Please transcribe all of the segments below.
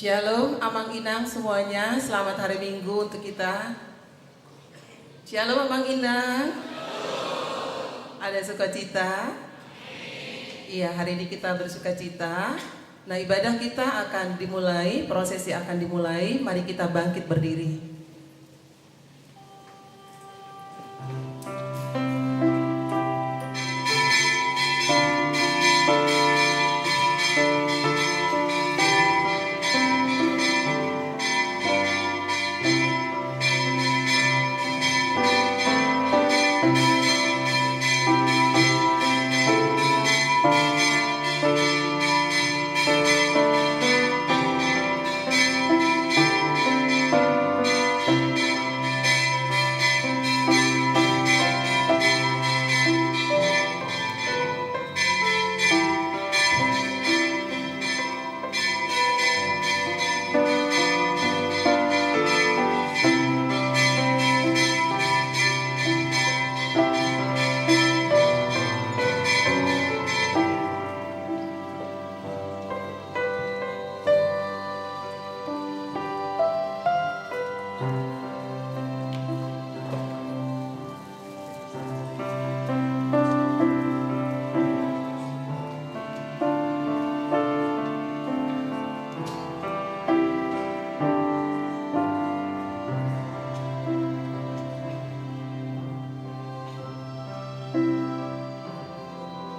Shalom, Amang Inang semuanya, selamat hari Minggu untuk kita. Shalom Amang Inang. Ada sukacita? Iya, hari ini kita bersukacita. Nah, ibadah kita akan dimulai, prosesi akan dimulai. Mari kita bangkit berdiri.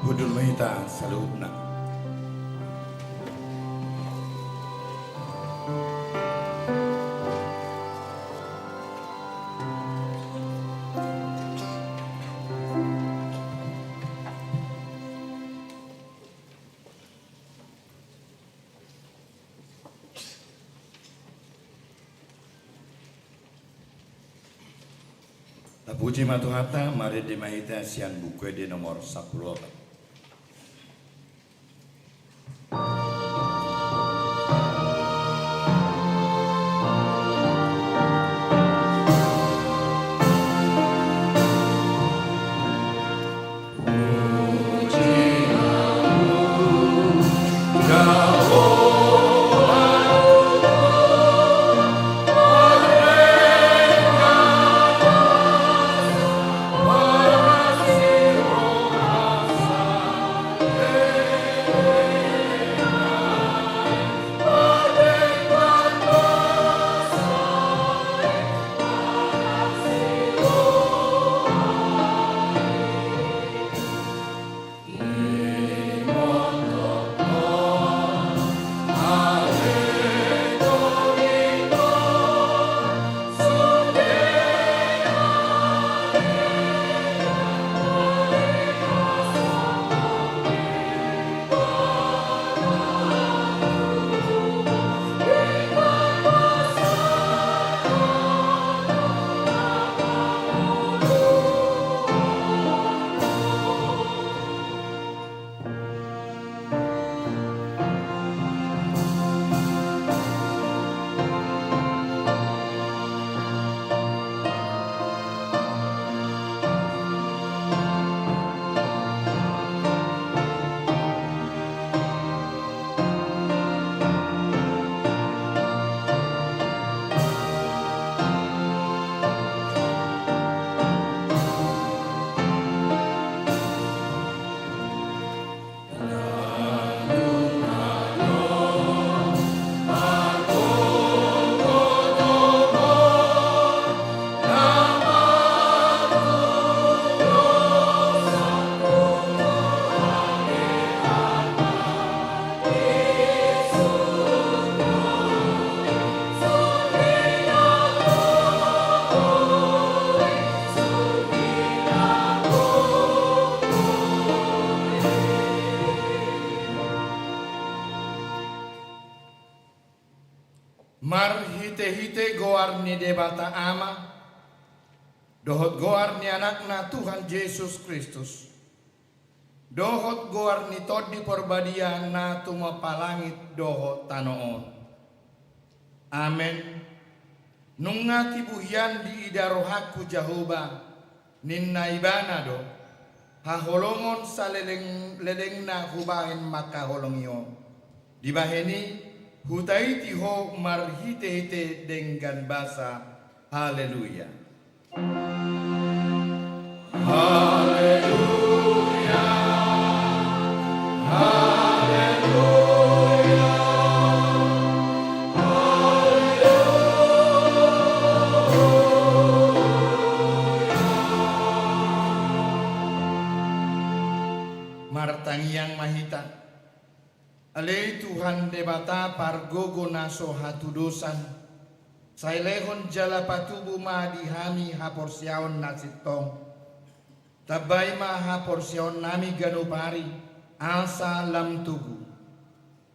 Budul mahita saludna. Puji matuhata mari di mahita sian buku di nomor 10. Mar hite-hite goar ni debata ama, dohot goar ni anakna Tuhan Yesus Kristus. Dohot goar ni tod di perbadian na tumapalangit dohot tanoon. Amen. Nungati buhian di idarohaku Jahoba, ninna ibana do, haholongon sa leleng na hubahin makaholong iyo. Dibaheni Hutai tiho marhite-hite dengan bahasa haleluya. Haleluya. Haleluya. Martangiang mahita. Ale Tuhan debata pargogo naso hatudosan. Sailehon jala patubu ma dihami haporsiaon nasitong. Tabay ma haporsiaon nami ganupari asa lam tugu.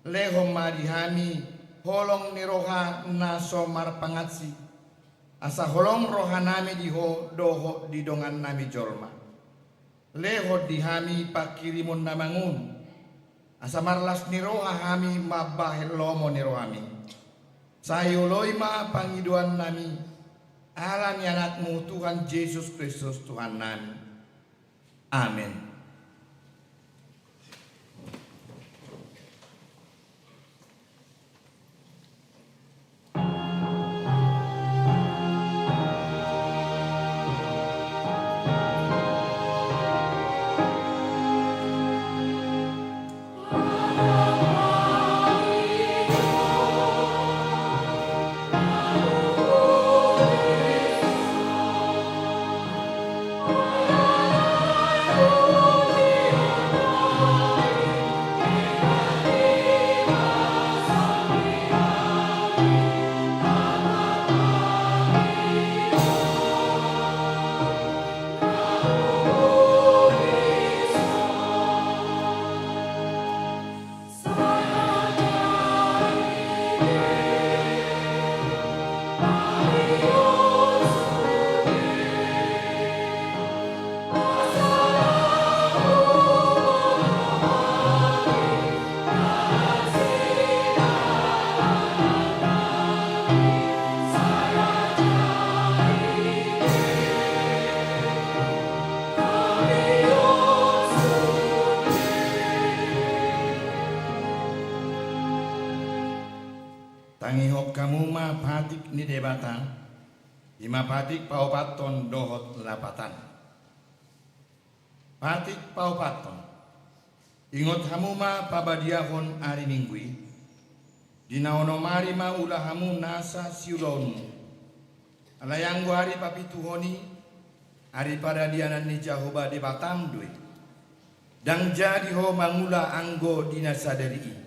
Lehom ma dihami holong niroha naso marpangatsi. Asa holong roha nami diho doho didongan nami jolma. Leho dihami pakirimon namangun. Asa marlas niroha hami mabahel lomo nirohami. Sayuloi ma pangiduan nami. Alam anakmu Tuhan Yesus Kristus Tuhan nami. Amin. Tangihok kamu ma patik ni debatan, ima patik paupaton dohot lapatan. Patik paupaton, ingot hamu ma pabadiahon ari minggui, dinaono mari ma ulah hamu nasa siulonu. Alayanggo ari papituhoni, ari pada dianan ni Jahoba debatam dui, dang jadi ho mangula anggo dinasadari.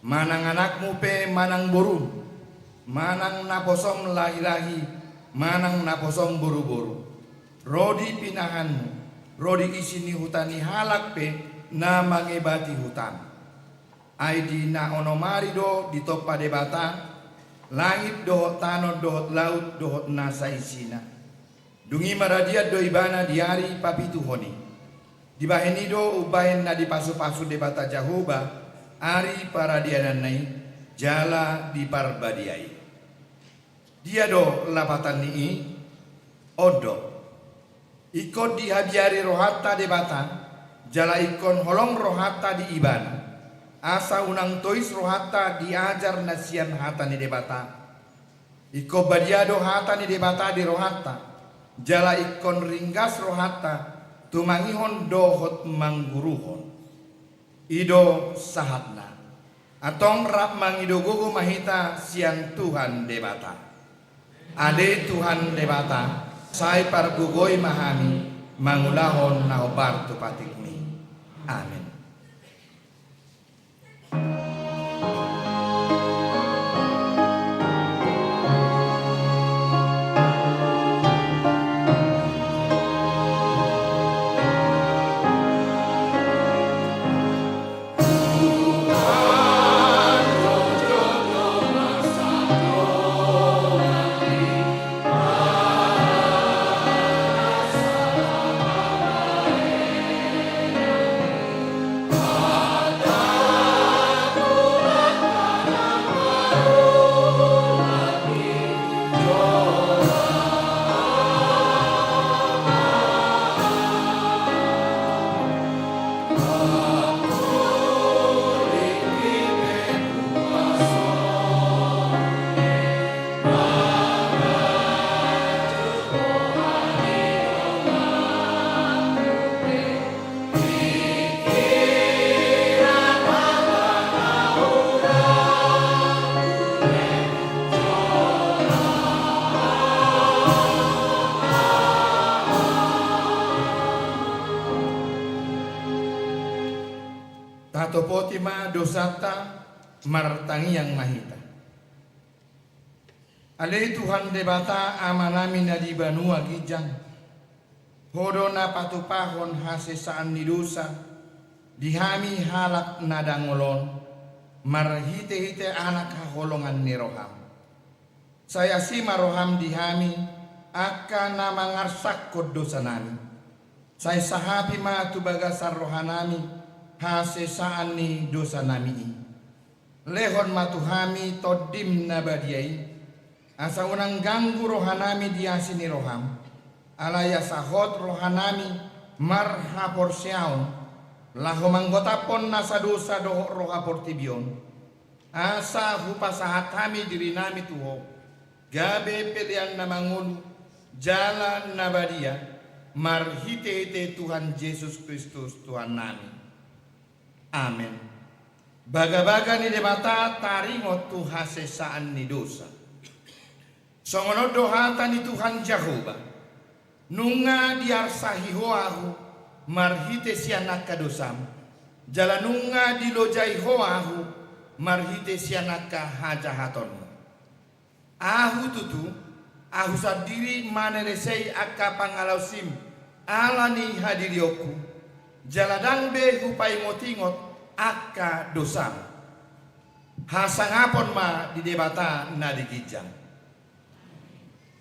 Manang anakmu pe manang borun, manang naposom lahi-lahi, manang naposom boru-boru. Rodi pinahanmu, rodi isini hutani halak pe na mangebati hutan. Aidi na onomari do di topa debata, langit dohot tanot dohot laut dohot nasa isina. Dungi maradia do ibana diari papituhoni. Dibahenido ubahen na di pasu-pasu debata Jahoba, ari para diananai jala di parbadiai. Dia do lapatan ni odo. Ikut dihabiari rohata debata, jala ikon holong rohata di ibana. Asa unang tois rohata diajar nasian hata ni debata. Iko badiado hata ni debata di rohata. Jala ikon ringgas rohata, tumangihon dohot mangguruhon. Ido sahatna atong rap mangido gugu mahita siang Tuhan debata. Ade Tuhan debata sai pargugoi mahami mangulahon na obar tu patikmi. Amin. Martopotima dosata martangiang mahita. Ale Tuhan debata amanami na di banua gijang. Hodo na patupahon hasesaan ni dosa. Dihami halak na dangolon. Marhite-hite anak haholongan ni roham. Saya si maroham dihami akan na mangarsak kod dosa nami. Saya sahapi ma tubagasar rohanami hasesaan ni dosa nami. Lehon matuhami todim na badiai. Asa unang ganggu rohanami dia sini roham. Alaya sahot rohanami marhapor siaon. Laho manggotapon nasa dosa doho rohapor tibion. Asa hupasahat kami diri nami tuho. Gabe pilihan na mangulu. Jalan na badia. Marhite-hite Tuhan Yesus Kristus Tuhan nami. Amin. Baga-baga ni demata taringot tu hasesaan ni dosa. Songono dohatan ni Tuhan Jehovah. Nunga diarsahi hoahu marhite sianak kadosam. Jalanunga dilojai hoahu marhite sianak hajahatonmu. Ahu tutu ahu sadiri maneresei akka pangalausim alani hadirioku. Jaladang be hupai motingot akka dosam. Hasangapon ma di debata na digijang.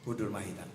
Kudur mahitan.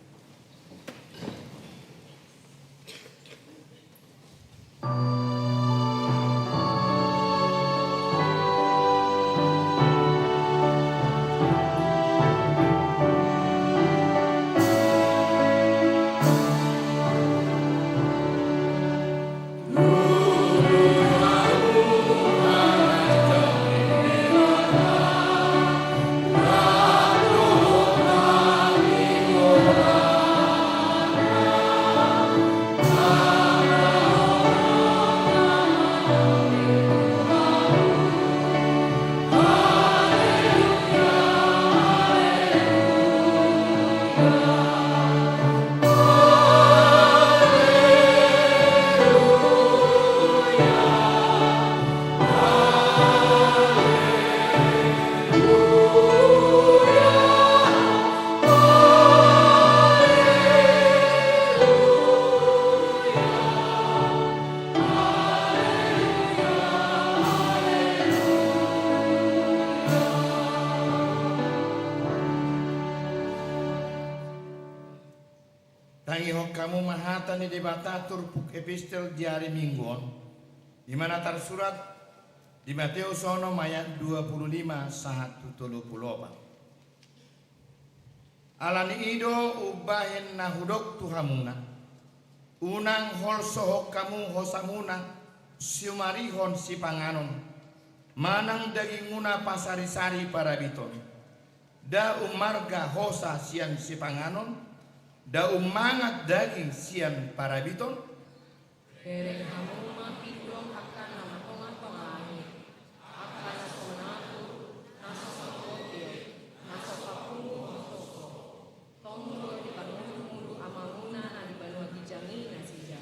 Tangihok kamu mahatan ni debata turpuk epistel di hari mingguan. Di mana tersurat di Matius sono ayat 25 1:34. Alani ido ubahin nahudok tuhamuna. Unang hol sohok kamu hosamuna siumarihon si panganon. Manang daginguna pasari-sari para biton. Da umarga hosa sian si panganon. Da umangat daging sian para biton. Kereng hamu mapidong akan nama tongan-tongani. Akan nasonaku, nasosokotio, nasokapungu hosoko. Tonggo di panulu amaluna na di banua gijangi nasija.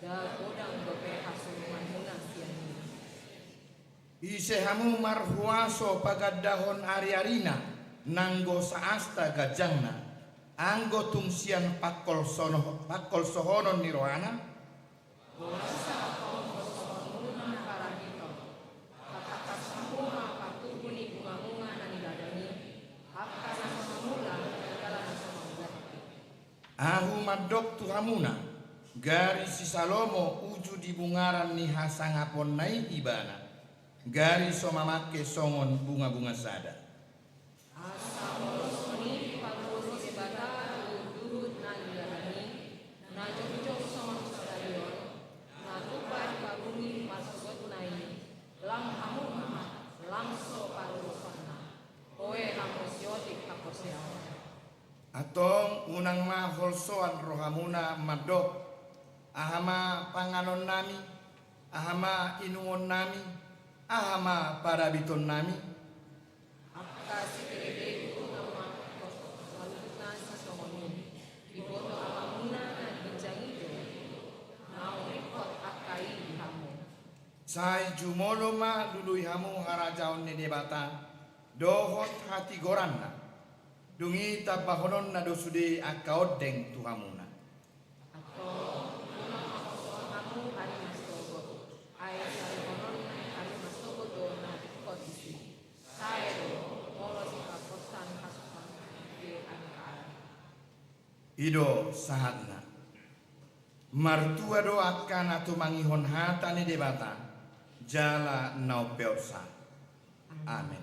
Da godang dope hasuruman muna siani. Ise hamu marhuaso pagadahon ari-arina nanggo saasta gajangna. Anggo tungsian pakol sohonon ni rohana. Bosa tonggo sohonuna paragito. Katakas hamuma patubuni bunga-bunga na niladani. Akan nasomamula segala nasomamula. Ahu madok tuhamuna. Gari si Salomo uju di bungaran ni hasangapon nai ibana. Gari somamake songon bunga-bunga sada. Atong unang maholsoan rohamuna madok ahama panganon nami, ahama inungon nami, ahama parabiton nami. Akka sikirede itu nama walutan sasongoni. Iboto amamuna na ginjang itu. Naon ikot akai dihamu. Sai jumolo ma lului hamu harajaon ne debata dohot hati goranna dungi tabahonon na dosude akaodeng tuhamuna. Kamu hari mastogo, ayah sari konon hari mastogo dona kondisi. Saya molo si kaposan kasukan di angkaan. Ido sahatna martua do akan atu mangihon hata ne debata jala nau peosa. Amin.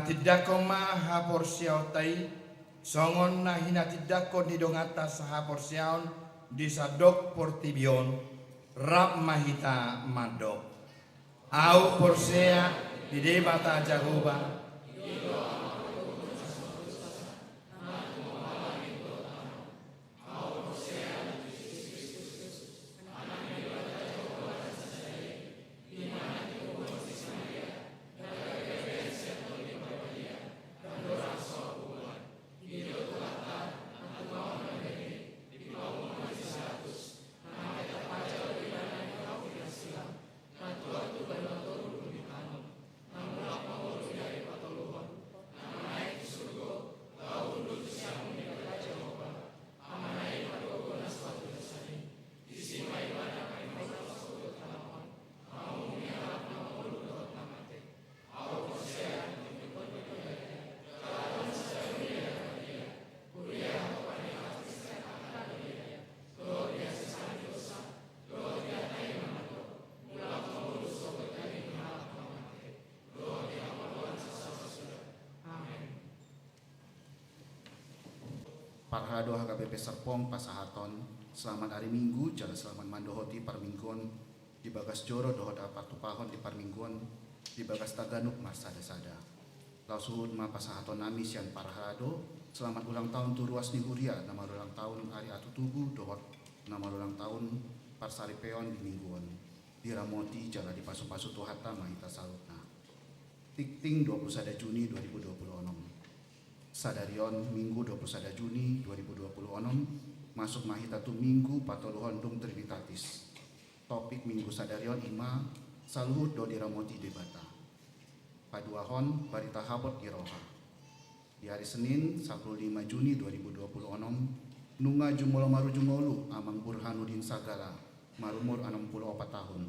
Tidako maha porsiautai songon na hina tidako ni dongata saha porsiaon di sadok portibion rap mahita madok au porsea di debata jagoba Parhado HKBP Serpong Pasahaton, selamat hari Minggu, jala selamat mandohoti parminggon, di bagas joro dohot apatupahon di parminggon, di bagas taganuk mas sada-sada. Lausuhud ma Pasahaton nami sian parhado, selamat ulang tahun turuas nihuria, nama ulang tahun hari atu tubuh dohot, nama ulang tahun parsari peon di mingguan. Diramoti jala di pasu-pasu tuhata mahita salutna. Tikting 21 Juni 2026. Sadarion Minggu 21 Juni 2026 masuk mahitatu Minggu patoluhon dung Trinitatis. Topik Minggu Sadarion ima saluhut do diramoti debata. Paduahon barita habot di roha. Di hari Senin 15 Juni 2026 nunga jumolo maru jumolu amang Burhanuddin Sagala marumur 64 tahun.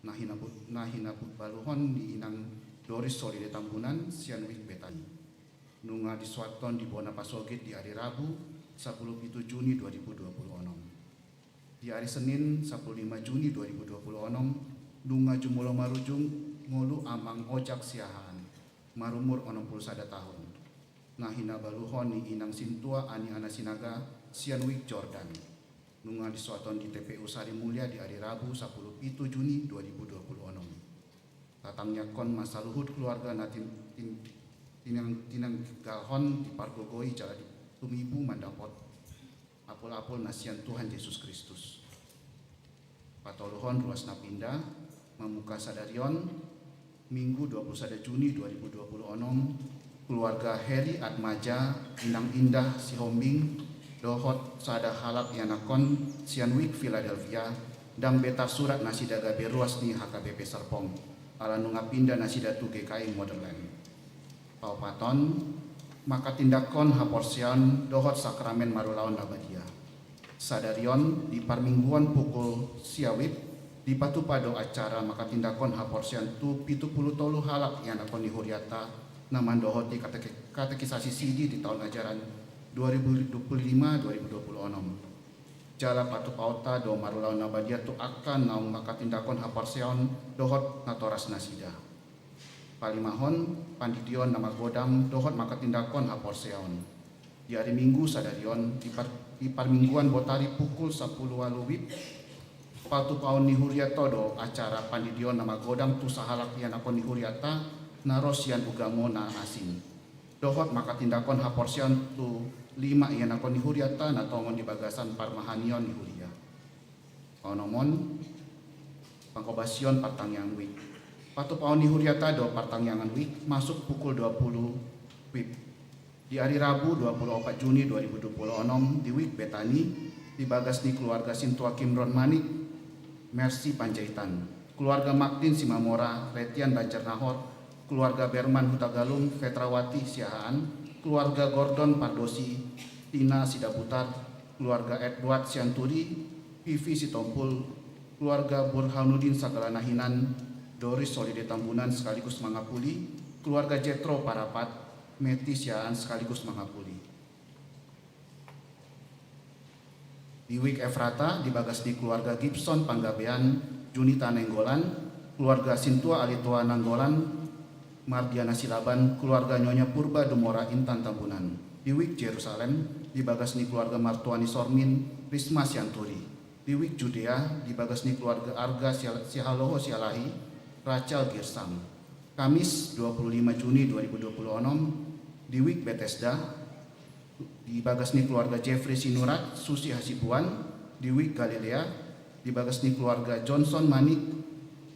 Nahina baluhon di inang Doris Solide Tambunan Sianwik Betani. Nunga di Swaton di Bona Pasogit di hari Rabu 17 Juni 2026. Di hari Senin 15 Juni 2026 nunga jumulo marujung ngolu amang ojak siahaan marumur 61 tahun. Nahina baluhon ni inang sintua ani ana sinaga Sianwik Jordan. Nunga di Swaton di TPU Sari Mulia di hari Rabu 17 Juni 2026. Tatangnya kon masaluhut keluarga natin tinang galhon di pargogoi jala di tumibu mandapot apol-apol nasian Tuhan Yesus Kristus. Patoluhon ruas napindah memuka sadarion Minggu 21 Juni 2026 keluarga Heri Atmaja Inang Indah Sihombing dohot sada halap yanakon Sianwik Philadelphia dan betar surat nasida gabe ruas ni HKBP Serpong ala nungapinda nasida tu GKI Motherland paupaton maka tindakon haporsian dohot sakramen marulawan nabadia sadarion di parmingguan pukul siawit di patupado acara maka tindakon haporsian tu 70 halak yanakon di Huriata naman dohoti katekisasi sidi di tahun ajaran 2025-2026 jala patu pauta do marulawan nabadia tu akan naung maka tindakon haporsian dohot natoras nasida palimahon pandidion nama godam dohot maka tindakon haporsian di hari Minggu sadarion di parmingguan botari pukul 10 waluwit patu paun ni Huriata do acara pandidion nama godam tu sahalak yanakon ni Huriata narosian ugamo na asing dohot maka tindakon haporsian tu 5 yanakon ni Huriata na tongon di bagasan parmahanion ni Huria onomon pangkobasion partangyang wik patu paun ni Huriata do partangyangan wik masuk pukul 20 wib di hari Rabu 24 Juni 2026 di Wik Betani di bagas di keluarga Sintua Kimron Manik Mercy Panjaitan keluarga Makdin Simamora Retian Banjarnahor keluarga Berman Hutagalung Vetrawati Siahaan keluarga Gordon Pardosi Tina Sidaputar keluarga Edward Sianturi Pivi Sitompul keluarga Burhanuddin Sagalanahinan Doris Solide Tambunan sekaligus Mangapuli keluarga Jetro Parapat Meti Siaan sekaligus Mangapuli. Di Wik Efrata di bagas di keluarga Gibson Panggabean Junita Nenggolan, keluarga Sintua Alitua Nanggolan, Mardiana Silaban, keluarga Nyonya Purba Dumora Intan Tambunan. Di Wik Jerusalem di bagas di keluarga Martuani Sormin Risma Sianturi. Di Wik Judea di bagas di keluarga Arga Sihaloho Sialahi Rachel Girsang. Kamis 25 Juni 2026 di Wik Bethesda di bagas ni keluarga Jeffrey Sinurat Susi Hasibuan di Wik Galilea di bagas ni keluarga Johnson Manik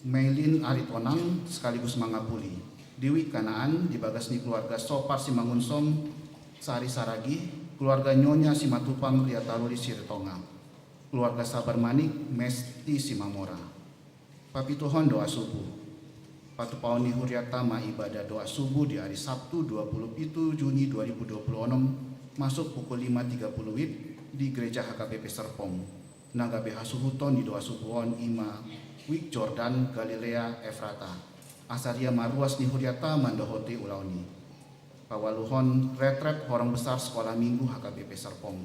Maylin Aritonang sekaligus Mangapuli di Wik Kanaan di bagas ni keluarga Sopar Simangunsom Sari Saragi keluarga Nyonya Simatupang Riataluri Siritonga keluarga Sabar Manik Mesti Simamora papituhon doa subuh patu pauni Huriata ma ibadah doa subuh di hari Sabtu 27 Juni 2026 masuk pukul 5.30 WIB di gereja HKBP Serpong. Nagabe hasuhuton di doa subuhon ima Wik Jordan Galilea Efrata. Asaria maruas ni Huriata mandohoti ulauni. Pawaluhon retret orang besar sekolah minggu HKBP Serpong.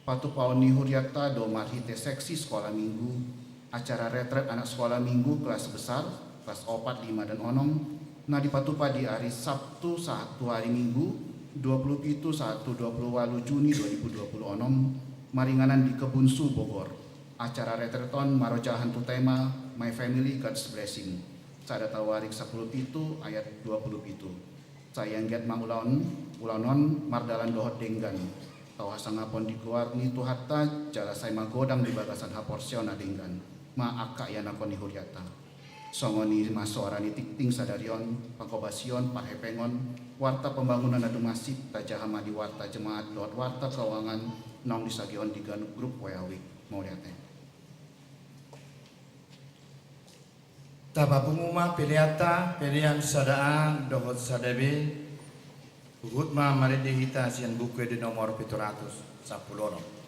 Patu pauni Huriata do marhite seksi sekolah minggu. Acara retret anak sekolah minggu kelas besar kelas 4, 5, dan 6 nah dipatupa di hari Sabtu 1 hari Minggu 27 Juni 2026 maringanan di Kebunsu Bogor acara retreton maroja hantu tema My Family God's Blessing sada tawarik 10 pitu ayat 20 pitu sayang giat ulanon mardalan dohot denggan tawasangapon dikeluarni tuhatta jala say magodang di bagasan haporsion adenggan ma akka yanakon ni Huriata songoni masorani tikting sadarion pangkobasion pahepengon warta pembangunan adu masif tajahama di warta jemaat dot warta keuangan nong disagion di grup wayawik mau lihatnya Tapa pengumah piliata pilihan sadaan dohot sadebe Hutma maridi hita sian buku di nomor 710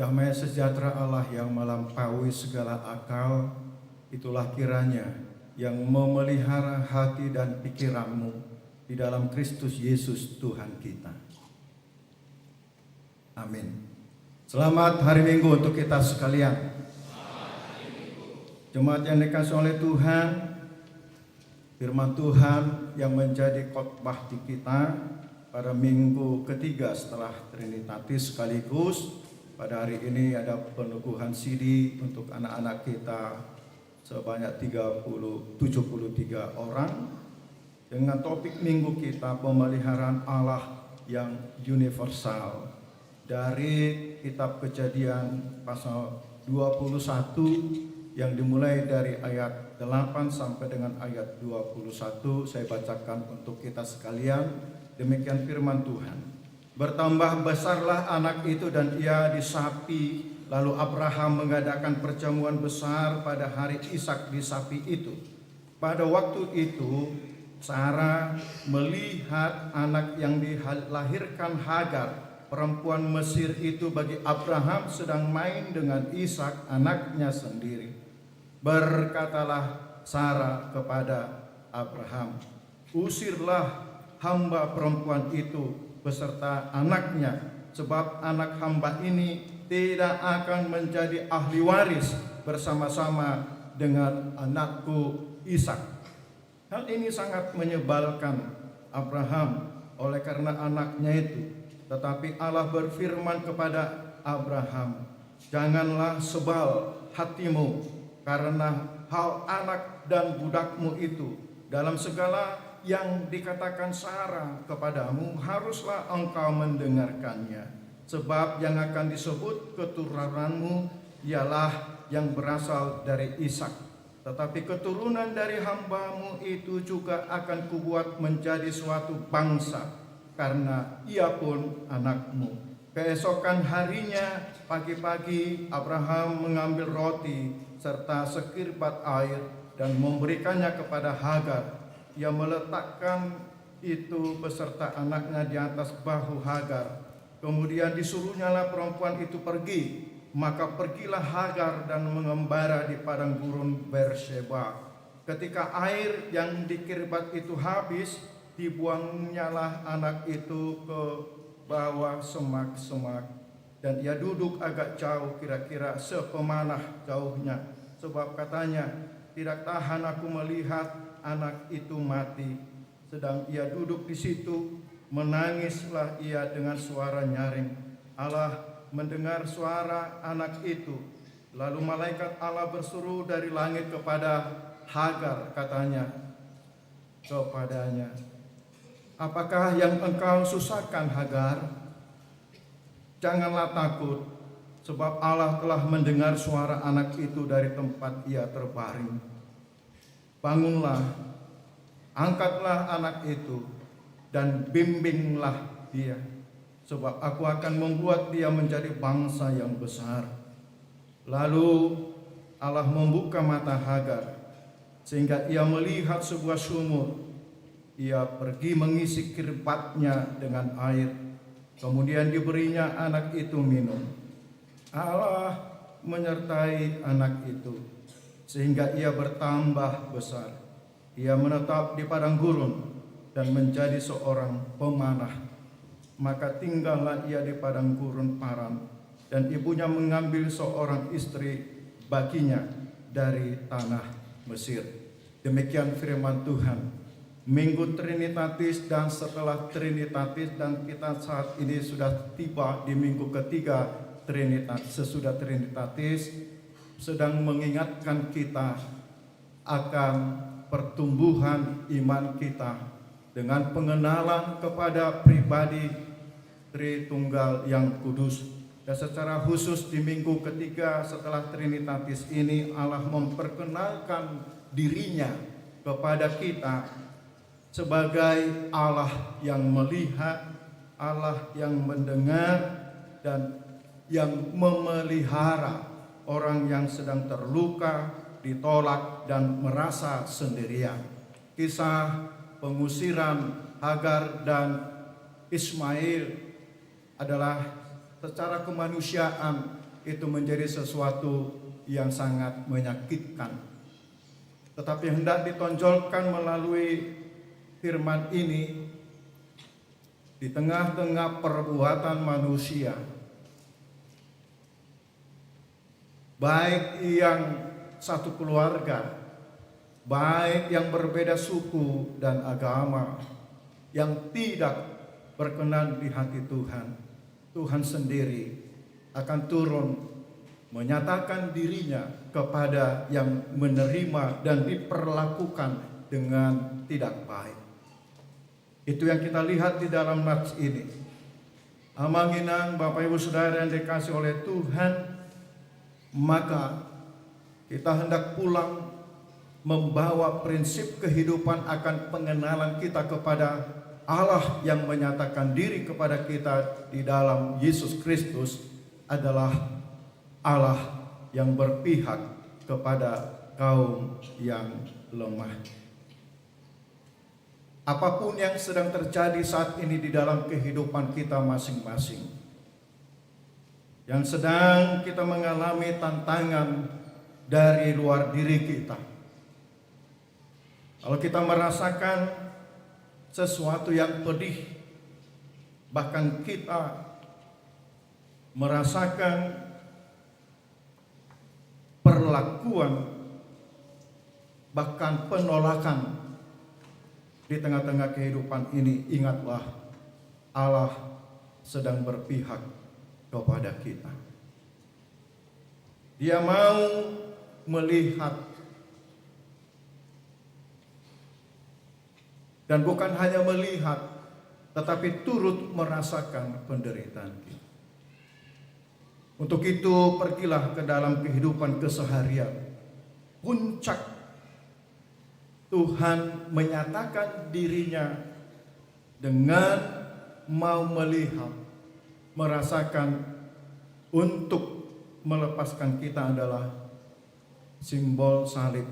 Damai sejahtera Allah yang melampaui segala akal, itulah kiranya yang memelihara hati dan pikiranmu di dalam Kristus Yesus Tuhan kita. Amin. Selamat hari Minggu untuk kita sekalian. Jemaat yang dikasihi oleh Tuhan, firman Tuhan yang menjadi khotbah di kita pada minggu ketiga setelah Trinitatis sekaligus pada hari ini ada peneguhan CD untuk anak-anak kita sebanyak 73 orang dengan topik minggu kita pemeliharaan Allah yang universal dari kitab Kejadian pasal 21 yang dimulai dari ayat 8 sampai dengan ayat 21. Saya bacakan untuk kita sekalian. Demikian firman Tuhan. Bertambah besarlah anak itu dan ia disapi. Lalu Abraham mengadakan perjamuan besar pada hari Ishak disapi itu. Pada waktu itu Sarah melihat anak yang dilahirkan Hagar, perempuan Mesir itu, bagi Abraham sedang main dengan Ishak anaknya sendiri. Berkatalah Sarah kepada Abraham, "Usirlah hamba perempuan itu beserta anaknya, sebab anak hamba ini tidak akan menjadi ahli waris bersama-sama dengan anakku Ishak." Hal ini sangat menyebalkan Abraham oleh karena anaknya itu. Tetapi Allah berfirman kepada Abraham, "Janganlah sebal hatimu karena hal anak dan budakmu itu. Dalam segala yang dikatakan Sarah kepadamu, haruslah engkau mendengarkannya. Sebab yang akan disebut keturunanmu ialah yang berasal dari Ishak. Tetapi keturunan dari hambamu itu juga akan kubuat menjadi suatu bangsa, karena ia pun anakmu." Keesokan harinya pagi-pagi Abraham mengambil roti serta sekirbat air dan memberikannya kepada Hagar. Ia meletakkan itu beserta anaknya di atas bahu Hagar. Kemudian disuruhnyalah perempuan itu pergi. Maka pergilah Hagar dan mengembara di padang gurun Beersheba. Ketika air yang dikirbat itu habis, dibuangnyalah anak itu ke bawah semak-semak. Dan ia duduk agak jauh, kira-kira sepemanah jauhnya. Sebab katanya, "Tidak tahan aku melihat anak itu mati." Sedang ia duduk di situ, menangislah ia dengan suara nyaring. Allah mendengar suara anak itu. Lalu malaikat Allah berseru dari langit kepada Hagar, katanya kepadanya, "Apakah yang engkau susahkan, Hagar? Janganlah takut, sebab Allah telah mendengar suara anak itu dari tempat ia terbaring. Bangunlah, angkatlah anak itu, dan bimbinglah dia, sebab aku akan membuat dia menjadi bangsa yang besar." Lalu Allah membuka mata Hagar, sehingga ia melihat sebuah sumur. Ia pergi mengisi kirbatnya dengan air, kemudian diberinya anak itu minum. Allah menyertai anak itu, sehingga ia bertambah besar. Ia menetap di padang gurun, dan menjadi seorang pemanah. Maka tinggallah ia di padang gurun Paran, dan ibunya mengambil seorang istri baginya dari tanah Mesir. Demikian firman Tuhan. Minggu Trinitatis dan setelah Trinitatis, dan kita saat ini sudah tiba di minggu ketiga sesudah Trinitatis, sedang mengingatkan kita akan pertumbuhan iman kita dengan pengenalan kepada pribadi Tritunggal yang kudus. Dan secara khusus di minggu ketiga setelah Trinitatis ini, Allah memperkenalkan dirinya kepada kita sebagai Allah yang melihat, Allah yang mendengar, dan yang memelihara orang yang sedang terluka, ditolak, dan merasa sendirian. Kisah pengusiran Hagar dan Ismail adalah secara kemanusiaan itu menjadi sesuatu yang sangat menyakitkan. Tetapi hendak ditonjolkan melalui firman ini, di tengah-tengah perbuatan manusia, baik yang satu keluarga, baik yang berbeda suku dan agama, yang tidak berkenan di hati Tuhan, Tuhan sendiri akan turun menyatakan dirinya kepada yang menerima dan diperlakukan dengan tidak baik. Itu yang kita lihat di dalam nats ini. Amanginang Bapak Ibu Saudara yang dikasih oleh Tuhan, maka kita hendak pulang membawa prinsip kehidupan akan pengenalan kita kepada Allah yang menyatakan diri kepada kita di dalam Yesus Kristus adalah Allah yang berpihak kepada kaum yang lemah. Apapun yang sedang terjadi saat ini di dalam kehidupan kita masing-masing, yang sedang kita mengalami tantangan dari luar diri kita, kalau kita merasakan sesuatu yang pedih, bahkan kita merasakan perlakuan, bahkan penolakan di tengah-tengah kehidupan ini, ingatlah Allah sedang berpihak kepada kita. Dia mau melihat, dan bukan hanya melihat, tetapi turut merasakan penderitaan kita. Untuk itu pergilah ke dalam kehidupan keseharian. Puncak Tuhan menyatakan dirinya dengan mau melihat, merasakan, untuk melepaskan kita adalah simbol salib.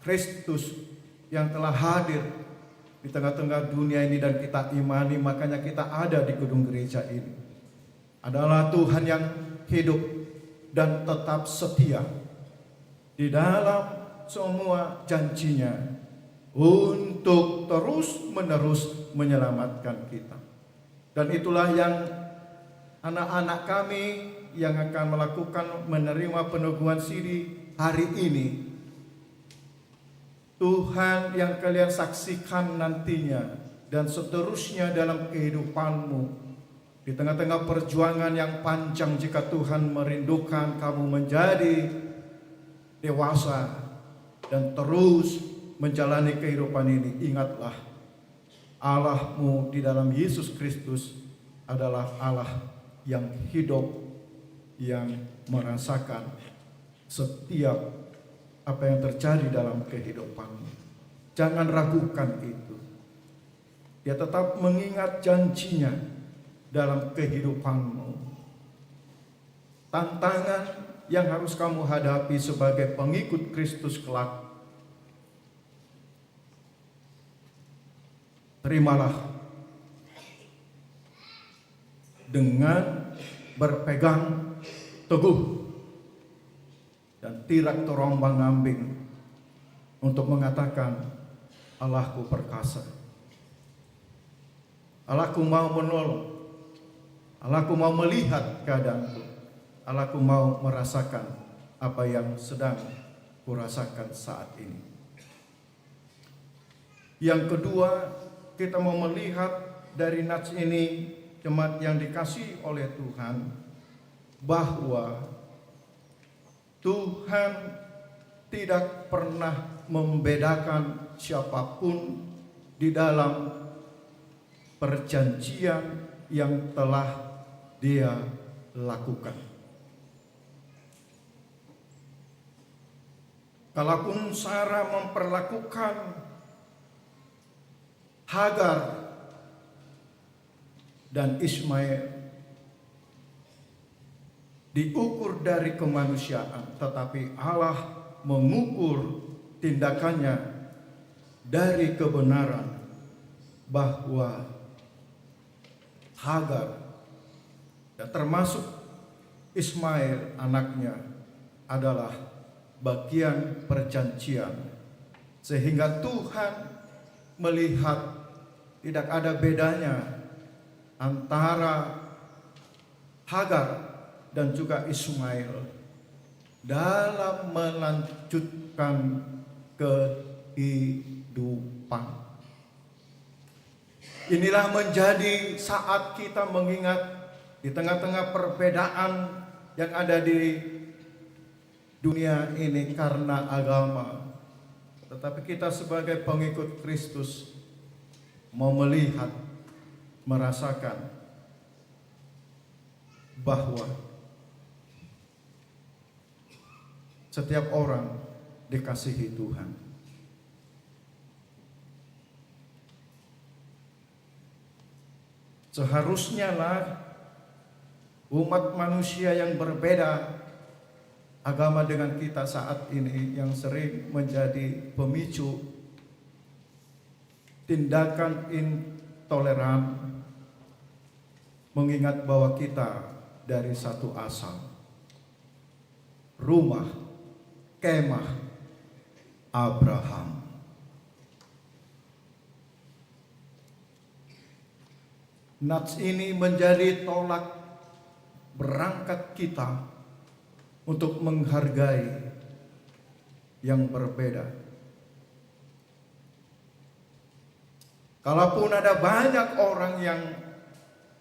Kristus yang telah hadir di tengah-tengah dunia ini dan kita imani, makanya kita ada di gedung gereja ini, adalah Tuhan yang hidup dan tetap setia di dalam semua janjinya untuk terus-menerus menyelamatkan kita. Dan itulah yang anak-anak kami yang akan melakukan menerima peneguhan siri hari ini, Tuhan yang kalian saksikan nantinya dan seterusnya dalam kehidupanmu, di tengah-tengah perjuangan yang panjang, jika Tuhan merindukan kamu menjadi dewasa dan terus menjalani kehidupan ini, ingatlah Allahmu di dalam Yesus Kristus adalah Allah yang hidup, yang merasakan setiap apa yang terjadi dalam kehidupanmu. Jangan ragukan itu. Dia tetap mengingat janjinya dalam kehidupanmu. Tantangan yang harus kamu hadapi sebagai pengikut Kristus kelak, terimalah dengan berpegang teguh dan tidak terombang-ambing untuk mengatakan, Allahku perkasa. Allahku mau menolong. Allahku mau melihat keadaanku. Allahku mau merasakan apa yang sedang kurasakan saat ini. Yang kedua, kita mau melihat dari nats ini, jemaat yang dikasihi oleh Tuhan, bahwa Tuhan tidak pernah membedakan siapapun di dalam perjanjian yang telah Dia lakukan. Kalaupun Sarah memperlakukan Hagar dan Ismail diukur dari kemanusiaan, tetapi Allah mengukur tindakannya dari kebenaran, bahwa Hagar dan termasuk Ismail anaknya adalah bagian perjanjian, sehingga Tuhan melihat tidak ada bedanya antara Hagar dan juga Ismail dalam melanjutkan kehidupan. Inilah menjadi saat kita mengingat di tengah-tengah perbedaan yang ada di dunia ini karena agama, tetapi kita sebagai pengikut Kristus mau melihat, merasakan bahwa setiap orang dikasihi Tuhan. Seharusnya lah umat manusia yang berbeda agama dengan kita saat ini, yang sering menjadi pemicu tindakan intoleran, mengingat bahwa kita dari satu asal, rumah kemah Abraham. Nats ini menjadi tolak berangkat kita untuk menghargai yang berbeda. Kalaupun ada banyak orang yang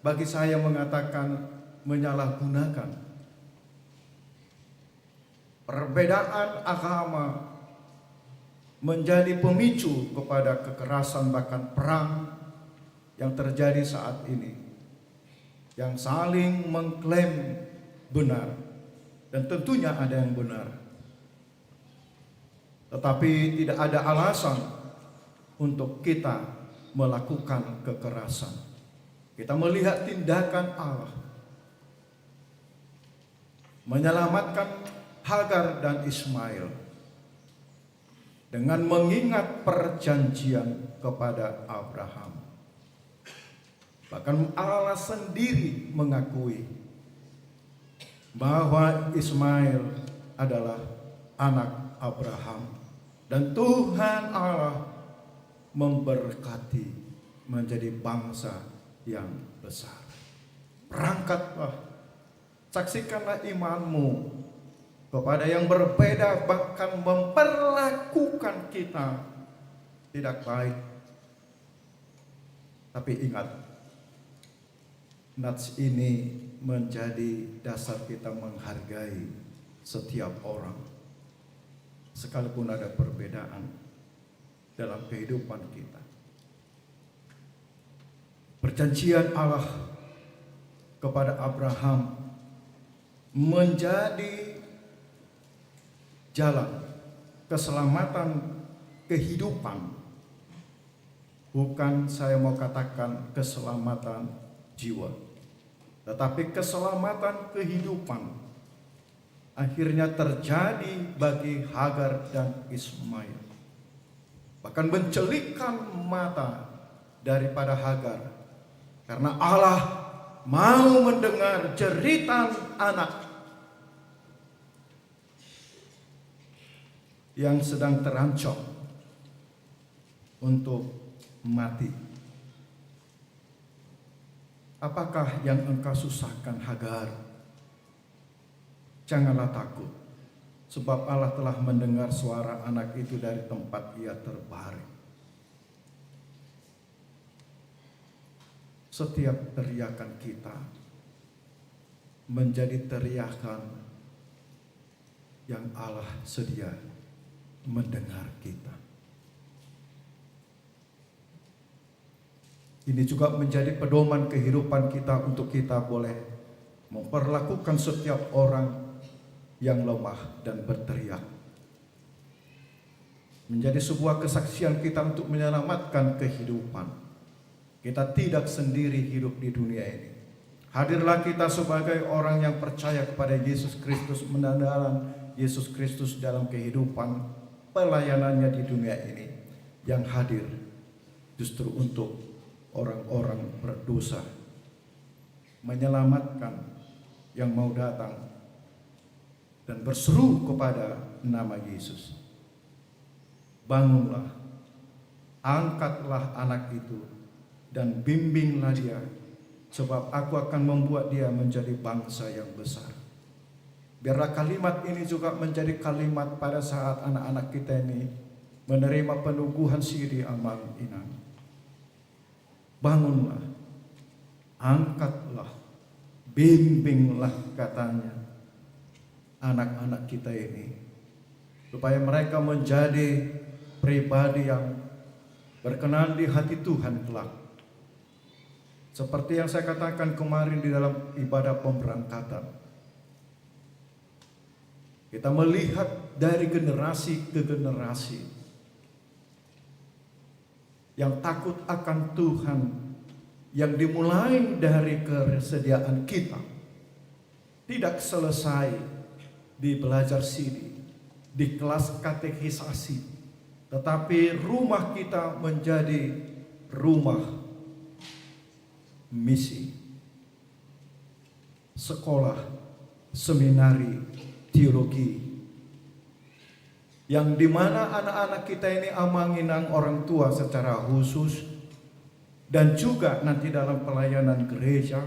bagi saya mengatakan menyalahgunakan perbedaan agama menjadi pemicu kepada kekerasan bahkan perang yang terjadi saat ini, yang saling mengklaim benar, dan tentunya ada yang benar, tetapi tidak ada alasan untuk kita melakukan kekerasan. Kita melihat tindakan Allah menyelamatkan Hagar dan Ismail dengan mengingat perjanjian kepada Abraham. Bahkan Allah sendiri mengakui bahwa Ismail adalah anak Abraham, dan Tuhan Allah memberkati menjadi bangsa yang besar. Berangkatlah, saksikanlah imanmu kepada yang berbeda, bahkan memperlakukan kita tidak baik. Tapi ingat, nats ini menjadi dasar kita menghargai setiap orang, sekalipun ada perbedaan dalam kehidupan kita. Perjanjian Allah kepada Abraham menjadi jalan keselamatan kehidupan, bukan saya mau katakan keselamatan jiwa, tetapi keselamatan kehidupan akhirnya terjadi bagi Hagar dan Ismail. Bahkan mencelikkan mata daripada Hagar, karena Allah mau mendengar jeritan anak yang sedang terancam untuk mati. Apakah yang engkau susahkan, Hagar? Janganlah takut, sebab Allah telah mendengar suara anak itu dari tempat ia terbaring. Setiap teriakan kita menjadi teriakan yang Allah sedia mendengar kita. Ini juga menjadi pedoman kehidupan kita untuk kita boleh memperlakukan setiap orang yang lemah dan berteriak. Menjadi sebuah kesaksian kita untuk menyelamatkan kehidupan. Kita tidak sendiri hidup di dunia ini. Hadirlah kita sebagai orang yang percaya kepada Yesus Kristus, menandakan Yesus Kristus dalam kehidupan pelayanannya di dunia ini, yang hadir justru untuk orang-orang berdosa, menyelamatkan yang mau datang dan berseru kepada nama Yesus. Bangunlah, angkatlah anak itu dan bimbinglah dia, sebab aku akan membuat dia menjadi bangsa yang besar. Biarlah kalimat ini juga menjadi kalimat pada saat anak-anak kita ini menerima penubuhan siri amal inang. Bangunlah, angkatlah, bimbinglah katanya anak-anak kita ini, supaya mereka menjadi pribadi yang berkenan di hati Tuhan kelak. Seperti yang saya katakan kemarin di dalam ibadah pemberangkatan, kita melihat dari generasi ke generasi yang takut akan Tuhan, yang dimulai dari kesediaan kita, tidak selesai di belajar sini, di kelas katekisasi, tetapi rumah kita menjadi rumah misi, sekolah, seminari, teologi, yang dimana anak-anak kita ini amanginang orang tua secara khusus, dan juga nanti dalam pelayanan gereja,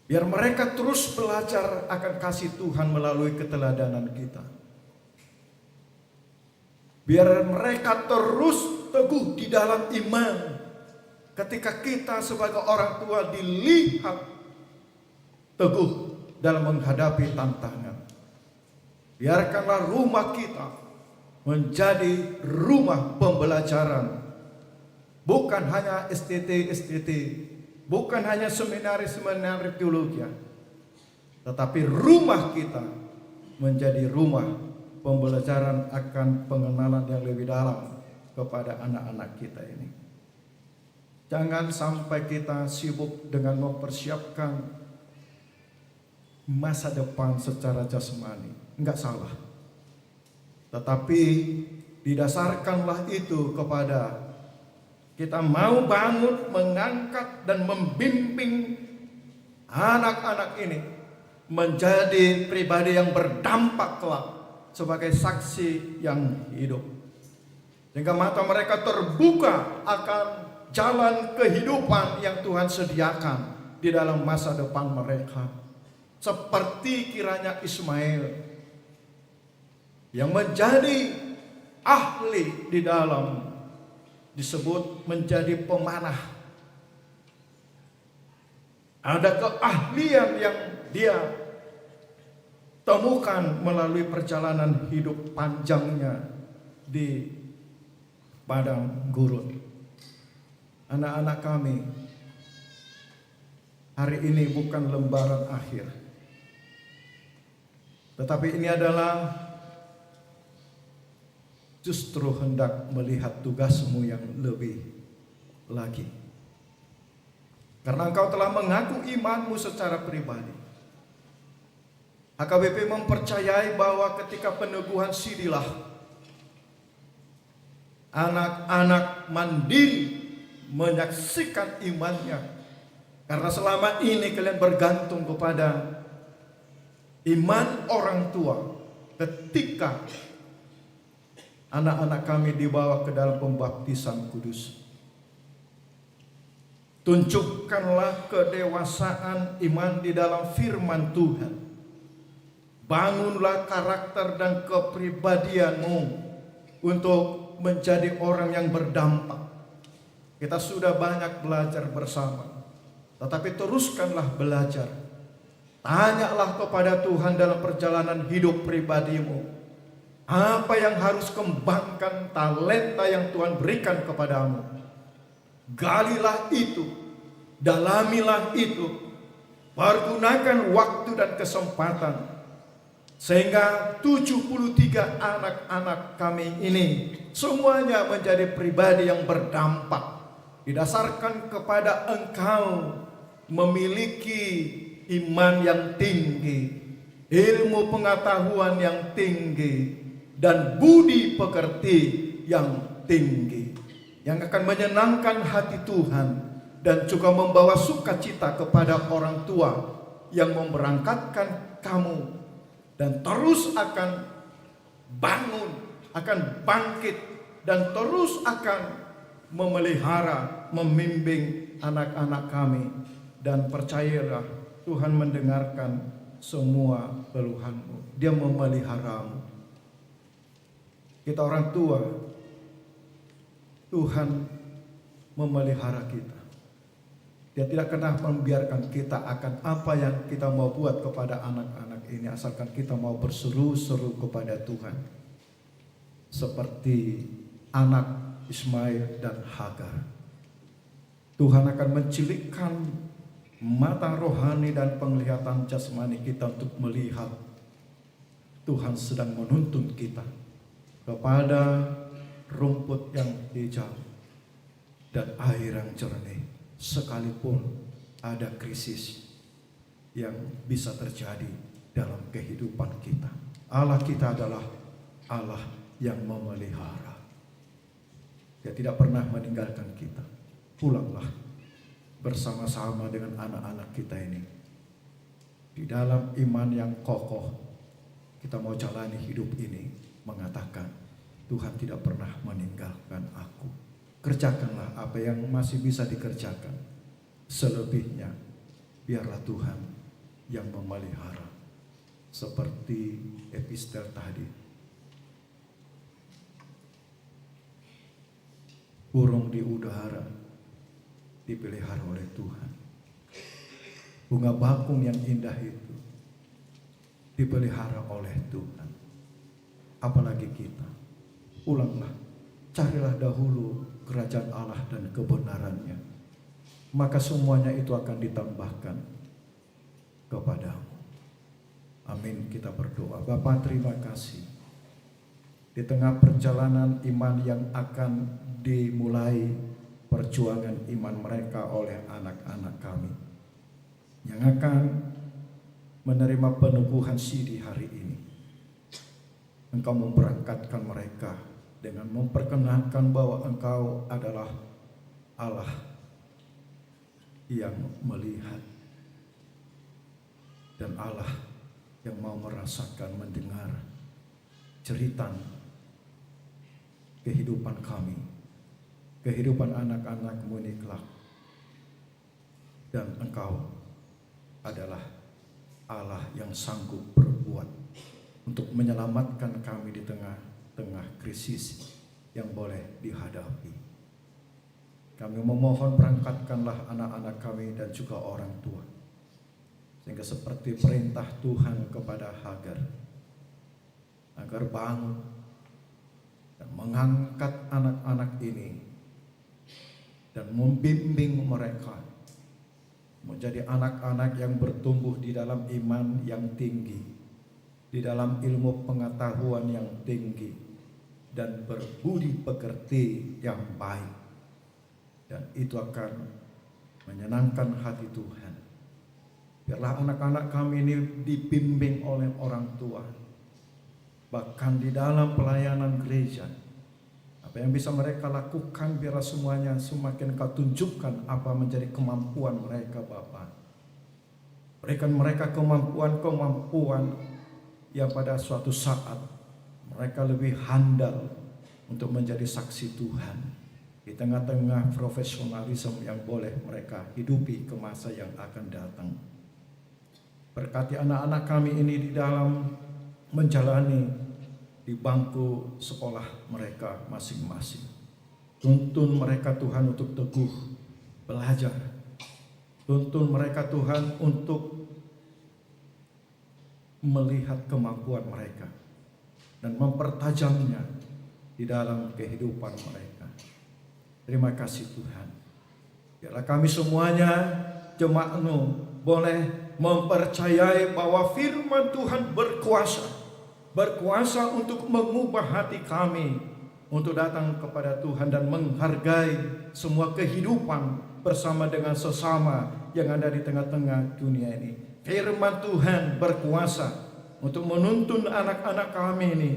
biar mereka terus belajar akan kasih Tuhan melalui keteladanan kita. Biar mereka terus teguh di dalam iman. Ketika kita sebagai orang tua dilihat teguh dalam menghadapi tantangan, biarkanlah rumah kita menjadi rumah pembelajaran. Bukan hanya STT, bukan hanya seminari teologi, tetapi rumah kita menjadi rumah pembelajaran akan pengenalan yang lebih dalam kepada anak-anak kita ini. Jangan sampai kita sibuk dengan mempersiapkan masa depan secara jasmani. Enggak salah. Tetapi didasarkanlah itu kepada kita mau bangun, mengangkat dan membimbing anak-anak ini menjadi pribadi yang berdampak kelak sebagai saksi yang hidup. Sehingga mata mereka terbuka akan jalan kehidupan yang Tuhan sediakan di dalam masa depan mereka. Seperti kiranya Ismail yang menjadi ahli di dalam disebut menjadi pemanah. Ada keahlian yang dia temukan melalui perjalanan hidup panjangnya di padang gurun. Anak-anak kami, hari ini bukan lembaran akhir, tetapi ini adalah justru hendak melihat tugasmu yang lebih lagi. Karena engkau telah mengaku imanmu secara pribadi. HKBP mempercayai bahwa ketika peneguhan sidilah, anak-anak mandiri menyaksikan imannya. Karena selama ini kalian bergantung kepada iman orang tua. Ketika anak-anak kami dibawa ke dalam pembaptisan kudus. Tunjukkanlah kedewasaan iman di dalam firman Tuhan. Bangunlah karakter dan kepribadianmu untuk menjadi orang yang berdampak. Kita sudah banyak belajar bersama, tetapi teruskanlah belajar. Tanyalah kepada Tuhan dalam perjalanan hidup pribadimu. Apa yang harus kembangkan talenta yang Tuhan berikan kepadamu. Galilah itu, dalamilah itu, pergunakan waktu dan kesempatan, sehingga 73 anak-anak kami ini semuanya menjadi pribadi yang berdampak, didasarkan kepada engkau memiliki iman yang tinggi, ilmu pengetahuan yang tinggi, dan budi pekerti yang tinggi, yang akan menyenangkan hati Tuhan dan juga membawa sukacita kepada orang tua yang memberangkatkan kamu, dan terus akan bangun, akan bangkit, dan terus akan memelihara, membimbing anak-anak kami. Dan percayalah, Tuhan mendengarkan semua keluhanmu. Dia memeliharamu. Kita orang tua, Tuhan memelihara kita. Dia tidak pernah membiarkan kita akan apa yang kita mau buat kepada anak-anak ini, asalkan kita mau berseru-seru kepada Tuhan. Seperti anak Ismail dan Hagar. Tuhan akan mencilikkan mata rohani dan penglihatan jasmani kita untuk melihat Tuhan sedang menuntun kita kepada rumput yang hijau dan air yang jernih, sekalipun ada krisis yang bisa terjadi dalam kehidupan kita. Allah kita adalah Allah yang memelihara. Dia tidak pernah meninggalkan kita. Pulanglah bersama-sama dengan anak-anak kita ini di dalam iman yang kokoh. Kita mau jalani hidup ini mengatakan, Tuhan tidak pernah meninggalkan aku. Kerjakanlah apa yang masih bisa dikerjakan. Selebihnya biarlah Tuhan yang memelihara. Seperti epistel tadi, burung di udara dipelihara oleh Tuhan. Bunga bakung yang indah itu dipelihara oleh Tuhan. Apalagi kita. Pulanglah, carilah dahulu kerajaan Allah dan kebenarannya, maka semuanya itu akan ditambahkan kepadamu. Amin. Kita berdoa. Bapa, terima kasih. Di tengah perjalanan iman yang akan dimulai, perjuangan iman mereka oleh anak-anak kami yang akan menerima peneguhan sidi hari ini, Engkau memberangkatkan mereka dengan memperkenankan bahwa Engkau adalah Allah yang melihat dan Allah yang mau merasakan, mendengar cerita kehidupan kami, kehidupan anak-anak-Mu ini kelak. Dan Engkau adalah Allah yang sanggup berbuat untuk menyelamatkan kami di tengah-tengah krisis yang boleh dihadapi. Kami memohon, berangkatkanlah anak-anak kami dan juga orang tua, sehingga seperti perintah Tuhan kepada Hagar, agar bangun dan mengangkat anak-anak ini dan membimbing mereka menjadi anak-anak yang bertumbuh di dalam iman yang tinggi, di dalam ilmu pengetahuan yang tinggi, dan berbudi pekerti yang baik. Dan itu akan menyenangkan hati Tuhan. Biarlah anak-anak kami ini dibimbing oleh orang tua, bahkan di dalam pelayanan gereja. Apa yang bisa mereka lakukan, biarlah semuanya semakin Kau tunjukkan apa menjadi kemampuan mereka, Bapa. Berikan mereka kemampuan-kemampuan yang pada suatu saat mereka lebih handal untuk menjadi saksi Tuhan di tengah-tengah profesionalisme yang boleh mereka hidupi ke masa yang akan datang. Berkati anak-anak kami ini di dalam menjalani di bangku sekolah mereka masing-masing. Tuntun mereka Tuhan untuk teguh belajar. Tuntun mereka Tuhan untuk melihat kemampuan mereka dan mempertajamnya di dalam kehidupan mereka. Terima kasih Tuhan. Biarlah kami semuanya jemaat-Mu boleh mempercayai bahwa firman Tuhan berkuasa untuk mengubah hati kami untuk datang kepada Tuhan dan menghargai semua kehidupan bersama dengan sesama yang ada di tengah-tengah dunia ini. Firman Tuhan berkuasa untuk menuntun anak-anak kami ini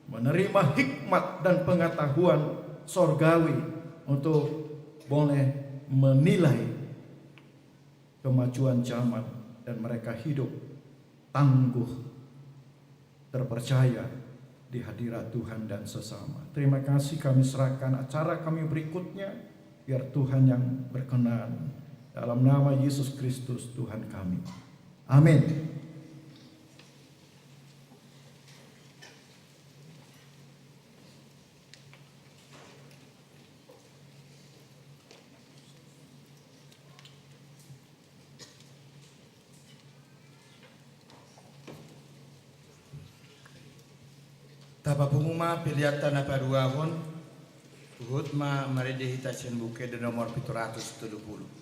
menerima hikmat dan pengetahuan sorgawi untuk boleh menilai kemajuan zaman dan mereka hidup tangguh, terpercaya di hadirat Tuhan dan sesama. Terima kasih, kami serahkan acara kami berikutnya biar Tuhan yang berkenan. Dalam nama Yesus Kristus Tuhan kami. Amin. Tapa penguma pilihan tanah paduahon, Tuhut ma maridehita buke de nomor 770.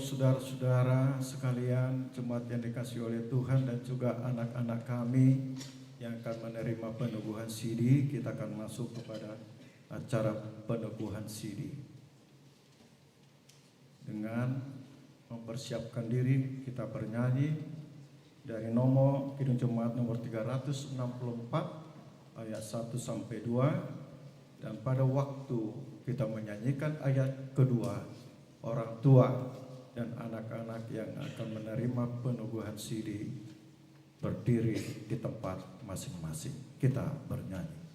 saudara-saudara sekalian, jemaat yang dikasihi oleh Tuhan dan juga anak-anak kami yang akan menerima peneguhan siri, kita akan masuk kepada acara peneguhan siri. Dengan mempersiapkan diri, kita bernyanyi dari nomor Kidung Jemaat nomor 364 ayat 1 sampai 2, dan pada waktu kita menyanyikan ayat kedua, orang tua dan anak-anak yang akan menerima peneguhan siri berdiri di tempat masing-masing. Kita bernyanyi.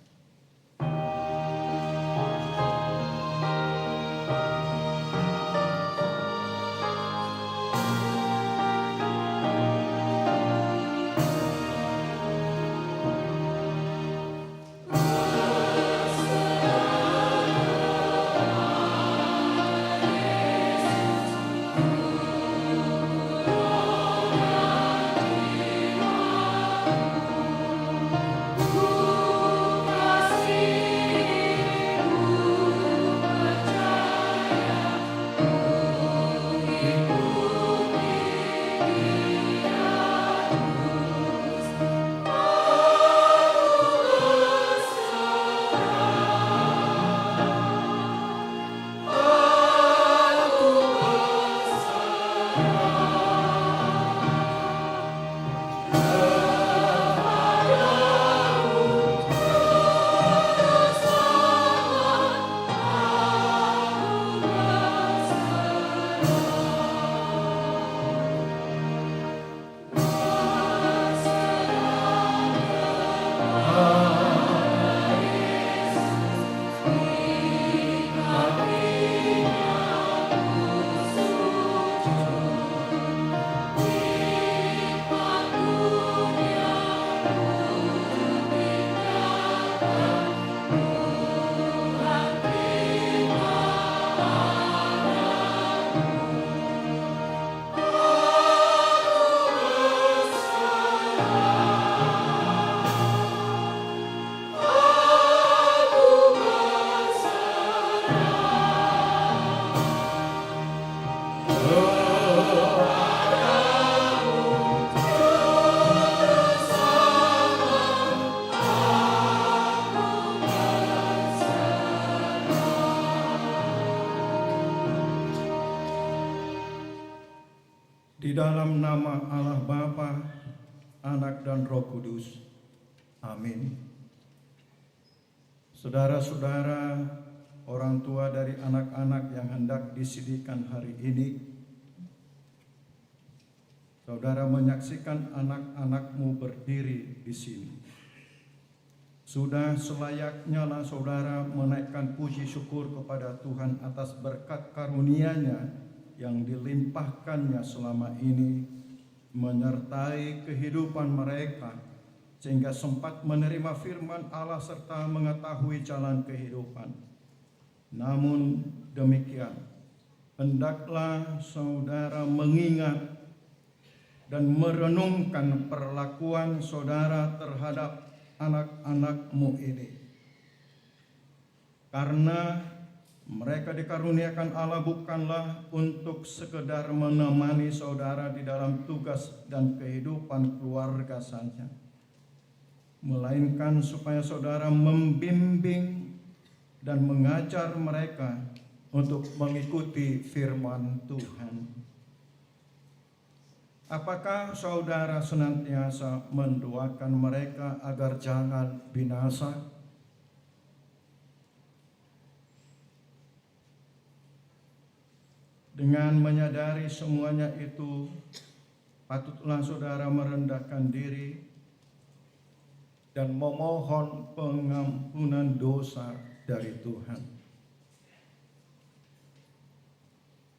Di dalam nama Allah Bapa, Anak dan Roh Kudus. Amin. Saudara-saudara, orang tua dari anak-anak yang hendak disidihkan hari ini, saudara menyaksikan anak-anakmu berdiri di sini. Sudah selayaknya lah saudara menaikkan puji syukur kepada Tuhan atas berkat karunia-Nya yang dilimpahkannya selama ini, menyertai kehidupan mereka sehingga sempat menerima firman Allah serta mengetahui jalan kehidupan. Namun demikian, hendaklah saudara mengingat dan merenungkan perlakuan saudara terhadap anak-anakmu ini, karena mereka dikaruniakan Allah bukanlah untuk sekedar menemani saudara di dalam tugas dan kehidupan keluarga saja, melainkan supaya saudara membimbing dan mengajar mereka untuk mengikuti firman Tuhan. Apakah saudara senantiasa mendoakan mereka agar jangan binasa? Dengan menyadari semuanya itu, patutlah saudara merendahkan diri dan memohon pengampunan dosa dari Tuhan.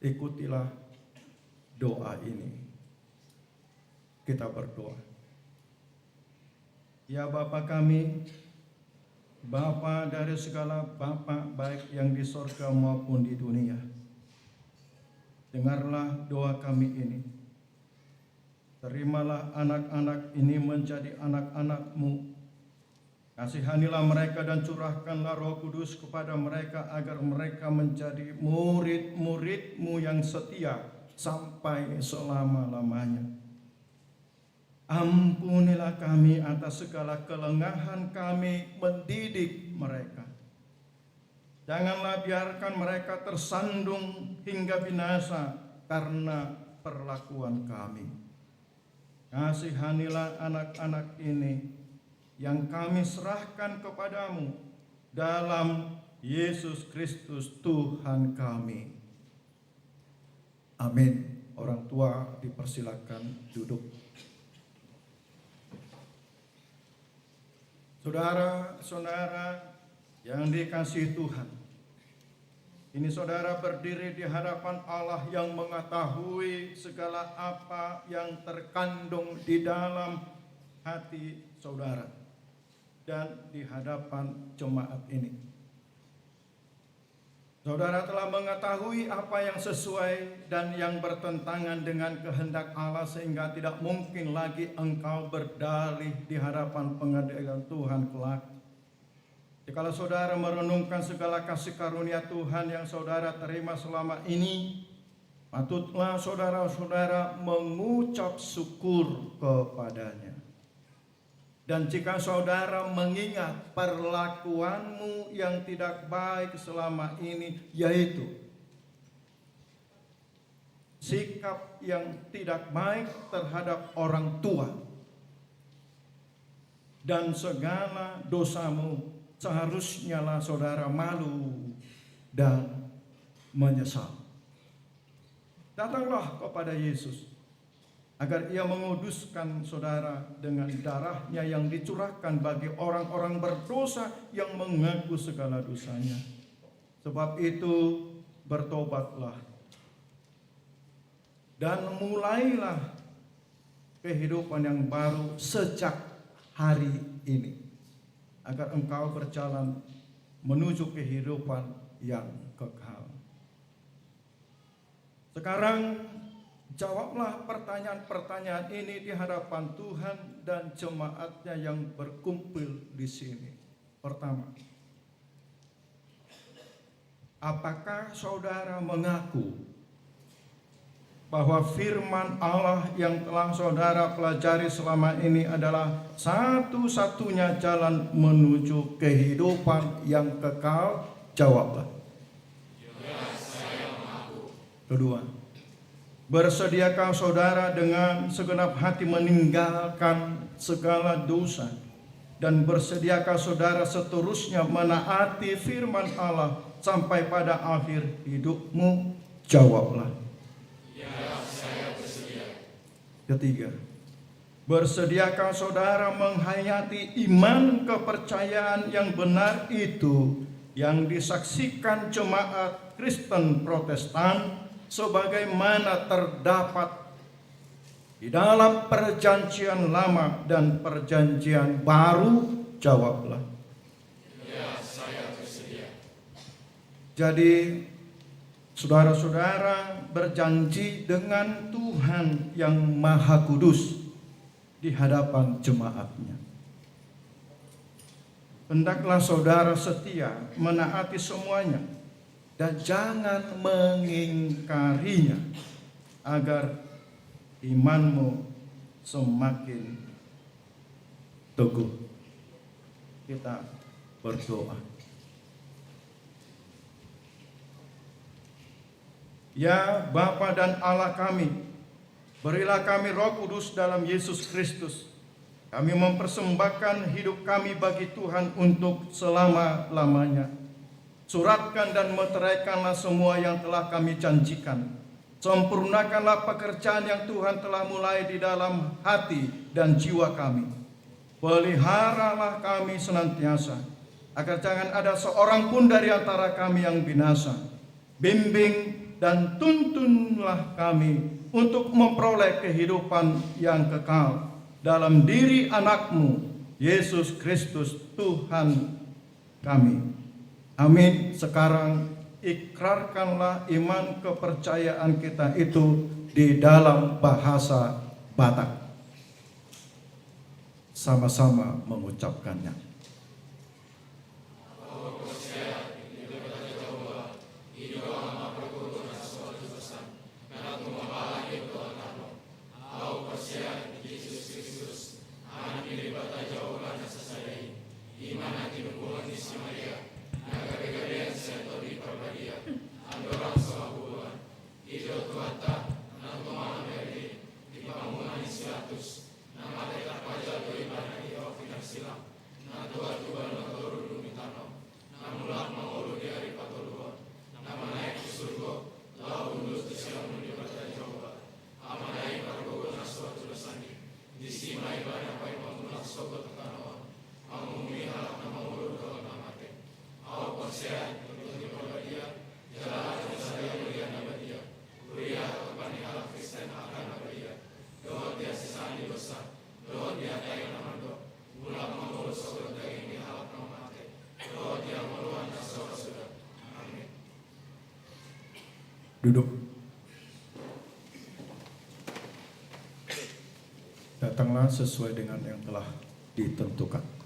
Ikutilah doa ini. Kita berdoa. Ya Bapa kami, Bapa dari segala Bapa baik yang di sorga maupun di dunia, dengarlah doa kami ini. Terimalah anak-anak ini menjadi anak-anak-Mu. Kasihanilah mereka dan curahkanlah Roh Kudus kepada mereka agar mereka menjadi murid-murid-Mu yang setia sampai selama-lamanya. Ampunilah kami atas segala kelengahan kami mendidik mereka. Janganlah biarkan mereka tersandung hingga binasa karena perlakuan kami. Kasihanilah anak-anak ini yang kami serahkan kepadamu dalam Yesus Kristus Tuhan kami. Amin. Orang tua dipersilakan duduk. Saudara-saudara yang dikasihi Tuhan, ini saudara berdiri di hadapan Allah yang mengetahui segala apa yang terkandung di dalam hati saudara dan di hadapan jemaat ini. Saudara telah mengetahui apa yang sesuai dan yang bertentangan dengan kehendak Allah sehingga tidak mungkin lagi engkau berdalih di hadapan pengadilan Tuhan kelak. Jikalau saudara merenungkan segala kasih karunia Tuhan yang saudara terima selama ini, patutlah saudara-saudara mengucap syukur kepadanya. Dan jika saudara mengingat perlakuanmu yang tidak baik selama ini, yaitu sikap yang tidak baik terhadap orang tua dan segala dosamu, seharusnya lah saudara malu dan menyesal. Datanglah kepada Yesus agar ia menguduskan saudara dengan darahnya yang dicurahkan bagi orang-orang berdosa yang mengaku segala dosanya. Sebab itu bertobatlah dan mulailah kehidupan yang baru sejak hari ini, agar engkau berjalan menuju kehidupan yang kekal. Sekarang jawablah pertanyaan-pertanyaan ini di hadapan Tuhan dan jemaatnya yang berkumpul di sini. Pertama, apakah saudara mengaku bahwa firman Allah yang telah saudara pelajari selama ini adalah satu-satunya jalan menuju kehidupan yang kekal? Jawablah. Ya, saya mengaku. Kedua, bersediakah saudara dengan segenap hati meninggalkan segala dosa? Dan bersediakah saudara seterusnya menaati firman Allah sampai pada akhir hidupmu? Jawablah. Ya, saya bersedia. Ketiga, bersediakah saudara menghayati iman kepercayaan yang benar itu yang disaksikan jemaat Kristen Protestan sebagaimana terdapat di dalam perjanjian lama dan perjanjian baru? Jawablah. Ya, saya bersedia. Jadi saudara-saudara berjanji dengan Tuhan yang Maha Kudus di hadapan jemaatnya. Hendaklah saudara setia menaati semuanya dan jangan mengingkarinya, agar imanmu semakin teguh. Kita berdoa. Ya Bapa dan Allah kami, berilah kami Roh Kudus dalam Yesus Kristus. Kami mempersembahkan hidup kami bagi Tuhan untuk selama-lamanya. Suratkan dan meteraikanlah semua yang telah kami janjikan. Sempurnakanlah pekerjaan yang Tuhan telah mulai di dalam hati dan jiwa kami. Peliharalah kami senantiasa, agar jangan ada seorang pun dari antara kami yang binasa. Bimbing dan tuntunlah kami untuk memperoleh kehidupan yang kekal dalam diri anak-Mu, Yesus Kristus Tuhan kami. Amin. Sekarang ikrarkanlah iman kepercayaan kita itu di dalam bahasa Batak. Sama-sama mengucapkannya. Hidup Duduk. Datanglah sesuai dengan yang telah ditentukan.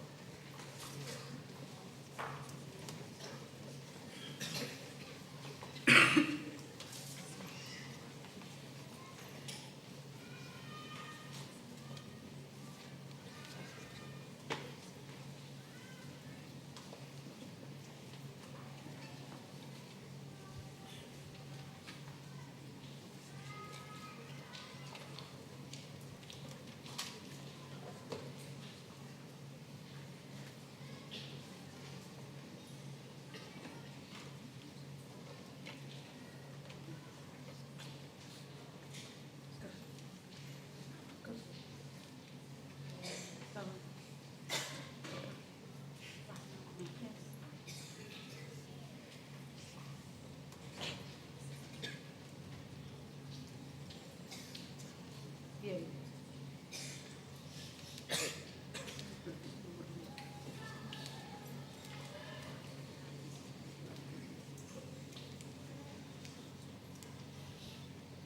Iya.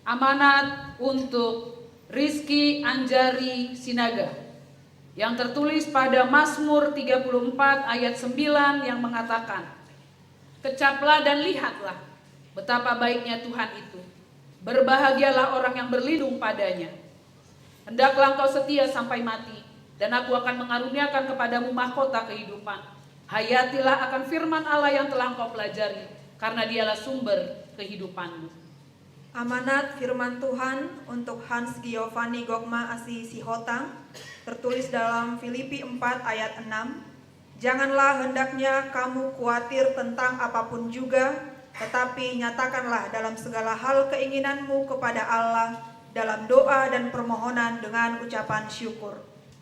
Amanat untuk Rizky Anjari Sinaga yang tertulis pada Mazmur 34 ayat 9 yang mengatakan, "Kecaplah dan lihatlah betapa baiknya Tuhan itu. Berbahagialah orang yang berlindung padanya. Hendaklah engkau setia sampai mati, dan aku akan mengaruniakan kepadamu mahkota kehidupan. Hayatilah akan firman Allah yang telah engkau pelajari, karena dialah sumber kehidupanmu." Amanat firman Tuhan untuk Hans Giovanni Gokma Asi Sihotang, tertulis dalam Filipi 4 ayat 6. "Janganlah hendaknya kamu khawatir tentang apapun juga, tetapi nyatakanlah dalam segala hal keinginanmu kepada Allah dalam doa dan permohonan dengan ucapan syukur.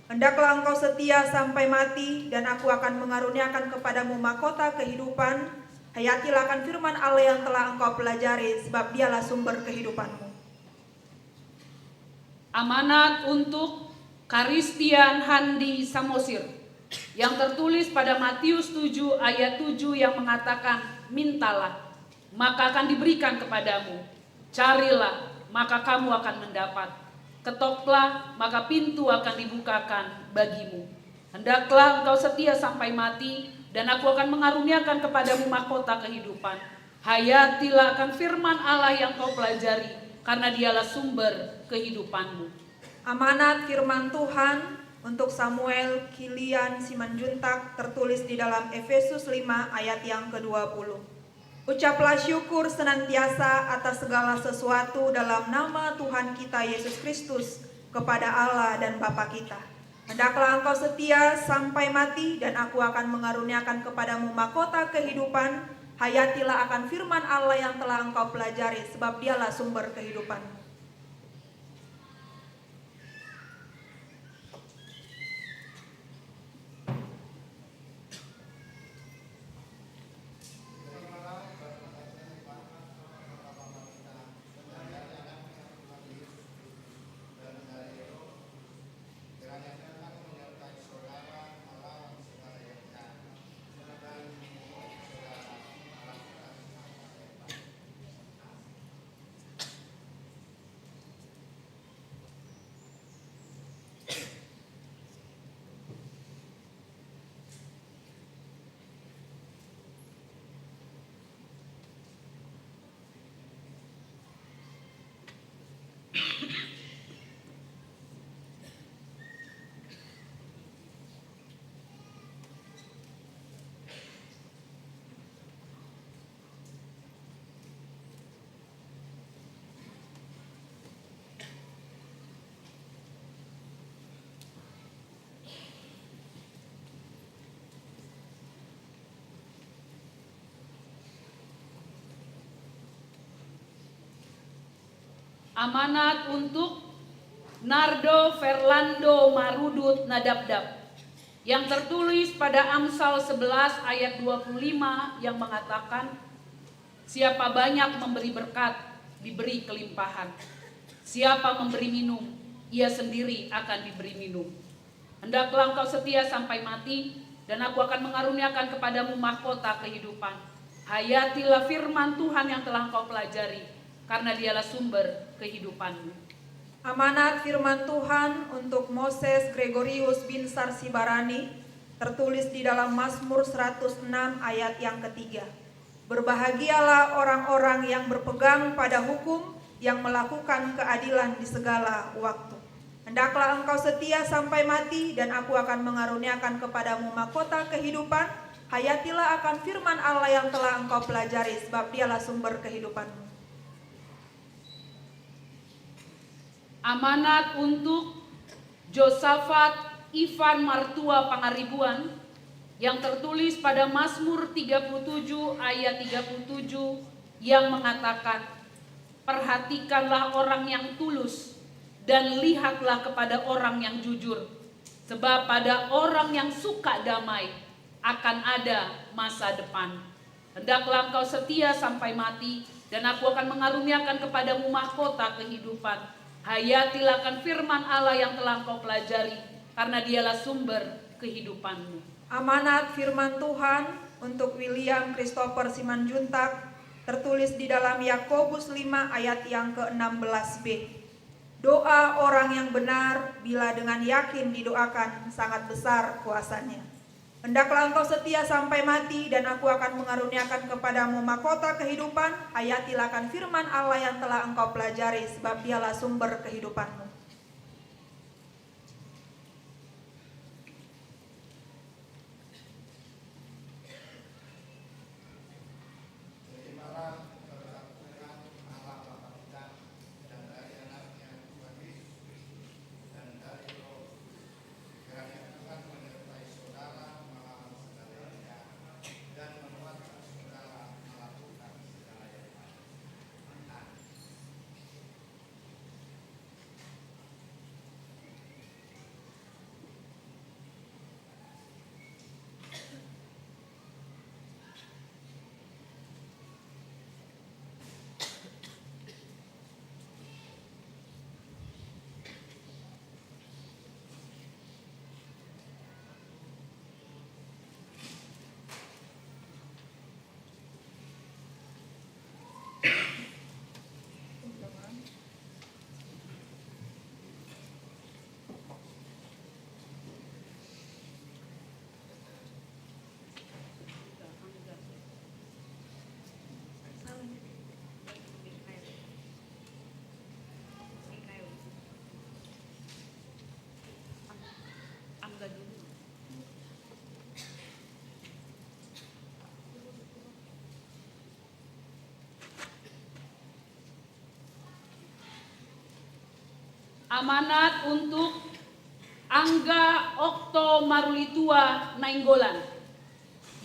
Hendaklah engkau setia sampai mati, dan aku akan mengaruniakan kepadamu mahkota kehidupan. Hayatilah akan firman Allah yang telah engkau pelajari, sebab dialah sumber kehidupanmu." Amanat untuk Karistian Handi Samosir yang tertulis pada Matius 7 ayat 7 yang mengatakan, "Mintalah, maka akan diberikan kepadamu. Carilah, maka kamu akan mendapat. Ketoklah, maka pintu akan dibukakan bagimu. Hendaklah engkau setia sampai mati, dan aku akan mengaruniakan kepadamu mahkota kehidupan. Hayatilah akan firman Allah yang kau pelajari, karena dialah sumber kehidupanmu." Amanat firman Tuhan untuk Samuel Kilian Simanjuntak, tertulis di dalam Efesus 5 ayat yang ke-20. "Ucaplah syukur senantiasa atas segala sesuatu dalam nama Tuhan kita Yesus Kristus kepada Allah dan Bapa kita. Hendaklah engkau setia sampai mati, dan aku akan mengaruniakan kepadamu mahkota kehidupan. Hayatilah akan firman Allah yang telah engkau pelajari, sebab dialah sumber kehidupan." Amanat untuk Nardo Fernando Marudut Nadabdab yang tertulis pada Amsal 11 ayat 25 yang mengatakan, siapa banyak memberi berkat, diberi kelimpahan. Siapa memberi minum, ia sendiri akan diberi minum. Hendaklah engkau setia sampai mati, dan aku akan mengaruniakan kepadamu mahkota kehidupan. Hayatilah firman Tuhan yang telah engkau pelajari, karena dialah sumber kehidupanmu. Amanat firman Tuhan untuk Moses Gregorius bin Sarsibarani, tertulis di dalam Mazmur 106 ayat yang ketiga. Berbahagialah orang-orang yang berpegang pada hukum, yang melakukan keadilan di segala waktu. Hendaklah engkau setia sampai mati, dan aku akan mengaruniakan kepadamu mahkota kehidupan. Hayatilah akan firman Allah yang telah engkau pelajari, sebab dialah sumber kehidupanmu. Amanat untuk Josafat Ivan Martua Pangaribuan, yang tertulis pada Mazmur 37 ayat 37 yang mengatakan, perhatikanlah orang yang tulus dan lihatlah kepada orang yang jujur, sebab pada orang yang suka damai akan ada masa depan. Hendaklah engkau setia sampai mati, dan aku akan mengaruniakan kepadamu mahkota kehidupan. Hayatilah akan firman Allah yang telah engkau pelajari, karena dialah sumber kehidupanmu. Amanat firman Tuhan untuk William Christopher Simanjuntak, tertulis di dalam Yakobus 5 ayat yang ke-16b. Doa orang yang benar bila dengan yakin didoakan sangat besar kuasanya. Hendaklah engkau setia sampai mati, dan aku akan mengaruniakan kepadamu mahkota kehidupan. Hayatilah akan firman Allah yang telah engkau pelajari, sebab dialah sumber kehidupanmu. Amanat untuk Angga Okto Marulitua Nainggolan,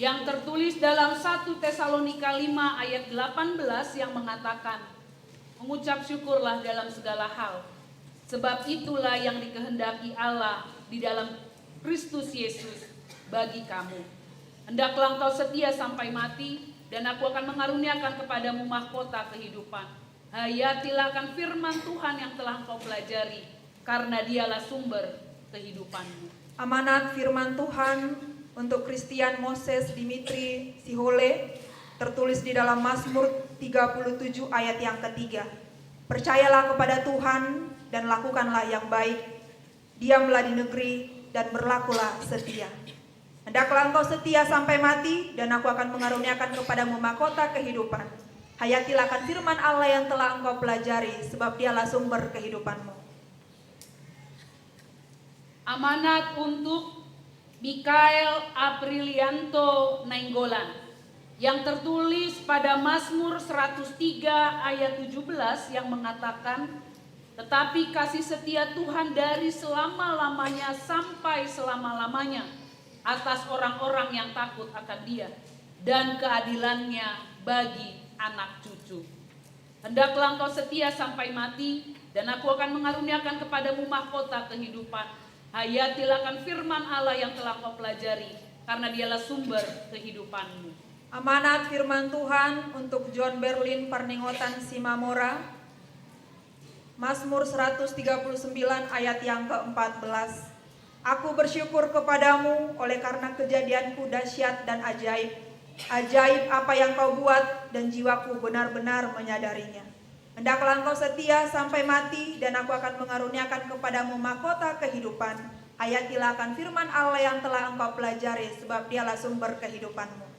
yang tertulis dalam 1 Tesalonika 5 ayat 18 yang mengatakan, mengucap syukurlah dalam segala hal, sebab itulah yang dikehendaki Allah di dalam Kristus Yesus bagi kamu. Hendaklah engkau setia sampai mati, dan aku akan mengaruniakan kepadamu mahkota kehidupan. Hayatilah akan firman Tuhan yang telah engkau pelajari, karena dialah sumber kehidupanmu. Amanat firman Tuhan untuk Christian Moses Dimitri Sihole, tertulis di dalam Mazmur 37 ayat yang ketiga. Percayalah kepada Tuhan dan lakukanlah yang baik, diamlah di negeri dan berlakulah setia. Hendaklah engkau setia sampai mati, dan aku akan mengaruniakan kepadamu mahkota kehidupan. Hayatilah akan firman Allah yang telah engkau pelajari, sebab dialah sumber kehidupanmu. Amanat untuk Mikael Aprilianto Nainggolan, yang tertulis pada Mazmur 103 ayat 17 yang mengatakan, tetapi kasih setia Tuhan dari selama-lamanya sampai selama-lamanya atas orang-orang yang takut akan Dia, dan keadilannya bagi anak cucu. Hendaklah engkau setia sampai mati, dan aku akan mengaruniakan kepadamu mahkota kehidupan. Hayatilah akan firman Allah yang telah kau pelajari, karena dialah sumber kehidupanmu. Amanat firman Tuhan untuk John Berlin Parningotan Simamora, Mazmur 139 ayat yang ke-14. Aku bersyukur kepadamu oleh karena kejadianku dahsyat dan ajaib. Ajaib apa yang kau buat dan jiwaku benar-benar menyadarinya. Hendaklah engkau setia sampai mati dan aku akan mengaruniakan kepadamu mahkota kehidupan. Hayatilah akan firman Allah yang telah engkau pelajari sebab dialah sumber kehidupanmu.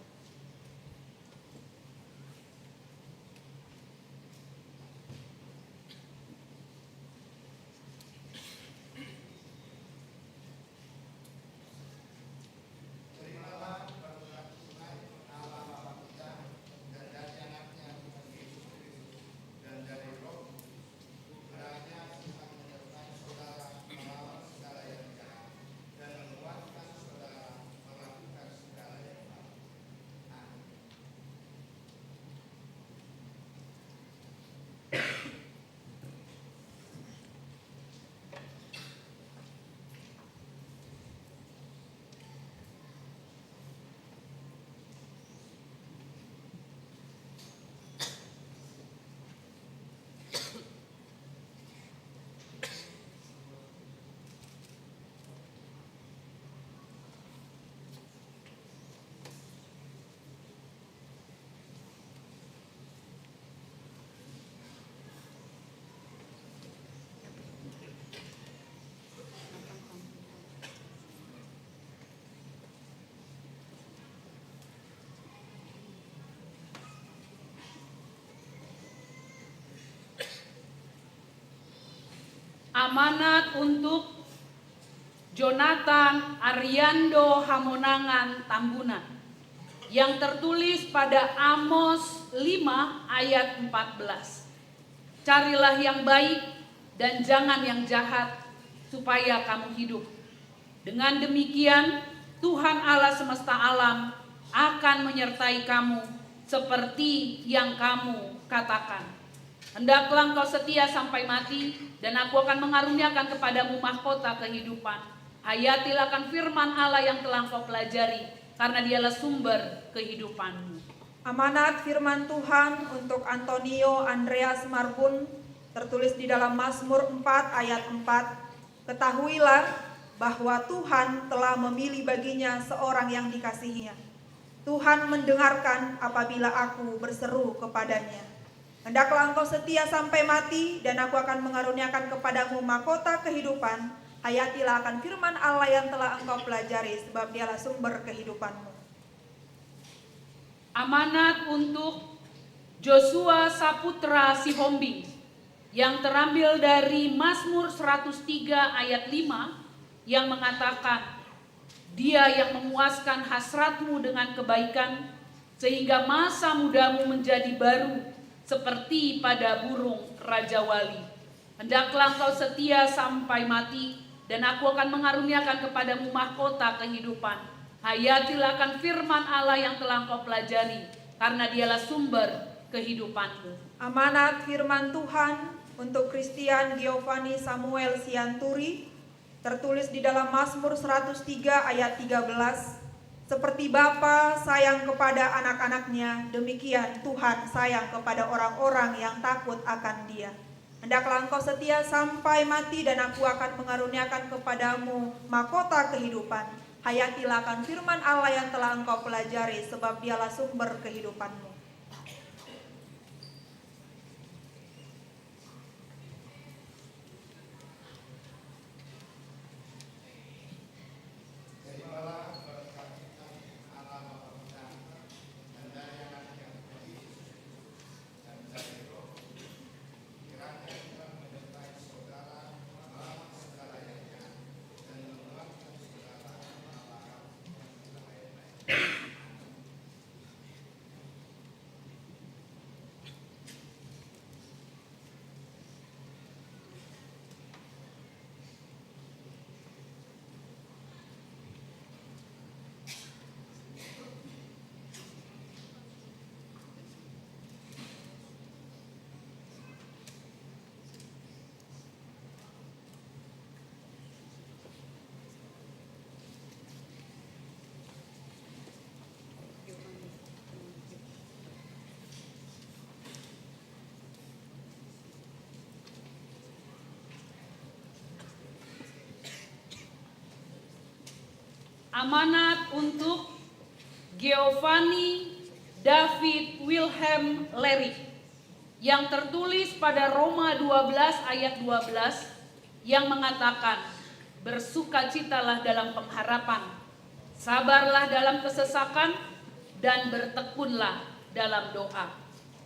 Amanat untuk Jonathan Ariando Hamonangan Tambunan yang tertulis pada Amos 5 ayat 14. Carilah yang baik dan jangan yang jahat supaya kamu hidup. Dengan demikian Tuhan Allah semesta alam akan menyertai kamu seperti yang kamu katakan. Hendaklah engkau setia sampai mati, dan aku akan mengaruniakan kepadamu mahkota kehidupan. Hayatilah akan firman Allah yang telah engkau pelajari, karena dialah sumber kehidupanmu. Amanat firman Tuhan untuk Antonio Andreas Marbun, tertulis di dalam Mazmur 4 ayat 4. Ketahuilah bahwa Tuhan telah memilih baginya seorang yang dikasihinya. Tuhan mendengarkan apabila aku berseru kepadanya. Hendaklah engkau setia sampai mati, dan aku akan mengaruniakan kepadamu mahkota kehidupan. Hayatilah akan firman Allah yang telah engkau pelajari, sebab dialah sumber kehidupanmu. Amanat untuk Joshua Saputra Sihombing yang terambil dari Mazmur 103 ayat 5 yang mengatakan, Dia yang memuaskan hasratmu dengan kebaikan, sehingga masa mudamu menjadi baru seperti pada burung Raja Wali. Hendaklah engkau setia sampai mati, dan aku akan mengaruniakan kepadamu mahkota kehidupan. Hayatilah akan firman Allah yang telah engkau pelajari, karena dialah sumber kehidupanmu. Amanat firman Tuhan untuk Christian Giovanni Samuel Sianturi, tertulis di dalam Mazmur 103 ayat 13. Seperti Bapa sayang kepada anak-anaknya, demikian Tuhan sayang kepada orang-orang yang takut akan Dia. Hendaklah engkau setia sampai mati, dan aku akan mengaruniakan kepadamu mahkota kehidupan. Hayatilah akan firman Allah yang telah engkau pelajari, sebab dialah sumber kehidupanmu. Amanat untuk Giovanni David Wilhelm Lerik yang tertulis pada Roma 12 ayat 12 yang mengatakan, bersukacitalah dalam pengharapan, sabarlah dalam kesesakan, dan bertekunlah dalam doa.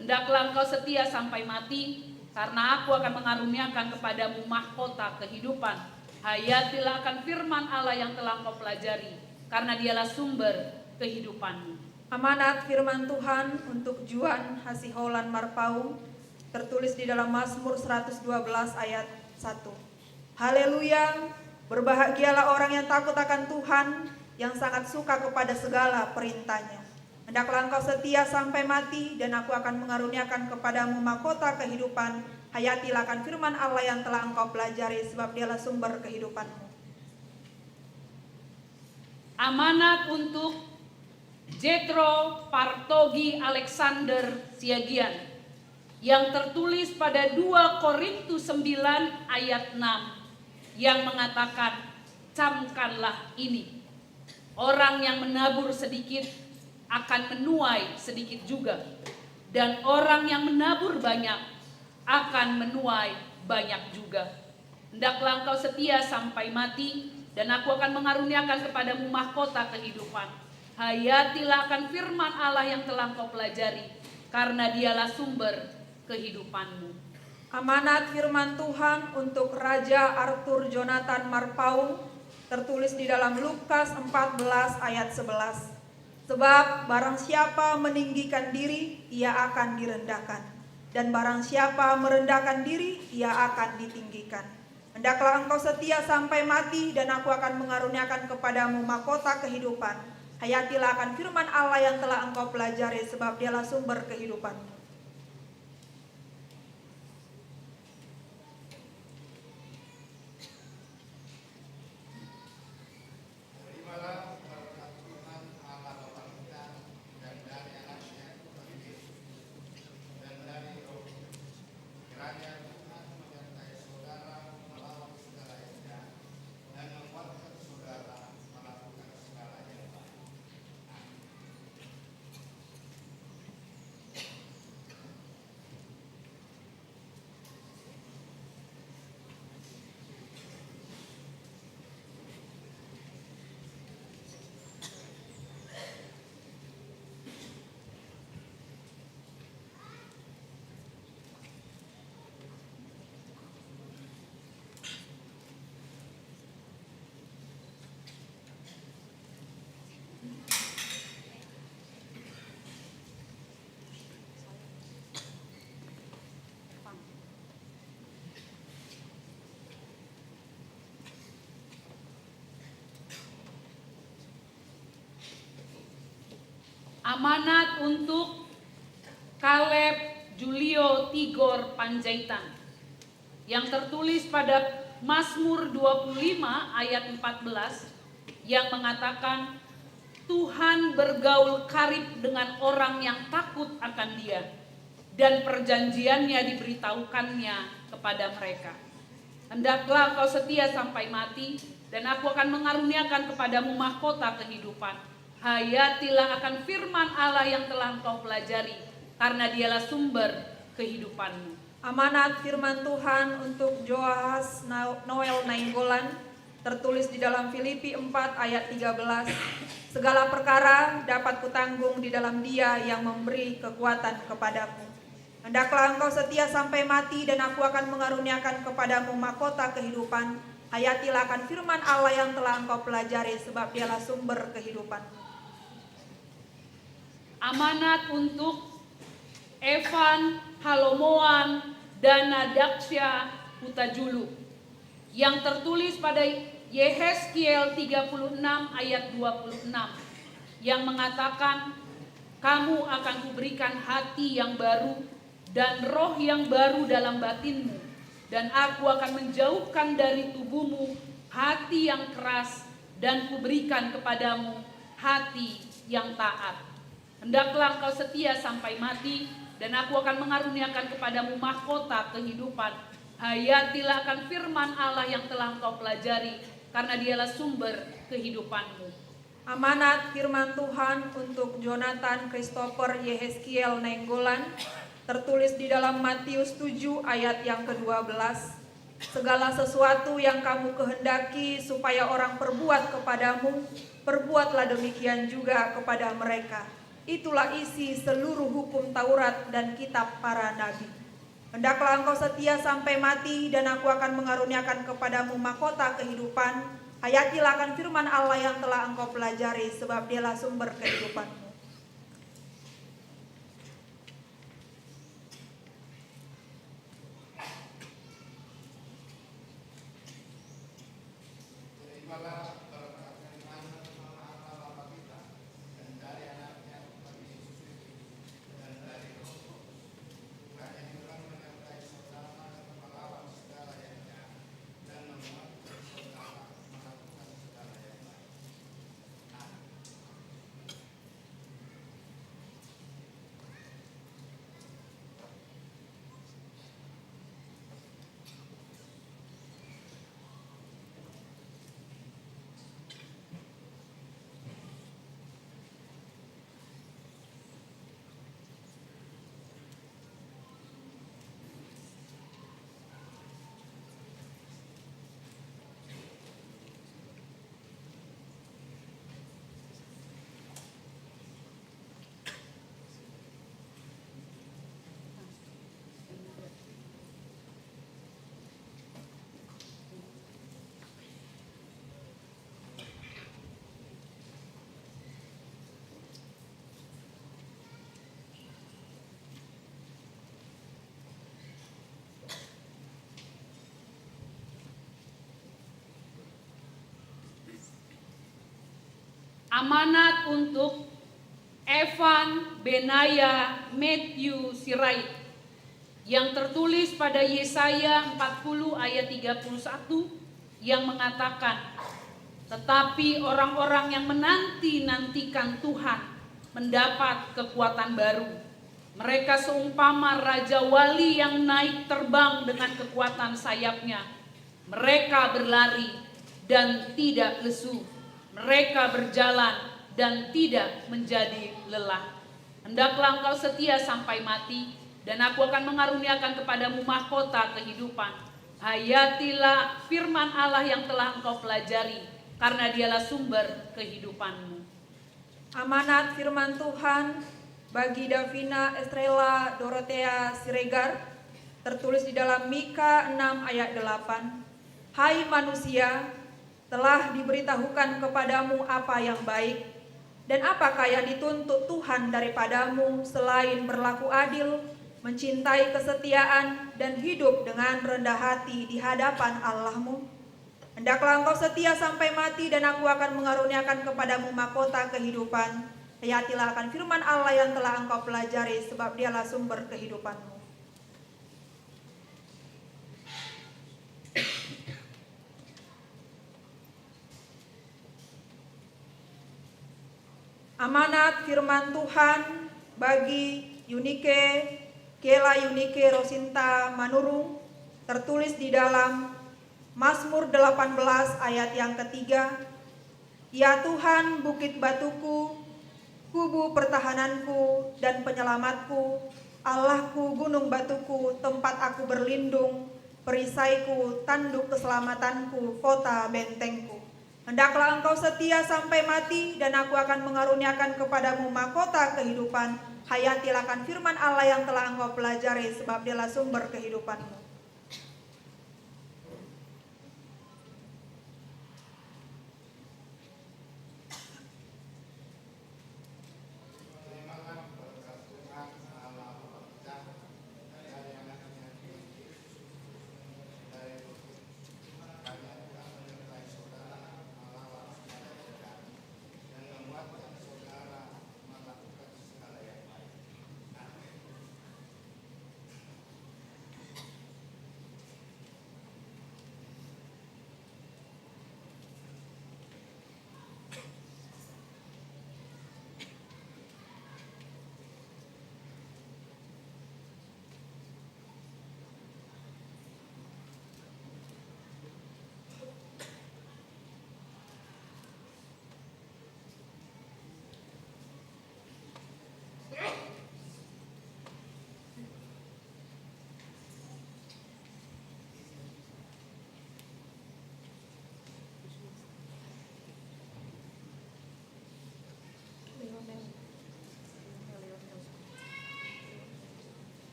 Hendaklah engkau setia sampai mati, karena aku akan mengaruniakan kepadamu mahkota kehidupan. Hayatilah akan firman Allah yang telah engkau pelajari, karena dialah sumber kehidupanmu. Amanat firman Tuhan untuk Juan Hasiholan Marpaung, tertulis di dalam Mazmur 112 ayat 1. Haleluya, berbahagialah orang yang takut akan Tuhan, yang sangat suka kepada segala perintahnya. Hendaklah engkau setia sampai mati, dan aku akan mengaruniakan kepadamu mahkota kehidupan. Hayatilah akan firman Allah yang telah engkau pelajari, sebab dialah sumber kehidupanmu. Amanat untuk Jethro Partogi Alexander Siagian yang tertulis pada 2 Korintus 9 ayat 6 yang mengatakan, camkanlah ini, orang yang menabur sedikit akan menuai sedikit juga, dan orang yang menabur banyak akan menuai banyak juga. Hendaklah engkau setia sampai mati, dan aku akan mengaruniakan kepadamu mahkota kehidupan. Hayatilah akan firman Allah yang telah engkau pelajari, karena dialah sumber kehidupanmu. Amanat firman Tuhan untuk Raja Arthur Jonathan Marpaung, tertulis di dalam Lukas 14 ayat 11. Sebab barang siapa meninggikan diri, ia akan direndahkan, dan barang siapa merendahkan diri, ia akan ditinggikan. Hendaklah engkau setia sampai mati, dan aku akan mengaruniakan kepadamu mahkota kehidupan. Hayatilah akan firman Allah yang telah engkau pelajari, sebab dialah sumber kehidupanmu. Amanat untuk Caleb Julio Tigor Panjaitan yang tertulis pada Mazmur 25 ayat 14 yang mengatakan, Tuhan bergaul karib dengan orang yang takut akan Dia, dan perjanjiannya diberitahukannya kepada mereka. Hendaklah engkau setia sampai mati, dan aku akan mengaruniakan kepadamu mahkota kehidupan. Hayatilah akan firman Allah yang telah engkau pelajari, karena dialah sumber kehidupanmu. Amanat firman Tuhan untuk Joas Noel Nainggolan, tertulis di dalam Filipi 4 ayat 13. Segala perkara dapat kutanggung di dalam Dia yang memberi kekuatan kepadaku. Hendaklah engkau setia sampai mati, dan aku akan mengaruniakan kepadamu mahkota kehidupan. Hayatilah akan firman Allah yang telah engkau pelajari, sebab dialah sumber kehidupan. Amanat untuk Evan Halomoan Dana Daksya Hutajulu yang tertulis pada Yehezkiel 36 ayat 26 yang mengatakan, kamu akan kuberikan hati yang baru dan roh yang baru dalam batinmu, dan aku akan menjauhkan dari tubuhmu hati yang keras, dan kuberikan kepadamu hati yang taat. Hendaklah engkau setia sampai mati, dan aku akan mengaruniakan kepadamu mahkota kehidupan. Hayatilah akan firman Allah yang telah engkau pelajari, karena dialah sumber kehidupanmu. Amanat firman Tuhan untuk Jonathan Christopher Yehezkiel Nenggolan tertulis di dalam Matius 7 ayat yang ke-12. Segala sesuatu yang kamu kehendaki supaya orang perbuat kepadamu, perbuatlah demikian juga kepada mereka. Itulah isi seluruh hukum Taurat dan kitab para nabi. Hendaklah engkau setia sampai mati, dan aku akan mengaruniakan kepadamu mahkota kehidupan. Hayatilah akan firman Allah yang telah engkau pelajari, sebab dialah sumber kehidupanmu. Amanat untuk Evan Benaya Matthew Sirait yang tertulis pada Yesaya 40 ayat 31 yang mengatakan, tetapi orang-orang yang menanti-nantikan Tuhan mendapat kekuatan baru. Mereka seumpama raja wali yang naik terbang dengan kekuatan sayapnya. Mereka berlari dan tidak lesu. Mereka berjalan dan tidak menjadi lelah. Hendaklah engkau setia sampai mati, dan aku akan mengaruniakan kepadamu mahkota kehidupan. Hayatilah firman Allah yang telah engkau pelajari, karena dialah sumber kehidupanmu. Amanat firman Tuhan bagi Davina Estrella Dorothea Siregar tertulis di dalam Mika 6 ayat 8. Hai manusia, telah diberitahukan kepadamu apa yang baik, dan apakah yang dituntut Tuhan daripadamu selain berlaku adil, mencintai kesetiaan, dan hidup dengan rendah hati di hadapan Allahmu? Hendaklah engkau setia sampai mati, dan aku akan mengaruniakan kepadamu mahkota kehidupan. Hayatilah akan firman Allah yang telah engkau pelajari, sebab dialah sumber kehidupanmu. Amanat firman Tuhan bagi Yunike Kela Yunike Rosinta Manurung tertulis di dalam Mazmur 18 ayat yang ketiga. Ya Tuhan, bukit batuku, kubu pertahananku dan penyelamatku, Allahku, gunung batuku, tempat aku berlindung, perisaiku, tanduk keselamatanku, kota bentengku. Hendaklah engkau setia sampai mati, dan aku akan mengaruniakan kepadamu mahkota kehidupan. Hayatilah akan firman Allah yang telah engkau pelajari, sebab dialah sumber kehidupanmu.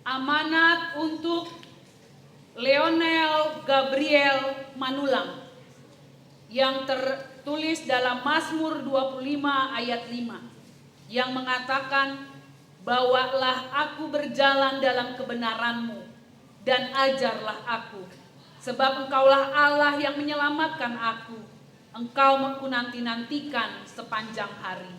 Amanat untuk Leonel Gabriel Manulang yang tertulis dalam Mazmur 25 ayat 5 yang mengatakan, bawalah aku berjalan dalam kebenaran-Mu dan ajarlah aku, sebab Engkaulah Allah yang menyelamatkan aku. Engkau menanti-nantikan sepanjang hari.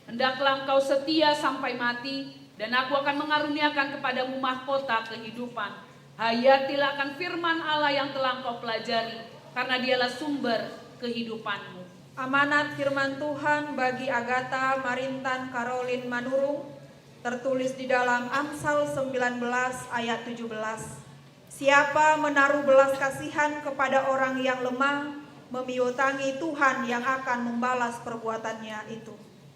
Hendaklah Engkau setia sampai mati, dan aku akan mengaruniakan kepadamu mahkota kehidupan. Hayatilah akan firman Allah yang telah Engkau pelajari, karena dialah sumber kehidupanmu. Amanat firman Tuhan bagi Agatha Marintan Caroline Manurung, tertulis di dalam Amsal 19 ayat 17. Siapa menaruh belas kasihan kepada orang yang lemah, memiutangi Tuhan yang akan membalas perbuatannya itu.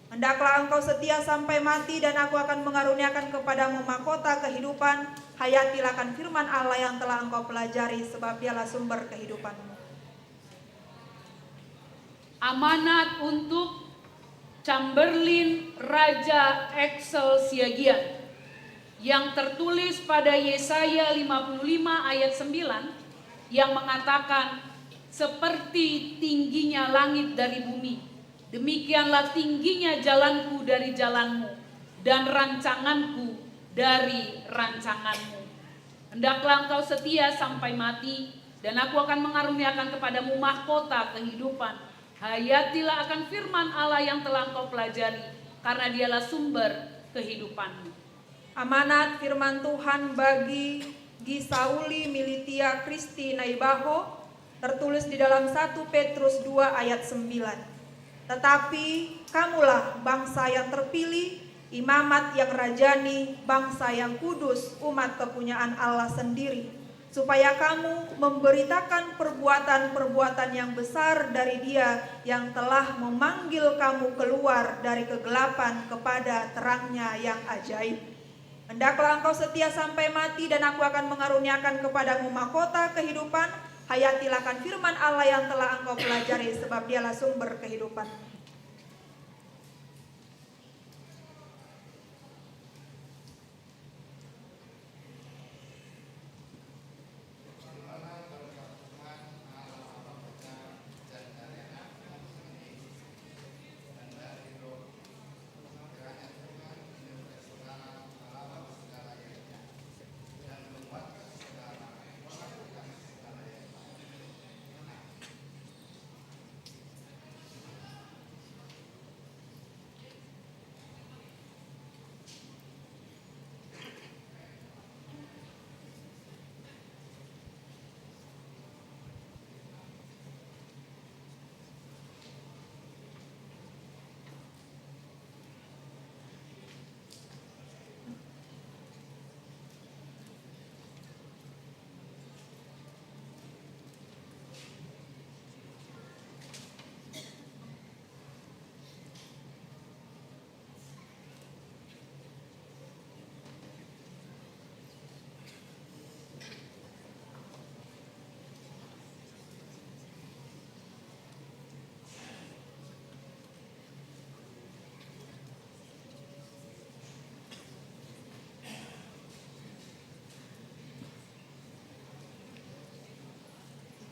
Hendaklah engkau setia sampai mati, dan aku akan mengaruniakan kepadamu mahkota kehidupan. Hayatilah akan firman Allah yang telah engkau pelajari, sebab dialah sumber kehidupanmu. Amanat untuk Chamberlain Raja Excel Siagian yang tertulis pada Yesaya 55 ayat 9 yang mengatakan, seperti tingginya langit dari bumi, demikianlah tingginya jalanku dari jalanmu, dan rancanganku dari rancanganmu. Hendaklah engkau setia sampai mati, dan aku akan mengaruniakan kepadamu mahkota kehidupan. Hayatilah akan firman Allah yang telah engkau pelajari, karena dialah sumber kehidupanmu. Amanat firman Tuhan bagi Gisauli Militia Kristi Naibaho, tertulis di dalam 1 Petrus 2 ayat 9. Tetapi kamulah bangsa yang terpilih, imamat yang rajani, bangsa yang kudus, umat kepunyaan Allah sendiri, supaya kamu memberitakan perbuatan-perbuatan yang besar dari Dia yang telah memanggil kamu keluar dari kegelapan kepada terangnya yang ajaib. Hendaklah engkau setia sampai mati, dan aku akan mengaruniakan kepadamu mahkota kehidupan. Hayatilah akan firman Allah yang telah engkau pelajari, sebab dialah sumber kehidupan.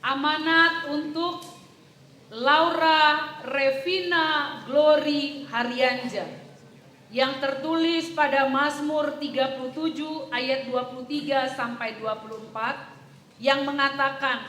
Amanat untuk Laura Revina Glory Haryanja yang tertulis pada Mazmur 37 ayat 23 sampai 24 yang mengatakan,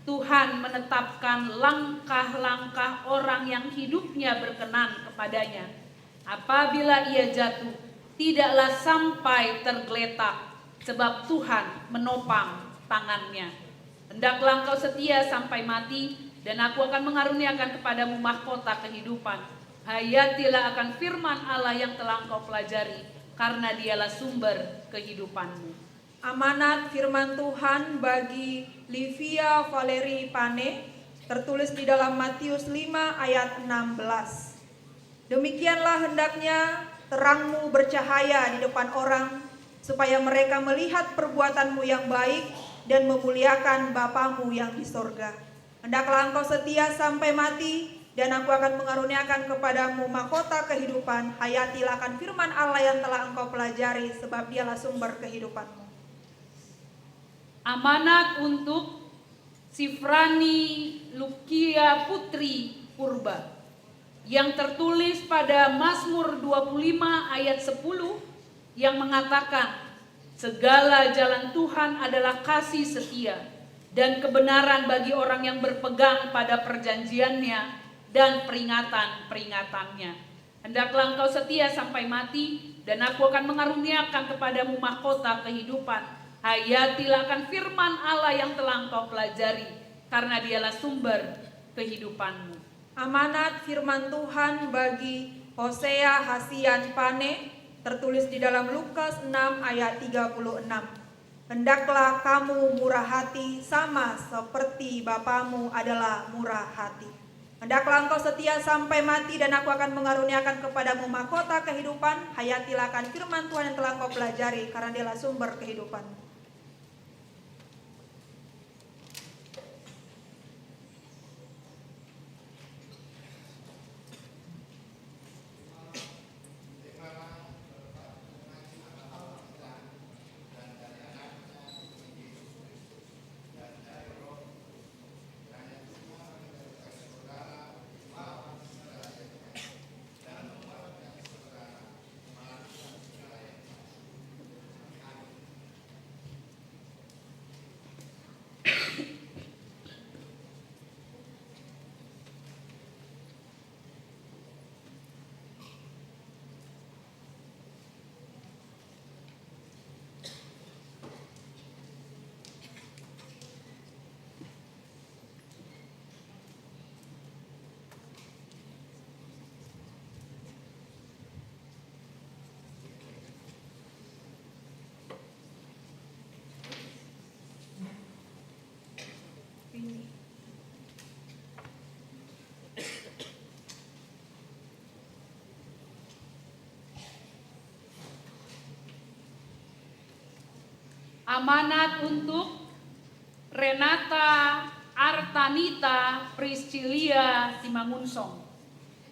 Tuhan menetapkan langkah-langkah orang yang hidupnya berkenan kepadanya. Apabila ia jatuh, tidaklah sampai tergeletak, sebab Tuhan menopang tangannya. Hendaklah engkau setia sampai mati, dan aku akan mengaruniakan kepadamu mahkota kehidupan. Hayatilah akan firman Allah yang telah engkau pelajari, karena dialah sumber kehidupanmu. Amanat firman Tuhan bagi Livia Valeri Pane, tertulis di dalam Matius 5 ayat 16. Demikianlah hendaknya terangmu bercahaya di depan orang, supaya mereka melihat perbuatanmu yang baik dan memuliakan Bapamu yang di sorga. Hendaklah engkau setia sampai mati, dan aku akan mengaruniakan kepadamu mahkota kehidupan. Hayatilah akan firman Allah yang telah engkau pelajari, sebab dialah sumber kehidupanmu. Amanat untuk Sifrani Lukia Putri Purba yang tertulis pada Mazmur 25 ayat 10 yang mengatakan, segala jalan Tuhan adalah kasih setia dan kebenaran bagi orang yang berpegang pada perjanjiannya dan peringatan-peringatannya. Hendaklah engkau setia sampai mati, dan aku akan mengaruniakan kepadamu mahkota kehidupan. Hayatilah akan firman Allah yang telah engkau pelajari, karena dialah sumber kehidupanmu. Amanat firman Tuhan bagi Hosea Hasian Pane, tertulis di dalam Lukas 6 ayat 36. Hendaklah kamu murah hati sama seperti Bapamu adalah murah hati. Hendaklah engkau setia sampai mati, dan aku akan mengaruniakan kepadamu mahkota kehidupan. Hayatilah akan firman Tuhan yang telah engkau pelajari, karena dialah sumber kehidupan. Amanat untuk Renata Artanita Priscilia Simangunsong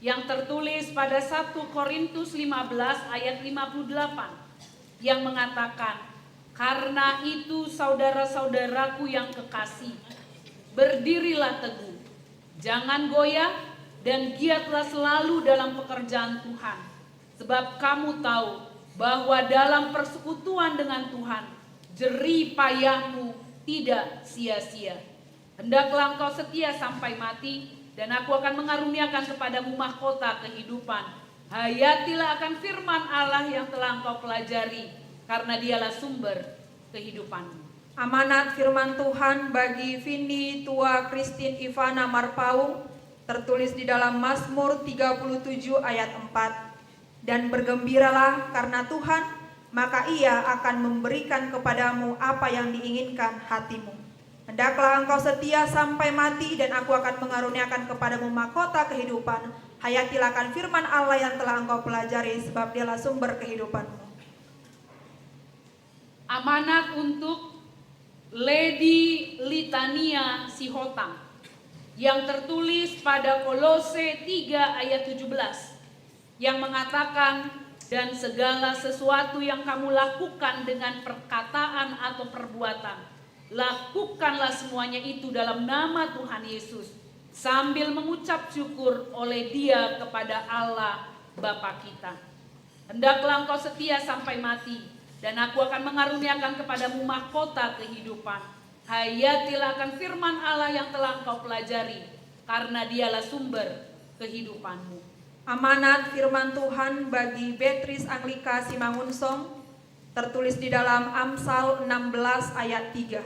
yang tertulis pada 1 Korintus 15 ayat 58 yang mengatakan, karena itu saudara-saudaraku yang kekasih, berdirilah teguh, jangan goyah, dan giatlah selalu dalam pekerjaan Tuhan, sebab kamu tahu bahwa dalam persekutuan dengan Tuhan jerih payahmu tidak sia-sia. Hendaklah engkau setia sampai mati, dan aku akan mengaruniakan kepadamu mahkota kehidupan. Hayatilah akan firman Allah yang telah engkau pelajari, karena dialah sumber kehidupanmu. Amanat firman Tuhan bagi Vindi Tua Christine Ivana Marpaung, tertulis di dalam Mazmur 37 ayat 4. Dan bergembiralah karena Tuhan, maka Ia akan memberikan kepadamu apa yang diinginkan hatimu. Hendaklah engkau setia sampai mati, dan aku akan mengaruniakan kepadamu mahkota kehidupan. Hayatilah akan firman Allah yang telah engkau pelajari, sebab dialah sumber kehidupanmu. Amanat untuk Lady Litania Sihotang yang tertulis pada Kolose 3 ayat 17 yang mengatakan, dan segala sesuatu yang kamu lakukan dengan perkataan atau perbuatan, lakukanlah semuanya itu dalam nama Tuhan Yesus, sambil mengucap syukur oleh Dia kepada Allah Bapa kita. Hendaklah engkau setia sampai mati, dan aku akan mengaruniakan kepadamu mahkota kehidupan. Hayatilah akan firman Allah yang telah engkau pelajari, karena dialah sumber kehidupanmu. Amanat firman Tuhan bagi Beatrice Anglika Simangunsong, tertulis di dalam Amsal 16 ayat 3.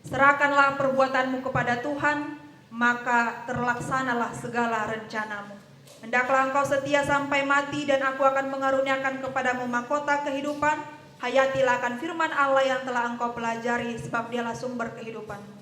Serahkanlah perbuatanmu kepada Tuhan, maka terlaksanalah segala rencanamu. Hendaklah engkau setia sampai mati, dan aku akan mengaruniakan kepadamu mahkota kehidupan. Hayatilah akan firman Allah yang telah engkau pelajari, sebab dialah sumber kehidupanmu.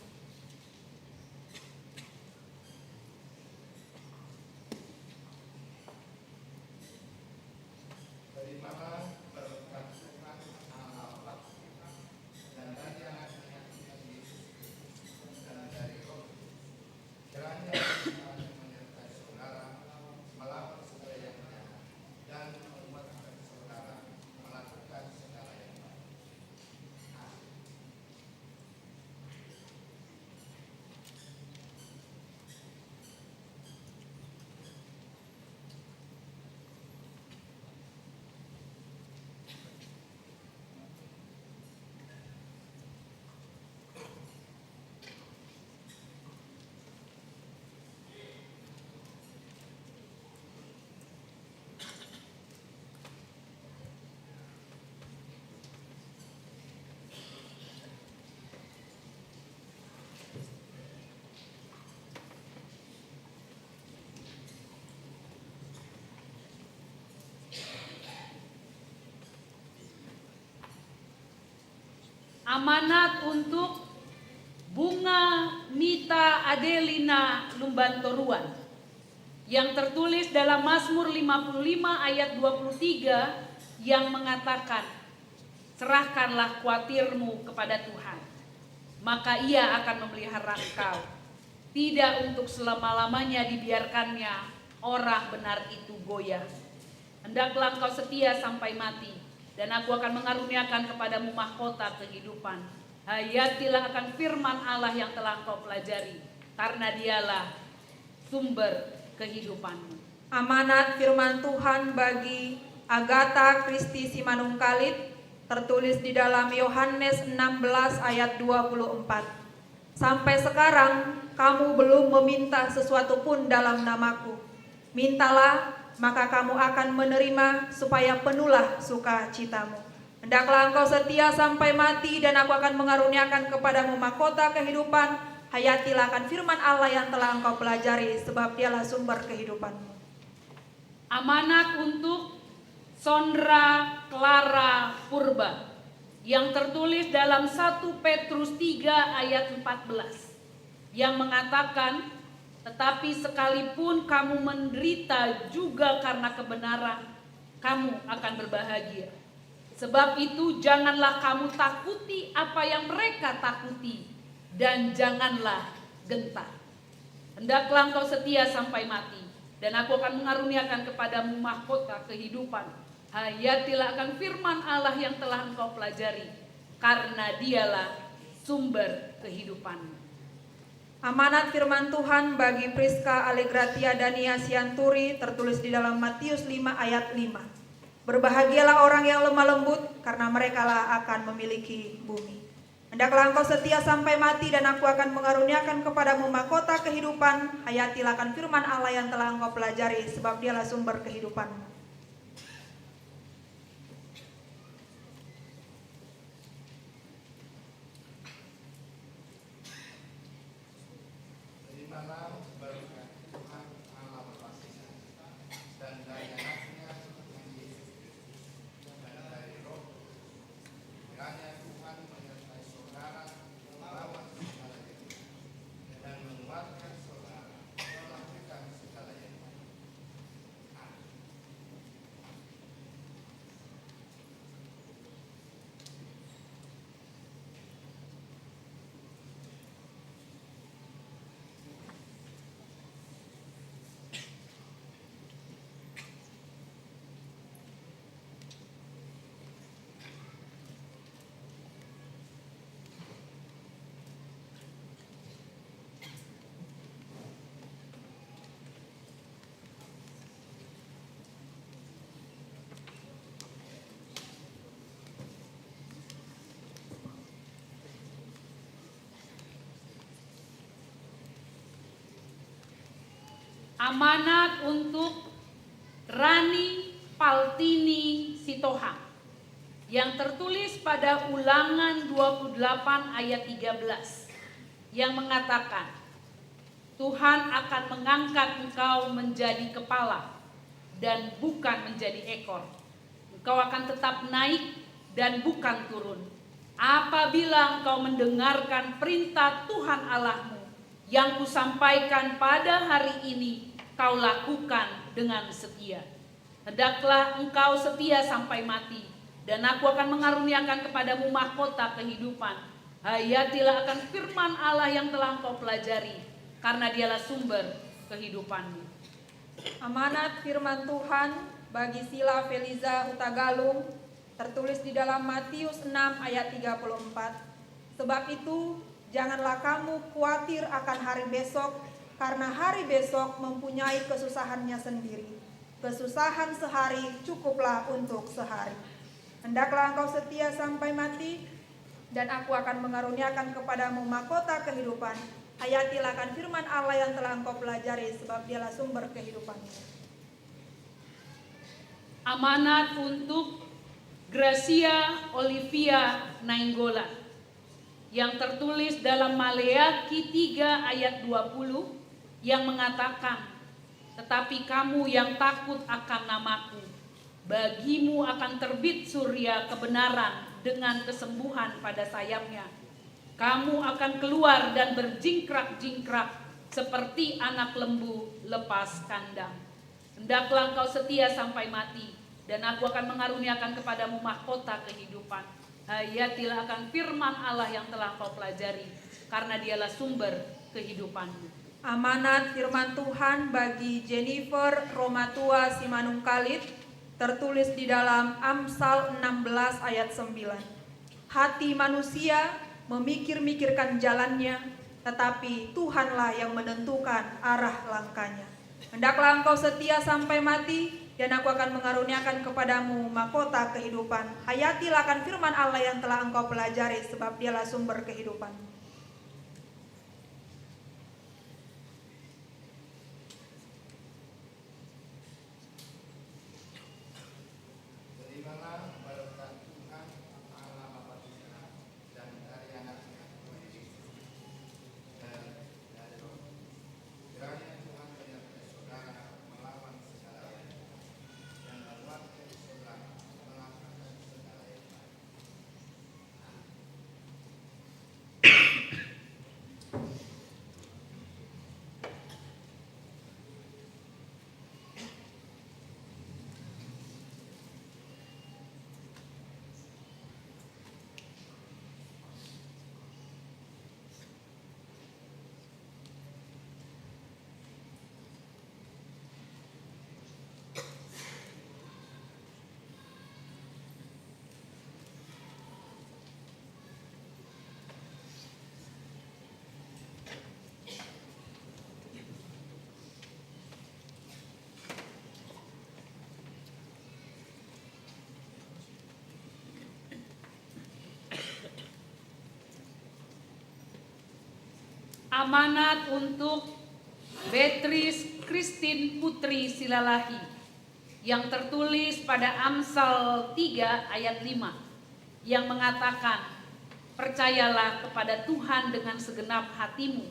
Amanat untuk Bunga Nita Adelina Lumbantoruan yang tertulis dalam Mazmur 55 ayat 23 yang mengatakan, serahkanlah khawatirmu kepada Tuhan, maka Ia akan memelihara engkau. Tidak untuk selama-lamanya dibiarkannya orang benar itu goyah. Hendaklah engkau setia sampai mati, dan aku akan mengaruniakan kepadamu mahkota kehidupan. Hayatilah akan firman Allah yang telah engkau pelajari, karena Dialah sumber kehidupanmu. Amanat firman Tuhan bagi Agatha Kristi Simanungkalit tertulis di dalam Yohanes 16 ayat 24. Sampai sekarang kamu belum meminta sesuatu pun dalam namaku. Mintalah, maka kamu akan menerima, supaya penuhlah sukacitamu. Hendaklah engkau setia sampai mati, dan aku akan mengaruniakan kepadamu mahkota kehidupan. Hayatilah akan firman Allah yang telah engkau pelajari, sebab Dialah sumber kehidupanmu. Amanat untuk Sondra Clara Purba yang tertulis dalam 1 Petrus 3 ayat 14 yang mengatakan, tetapi sekalipun kamu menderita juga karena kebenaran, kamu akan berbahagia. Sebab itu janganlah kamu takuti apa yang mereka takuti, dan janganlah gentar. Hendaklah engkau setia sampai mati, dan aku akan mengaruniakan kepadamu mahkota kehidupan. Hayatilah akan firman Allah yang telah engkau pelajari, karena Dialah sumber kehidupanmu. Amanat firman Tuhan bagi Priska Alegratia Dania Sianturi tertulis di dalam Matius 5 ayat 5. Berbahagialah orang yang lemah lembut, karena merekalah akan memiliki bumi. Hendaklah engkau setia sampai mati, dan aku akan mengaruniakan kepadamu mahkota kehidupan. Hayatilah akan firman Allah yang telah engkau pelajari, sebab Dialah sumber kehidupanmu. Terimalah berkat Tuhan Allah Bapa dan dari anaknya Tuhan Yesus Kristus dan dari Roh Kudus. Kiranya Tuhan menyertai saudara melawan segala yang buruk dan menguatkan saudara melakukan segala yang baik. Amin. Amanat untuk Rani Paltini Sitohang yang tertulis pada Ulangan 28 ayat 13 yang mengatakan, Tuhan akan mengangkat engkau menjadi kepala dan bukan menjadi ekor. Engkau akan tetap naik dan bukan turun, apabila engkau mendengarkan perintah Tuhan Allahmu yang kusampaikan pada hari ini, kau lakukan dengan setia. Hendaklah engkau setia sampai mati, dan aku akan mengaruniakan kepadamu mahkota kehidupan. Hayatilah akan firman Allah yang telah engkau pelajari, karena Dialah sumber kehidupanmu. Amanat firman Tuhan bagi Sila Feliza Hutagalung tertulis di dalam Matius 6 ayat 34. Sebab itu janganlah kamu khawatir akan hari besok, karena hari besok mempunyai kesusahannya sendiri. Kesusahan sehari cukuplah untuk sehari. Hendaklah engkau setia sampai mati, dan aku akan mengaruniakan kepadamu mahkota kehidupan. Hayatilah akan firman Allah yang telah engkau pelajari, sebab Dialah sumber kehidupanmu. Amanat untuk Gracia Olivia Nainggolan yang tertulis dalam Maleakhi 3 ayat 20 yang mengatakan, tetapi kamu yang takut akan namaku, bagimu akan terbit surya kebenaran dengan kesembuhan pada sayapnya. Kamu akan keluar dan berjingkrak-jingkrak seperti anak lembu lepas kandang. Hendaklah engkau setia sampai mati, dan aku akan mengaruniakan kepadamu mahkota kehidupan. Hayatilah akan firman Allah yang telah kau pelajari, karena dialah sumber kehidupanmu. Amanat firman Tuhan bagi Jennifer Romatua Simanungkalit tertulis di dalam Amsal 16 ayat 9. Hati manusia memikir-mikirkan jalannya, tetapi Tuhanlah yang menentukan arah langkahnya. Hendaklah engkau setia sampai mati, dan aku akan mengaruniakan kepadamu mahkota kehidupan. Hayatilah akan firman Allah yang telah engkau pelajari, sebab dialah sumber kehidupan. Terimalah berkat Tuhan Allah Bapa kita dan dari anaknya Tuhan Yesus dan dari Roh. Kiranya Tuhan menyertai saudara melawan segala yang dan menguatkan saudara melakukan segala yang baik. Amanat untuk Beatrice Christine Putri Silalahi yang tertulis pada Amsal 3 ayat 5 yang mengatakan, percayalah kepada Tuhan dengan segenap hatimu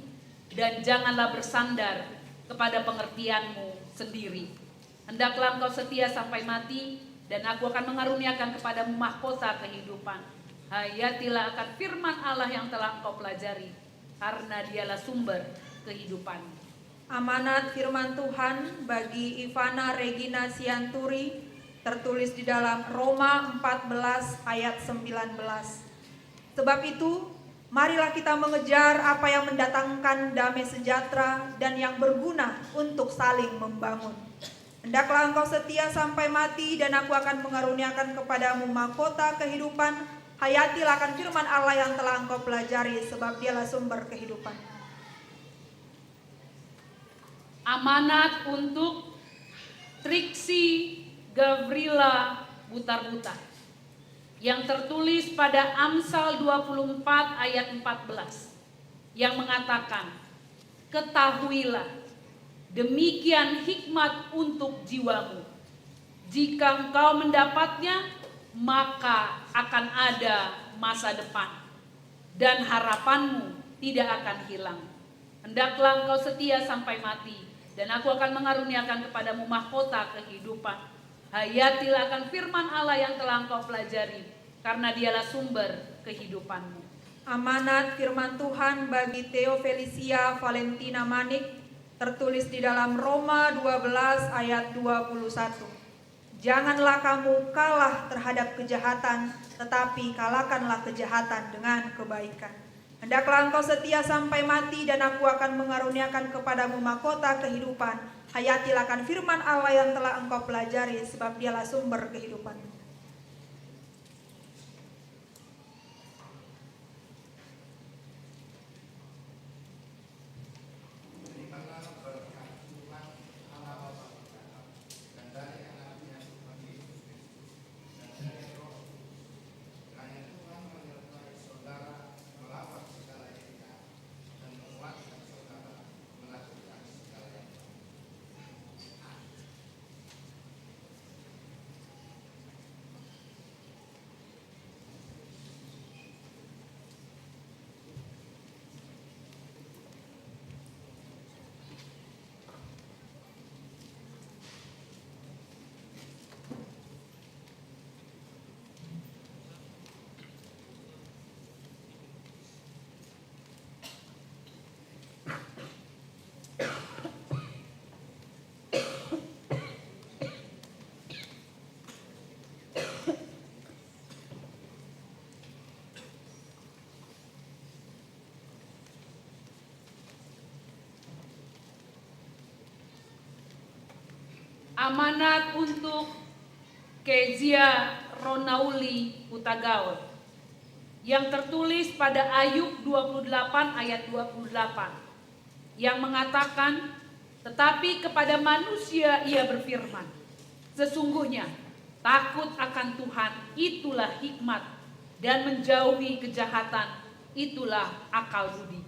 dan janganlah bersandar kepada pengertianmu sendiri. Hendaklah engkau setia sampai mati, dan aku akan mengaruniakan kepadamu mahkota kehidupan. Hayatilah akan firman Allah yang telah engkau pelajari, karena dialah sumber kehidupan. Amanat firman Tuhan bagi Ivana Regina Sianturi tertulis di dalam Roma 14 ayat 19. Sebab itu, marilah kita mengejar apa yang mendatangkan damai sejahtera dan yang berguna untuk saling membangun. Hendaklah engkau setia sampai mati, dan aku akan mengaruniakan kepadamu mahkota kehidupan. Hayatilah akan firman Allah yang telah engkau pelajari, sebab dialah sumber kehidupan. Amanat untuk Triksi Gavrila Butar-Butar yang tertulis pada Amsal 24 ayat 14 yang mengatakan, ketahuilah, demikian hikmat untuk jiwamu. Jika engkau mendapatnya, maka akan ada masa depan, dan harapanmu tidak akan hilang. Hendaklah engkau setia sampai mati, dan aku akan mengaruniakan kepadamu mahkota kehidupan. Hayatilah akan firman Allah yang telah engkau pelajari, karena dialah sumber kehidupanmu. Amanat firman Tuhan bagi Theo Felicia Valentina Manik tertulis di dalam Roma 12 ayat 21. Janganlah kamu kalah terhadap kejahatan, tetapi kalahkanlah kejahatan dengan kebaikan. Hendaklah engkau setia sampai mati, dan aku akan mengaruniakan kepadamu mahkota kehidupan. Hayatilah akan firman Allah yang telah engkau pelajari, sebab dialah sumber kehidupan. Amanat untuk Kezia Ronauli Utagaul yang tertulis pada Ayub 28 ayat 28 yang mengatakan, tetapi kepada manusia ia berfirman, sesungguhnya takut akan Tuhan itulah hikmat, dan menjauhi kejahatan itulah akal budi.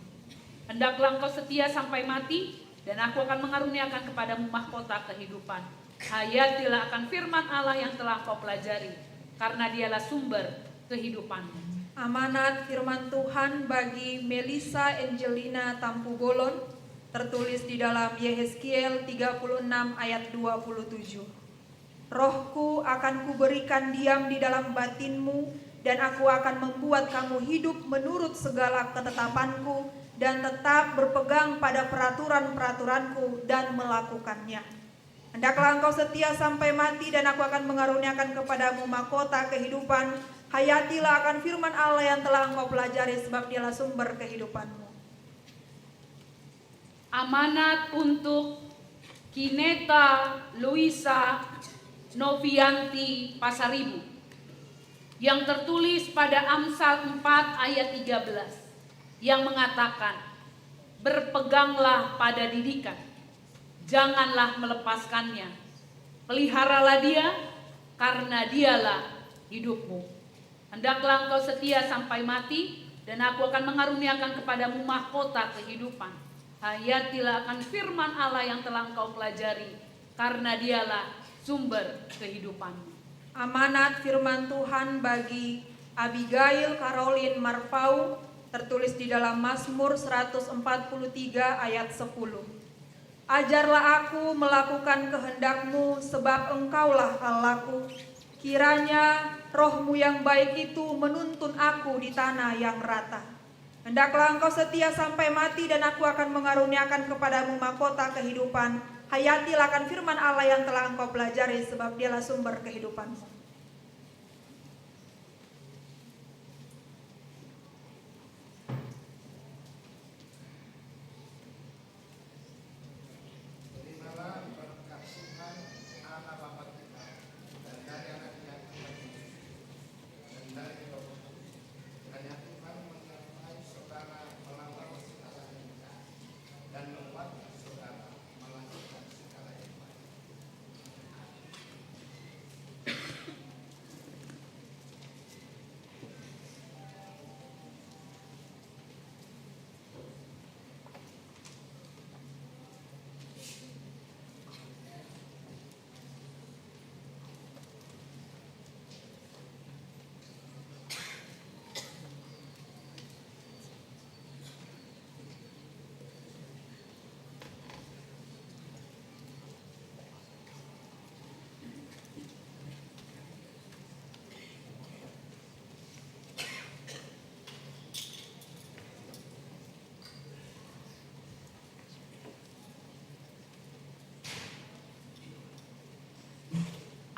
Hendaklah engkau setia sampai mati, dan aku akan mengaruniakan kepadamu mahkota kehidupan. Hayatilah akan firman Allah yang telah kau pelajari, karena dialah sumber kehidupanmu. Amanat firman Tuhan bagi Melisa Angelina Tampu Bolon, tertulis di dalam Yehezkiel 36 ayat 27. Rohku akan kuberikan diam di dalam batinmu, dan aku akan membuat kamu hidup menurut segala ketetapanku, dan tetap berpegang pada peraturan-peraturanku dan melakukannya. Hendaklah engkau setia sampai mati, dan aku akan mengaruniakan kepadamu mahkota kehidupan. Hayatilah akan firman Allah yang telah engkau pelajari, sebab dialah sumber kehidupanmu. Amanat untuk Kineta Luisa Novianti Pasaribu yang tertulis pada Amsal 4 ayat 13 yang mengatakan, berpeganglah pada didikan, janganlah melepaskannya, peliharalah dia, karena dialah hidupmu. Hendaklah engkau setia sampai mati, dan aku akan mengaruniakan kepadamu mahkota kehidupan. Hayatilah akan firman Allah yang telah engkau pelajari, karena dialah sumber kehidupanmu. Amanat firman Tuhan bagi Abigail Caroline Marpau, tertulis di dalam Mazmur 143 ayat 10. Ajarlah aku melakukan kehendak-Mu, sebab Engkaulah Allahku. Kiranya roh-Mu yang baik itu menuntun aku di tanah yang rata. Hendaklah engkau setia sampai mati, dan aku akan mengaruniakan kepadamu mahkota kehidupan. Hayatilah akan firman Allah yang telah engkau pelajari, sebab dialah sumber kehidupanmu. Terimalah berkat Tuhan Allah Bapa kita, dan dari anak-Nya Tuhan Yesus, dan dari Roh Kudus. Hanya Tuhan menyertai saudara melawan segala yang jahat, dan menguatkan saudara melakukan segala yang baik.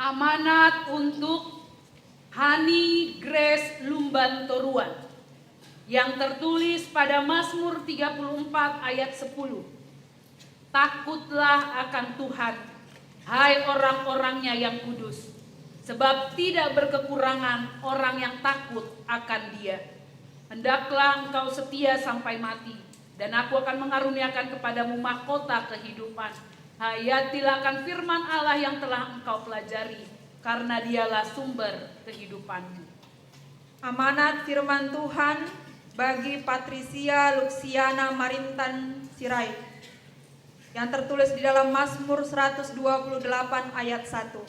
Amanat untuk Hani Grace Lumban Toruan yang tertulis pada Mazmur 34 ayat 10. Takutlah akan Tuhan, hai orang-orangnya yang kudus, sebab tidak berkekurangan orang yang takut akan Dia. Hendaklah engkau setia sampai mati, dan aku akan mengaruniakan kepadamu mahkota kehidupan. Hayatilah akan firman Allah yang telah engkau pelajari, karena dialah sumber kehidupanmu. Amanat firman Tuhan bagi Patricia Luxiana Marintan Sirait, yang tertulis di dalam Mazmur 128 ayat 1.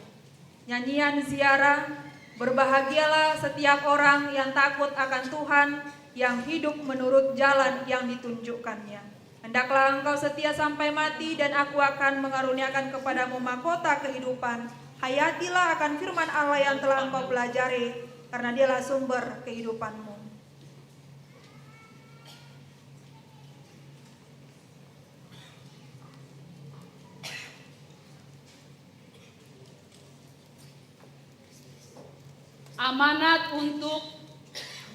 Nyanyian ziarah, berbahagialah setiap orang yang takut akan Tuhan, yang hidup menurut jalan yang ditunjukkannya. Hendaklah engkau setia sampai mati, dan aku akan mengaruniakan kepadamu mahkota kehidupan. Hayatilah akan firman Allah yang telah engkau pelajari, karena dialah sumber kehidupanmu. Amanat untuk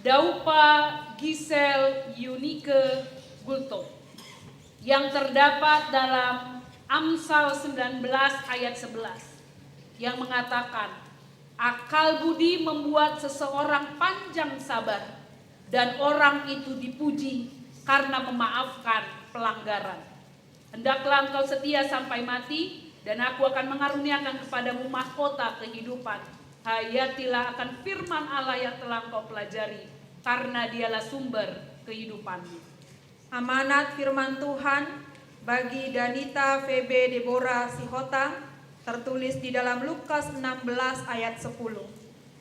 Daupa Gisel Yunike Gulto yang terdapat dalam Amsal 19 ayat 11 yang mengatakan, akal budi membuat seseorang panjang sabar, dan orang itu dipuji karena memaafkan pelanggaran. Hendaklah engkau setia sampai mati, dan aku akan mengaruniakan kepadamu mahkota kehidupan. Hayatilah akan firman Allah yang telah engkau pelajari, karena dialah sumber kehidupanmu. Amanat firman Tuhan bagi Danita Febe Deborah Sihotang tertulis di dalam Lukas 16 ayat 10.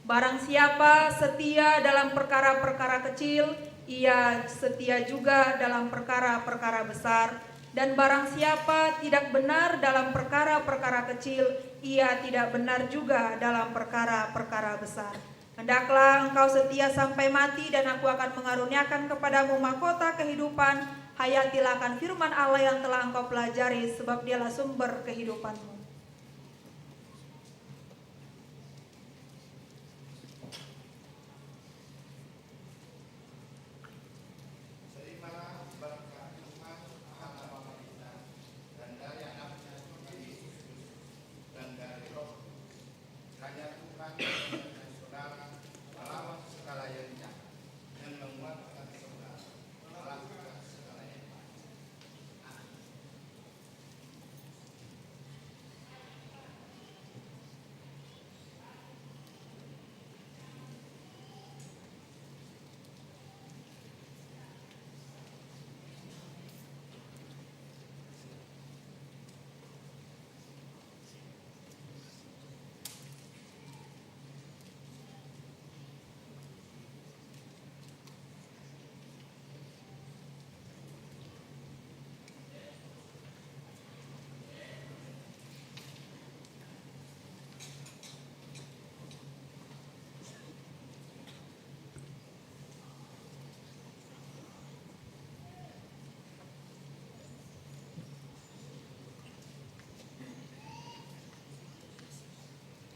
Barang siapa setia dalam perkara-perkara kecil, ia setia juga dalam perkara-perkara besar. Dan barang siapa tidak benar dalam perkara-perkara kecil, ia tidak benar juga dalam perkara-perkara besar. Hendaklah engkau setia sampai mati, dan aku akan mengaruniakan kepadamu mahkota kehidupan. Hayatilah akan firman Allah yang telah engkau pelajari, sebab dialah sumber kehidupanmu.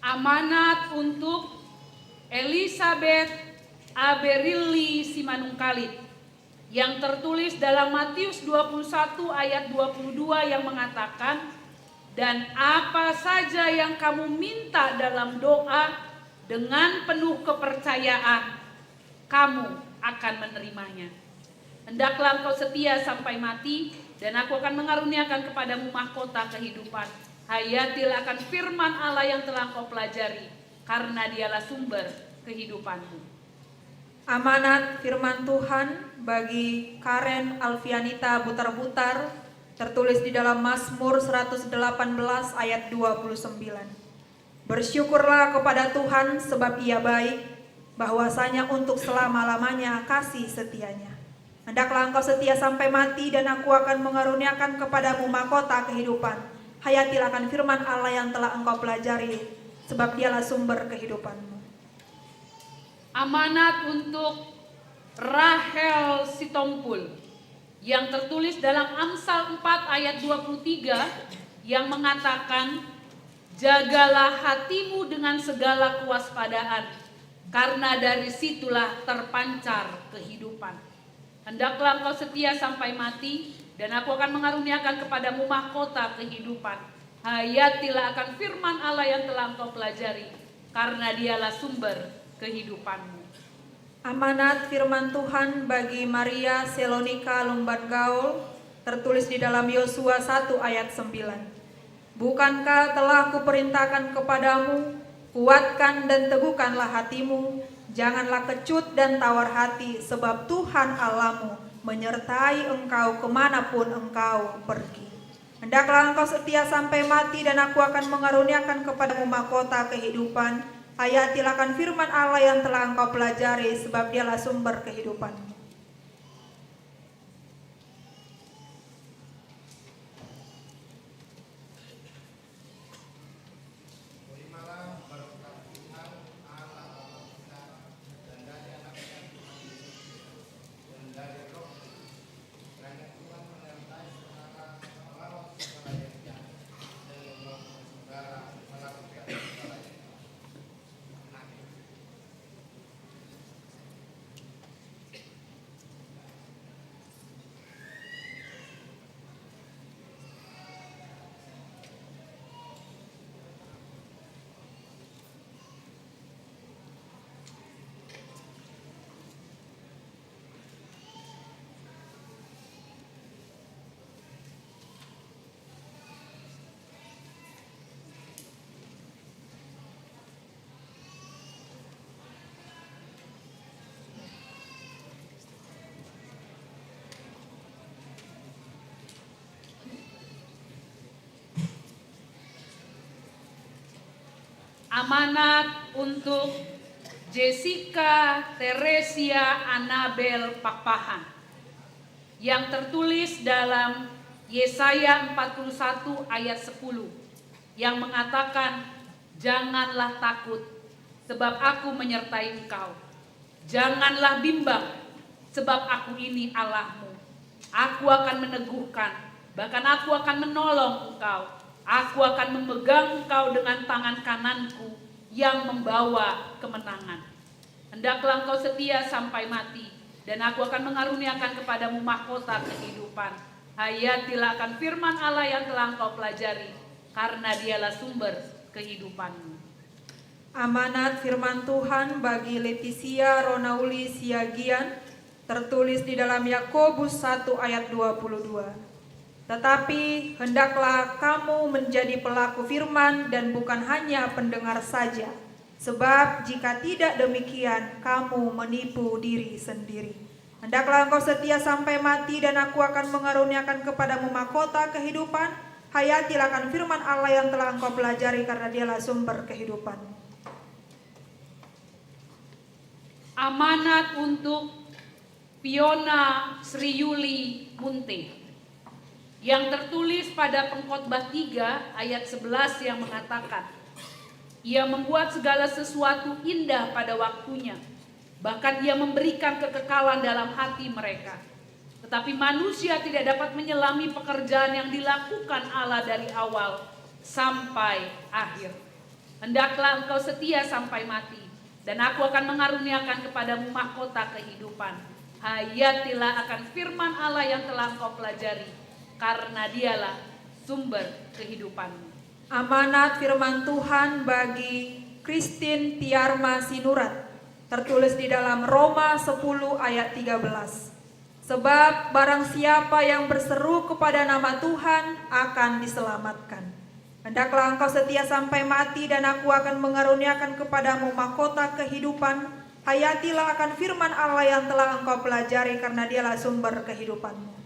Amanat untuk Elizabeth Aberilli Simanungkalit yang tertulis dalam Matius 21 ayat 22 yang mengatakan, dan apa saja yang kamu minta dalam doa dengan penuh kepercayaan, kamu akan menerimanya. Hendaklah engkau setia sampai mati, dan aku akan mengaruniakan kepadamu mahkota kehidupan. Hayatilah akan firman Allah yang telah engkau pelajari, karena dialah sumber kehidupanmu. Amanat firman Tuhan bagi Karen Alfianita Butar-Butar tertulis di dalam Mazmur 118 ayat 29. Bersyukurlah kepada Tuhan sebab Ia baik, bahwasanya untuk selama-lamanya kasih setianya. Hendaklah engkau setia sampai mati, dan aku akan mengaruniakan kepadamu mahkota kehidupan. Hayatilah akan firman Allah yang telah engkau pelajari, sebab dialah sumber kehidupanmu. Amanat untuk Rahel Sitompul yang tertulis dalam Amsal 4 ayat 23 yang mengatakan, jagalah hatimu dengan segala kewaspadaan, karena dari situlah terpancar kehidupan. Hendaklah engkau setia sampai mati, dan aku akan mengaruniakan kepadamu mahkota kehidupan. Hayatilah akan firman Allah yang telah engkau pelajari, karena dialah sumber kehidupanmu. Amanat firman Tuhan bagi Maria Selonika Lumban Gaul tertulis di dalam Yosua 1 ayat 9. Bukankah telah kuperintahkan kepadamu, kuatkan dan teguhkanlah hatimu, janganlah kecut dan tawar hati, sebab Tuhan Allahmu menyertai engkau kemanapun engkau pergi. Hendaklah engkau setia sampai mati, dan aku akan mengaruniakan kepadamu mahkota kehidupan. Hayatilah akan firman Allah yang telah engkau pelajari, sebab dialah sumber kehidupanmu. Amanat untuk Jessica Teresia Anabel Pakpahan yang tertulis dalam Yesaya 41 ayat 10 yang mengatakan, janganlah takut sebab aku menyertai engkau. Janganlah bimbang sebab aku ini Allahmu. Aku akan meneguhkan, bahkan aku akan menolong engkau. Aku akan memegang engkau dengan tangan kananku yang membawa kemenangan. Hendaklah engkau setia sampai mati, dan aku akan mengaruniakan kepadamu mahkota kehidupan. Hayatilah akan firman Allah yang telah engkau pelajari, karena dialah sumber kehidupanmu. Amanat firman Tuhan bagi Leticia Ronauli Siagian, tertulis di dalam Yakobus 1 ayat 22. Tetapi hendaklah kamu menjadi pelaku firman dan bukan hanya pendengar saja. Sebab jika tidak demikian, kamu menipu diri sendiri. Hendaklah engkau setia sampai mati dan aku akan mengaruniakan kepadamu mahkota kehidupan. Hayatilah akan firman Allah yang telah engkau pelajari karena dialah sumber kehidupan. Amanat untuk Fiona Sri Yuli Munte yang tertulis pada Pengkhotbah 3 ayat 11 yang mengatakan, ia membuat segala sesuatu indah pada waktunya, bahkan ia memberikan kekekalan dalam hati mereka. Tetapi manusia tidak dapat menyelami pekerjaan yang dilakukan Allah dari awal sampai akhir. Hendaklah engkau setia sampai mati, dan aku akan mengaruniakan kepadamu mahkota kehidupan. Hayatilah akan firman Allah yang telah engkau pelajari, karena dialah sumber kehidupanmu. Amanat firman Tuhan bagi Christine Tiarma Sinurat, tertulis di dalam Roma 10 ayat 13. Sebab barang siapa yang berseru kepada nama Tuhan akan diselamatkan. Hendaklah engkau setia sampai mati dan aku akan mengaruniakan kepadamu mahkota kehidupan. Hayatilah akan firman Allah yang telah engkau pelajari karena dialah sumber kehidupanmu.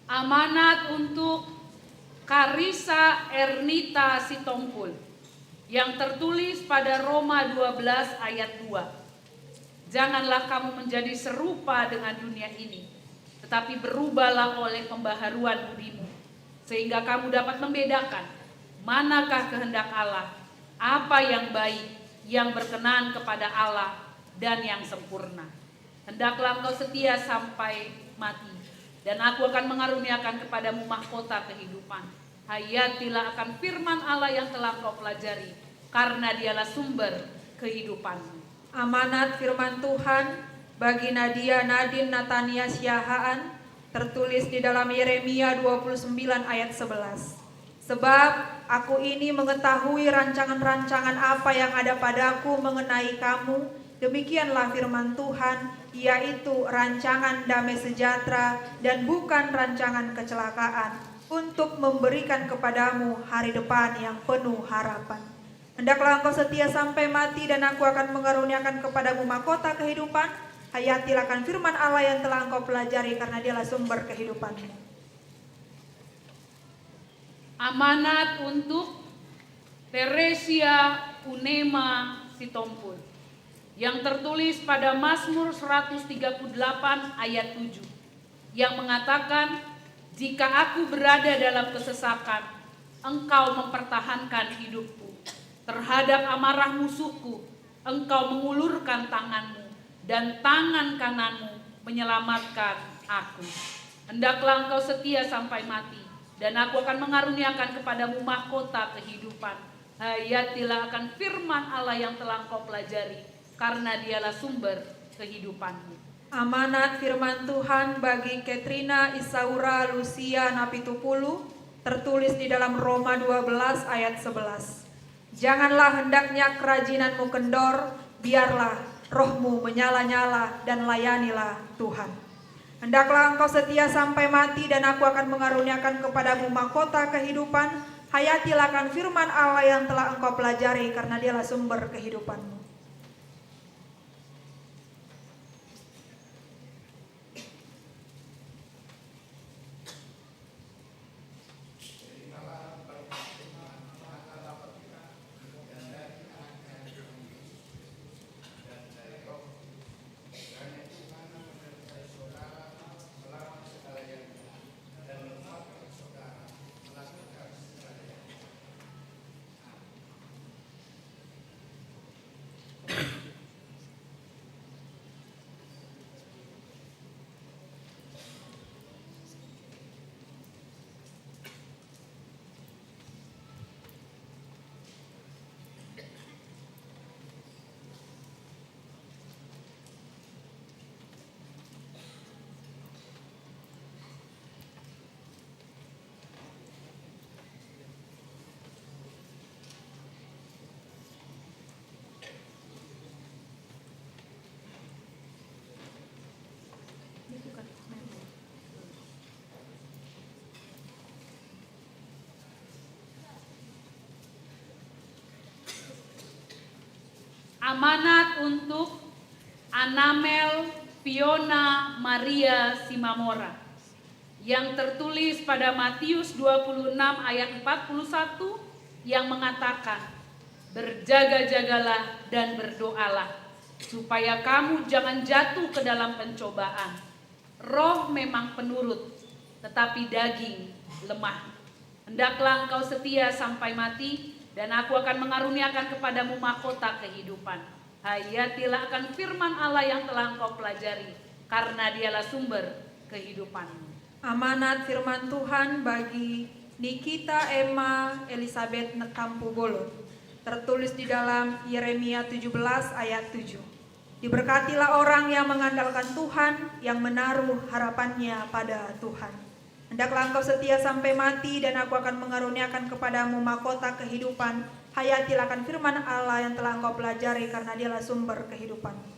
Amanat untuk Karisa Ernita Sitompul yang tertulis pada Roma 12 ayat 2. Janganlah kamu menjadi serupa dengan dunia ini, tetapi berubahlah oleh pembaharuan budimu, sehingga kamu dapat membedakan manakah kehendak Allah, apa yang baik, yang berkenan kepada Allah, dan yang sempurna. Hendaklah engkau setia sampai mati, dan aku akan mengaruniakan kepadamu mahkota kehidupan. Hayatilah akan firman Allah yang telah kau pelajari, karena dialah sumber kehidupanmu. Amanat firman Tuhan bagi Nadia Nadine Natania Syahaan, tertulis di dalam Yeremia 29 ayat 11. Sebab aku ini mengetahui rancangan-rancangan apa yang ada padaku mengenai kamu, demikianlah firman Tuhan, yaitu rancangan damai sejahtera dan bukan rancangan kecelakaan, untuk memberikan kepadamu hari depan yang penuh harapan. Hendaklah engkau setia sampai mati dan aku akan mengaruniakan kepadamu mahkota kehidupan. Hayatilah akan firman Allah yang telah engkau pelajari karena dialah sumber kehidupanmu. Amanat untuk Teresia Unema Sitompul yang tertulis pada Mazmur 138 ayat 7 yang mengatakan, jika aku berada dalam kesesakan, engkau mempertahankan hidupku. Terhadap amarah musuhku, engkau mengulurkan tanganmu dan tangan kananmu menyelamatkan aku. Hendaklah engkau setia sampai mati, dan aku akan mengaruniakan kepadamu mahkota kehidupan. Hayatilah akan firman Allah yang telah engkau pelajari, karena dialah sumber kehidupanmu. Amanat firman Tuhan bagi Katrina Isaura Lucia Napitupulu tertulis di dalam Roma 12 ayat 11. Janganlah hendaknya kerajinanmu kendor, biarlah rohmu menyala-nyala dan layanilah Tuhan. Hendaklah engkau setia sampai mati, dan aku akan mengaruniakan kepadamu mahkota kehidupan. Hayatilah akan firman Allah yang telah engkau pelajari, karena dialah sumber kehidupanmu. Amanat untuk Anamel Fiona Maria Simamora yang tertulis pada Matius 26 ayat 41 yang mengatakan, berjaga-jagalah dan berdoalah supaya kamu jangan jatuh ke dalam pencobaan. Roh memang penurut, tetapi daging lemah. Hendaklah engkau setia sampai mati, dan aku akan mengaruniakan kepadamu mahkota kehidupan. Hayatilah akan firman Allah yang telah engkau pelajari, karena dialah sumber kehidupanmu. Amanat firman Tuhan bagi Nikita Emma Elizabeth Netampu Bolon tertulis di dalam Yeremia 17 ayat 7. Diberkatilah orang yang mengandalkan Tuhan, yang menaruh harapannya pada Tuhan. Hendaklah engkau setia sampai mati, dan aku akan mengaruniakan kepadamu mahkota kehidupan. Hayatilah akan firman Allah yang telah engkau pelajari, karena dialah sumber kehidupan.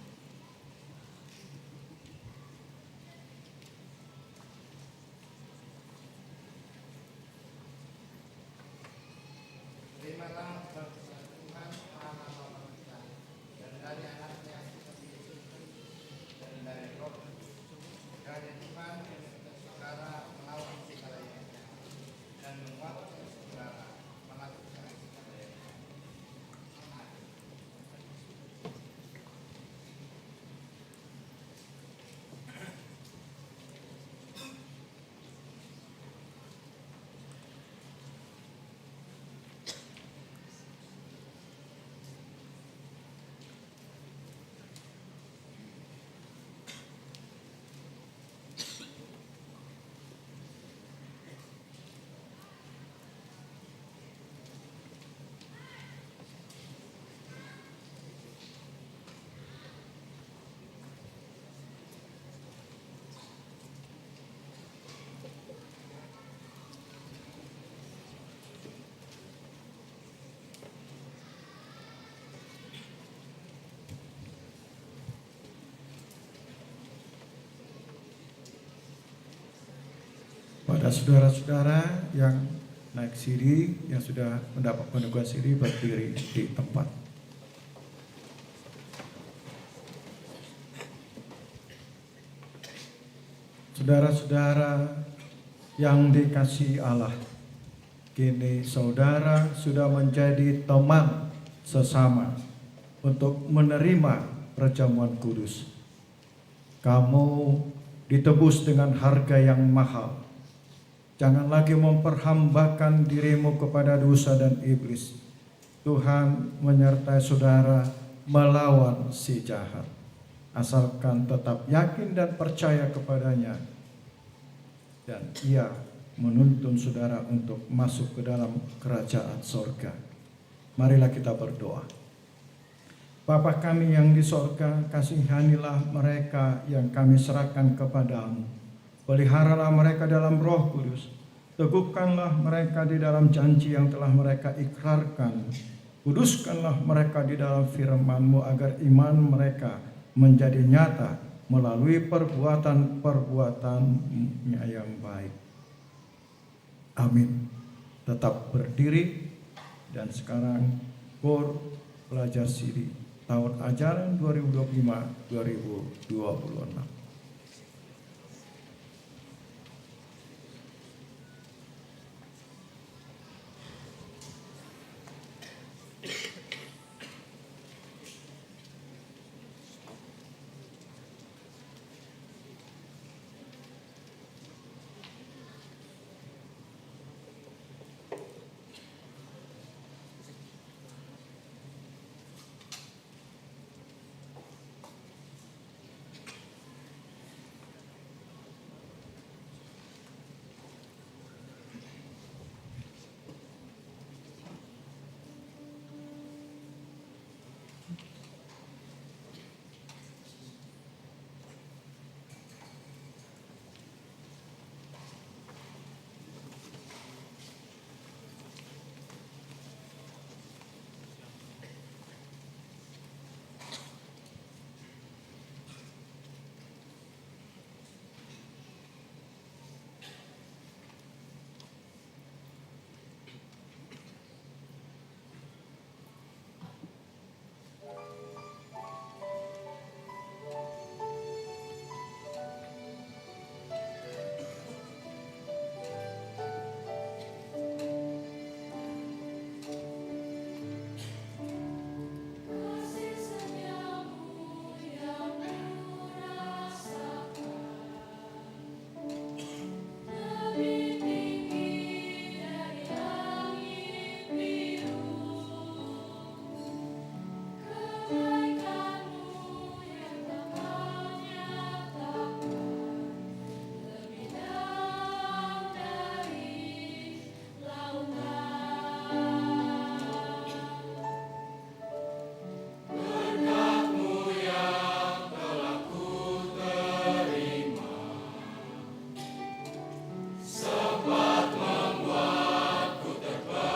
Pada saudara-saudara yang naik siri, yang sudah mendapat peneguhan siri, berdiri di tempat. Saudara-saudara yang dikasihi Allah, Kini saudara sudah menjadi teman sesama untuk menerima perjamuan kudus. Kamu ditebus dengan harga yang mahal. Jangan lagi memperhambakan dirimu kepada dosa dan iblis. Tuhan menyertai saudara melawan si jahat. Asalkan tetap yakin dan percaya kepadanya, dan ia menuntun saudara untuk masuk ke dalam kerajaan sorga. Marilah kita berdoa. Bapa kami yang di sorga, kasihanilah mereka yang kami serahkan kepadamu. Peliharalah mereka dalam Roh Kudus. Teguhkanlah mereka di dalam janji yang telah mereka ikrarkan. Kuduskanlah mereka di dalam firman-Mu agar iman mereka menjadi nyata melalui perbuatan-perbuatannya yang baik. Amin. Tetap berdiri, dan sekarang KOR Pelajar Siri tahun ajaran 2025-2026. Sempat membuatku terpesona.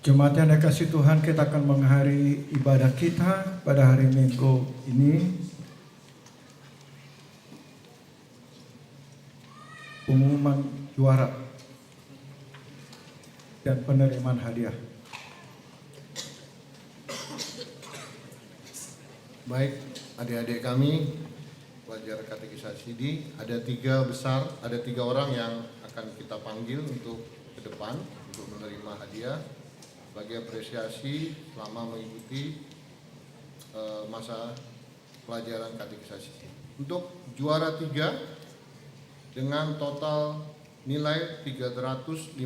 Jemaat yang dikasihi Tuhan, kita akan mengakhiri ibadah kita pada hari Minggu ini. Pengumuman juara dan penerimaan hadiah. Baik, adik-adik kami, pelajar katekisasi ini, ada 3 besar, ada 3 orang yang akan kita panggil untuk ke depan untuk menerima hadiah sebagai apresiasi selama mengikuti masa pelajaran katekisasi. Untuk juara 3 dengan total nilai 359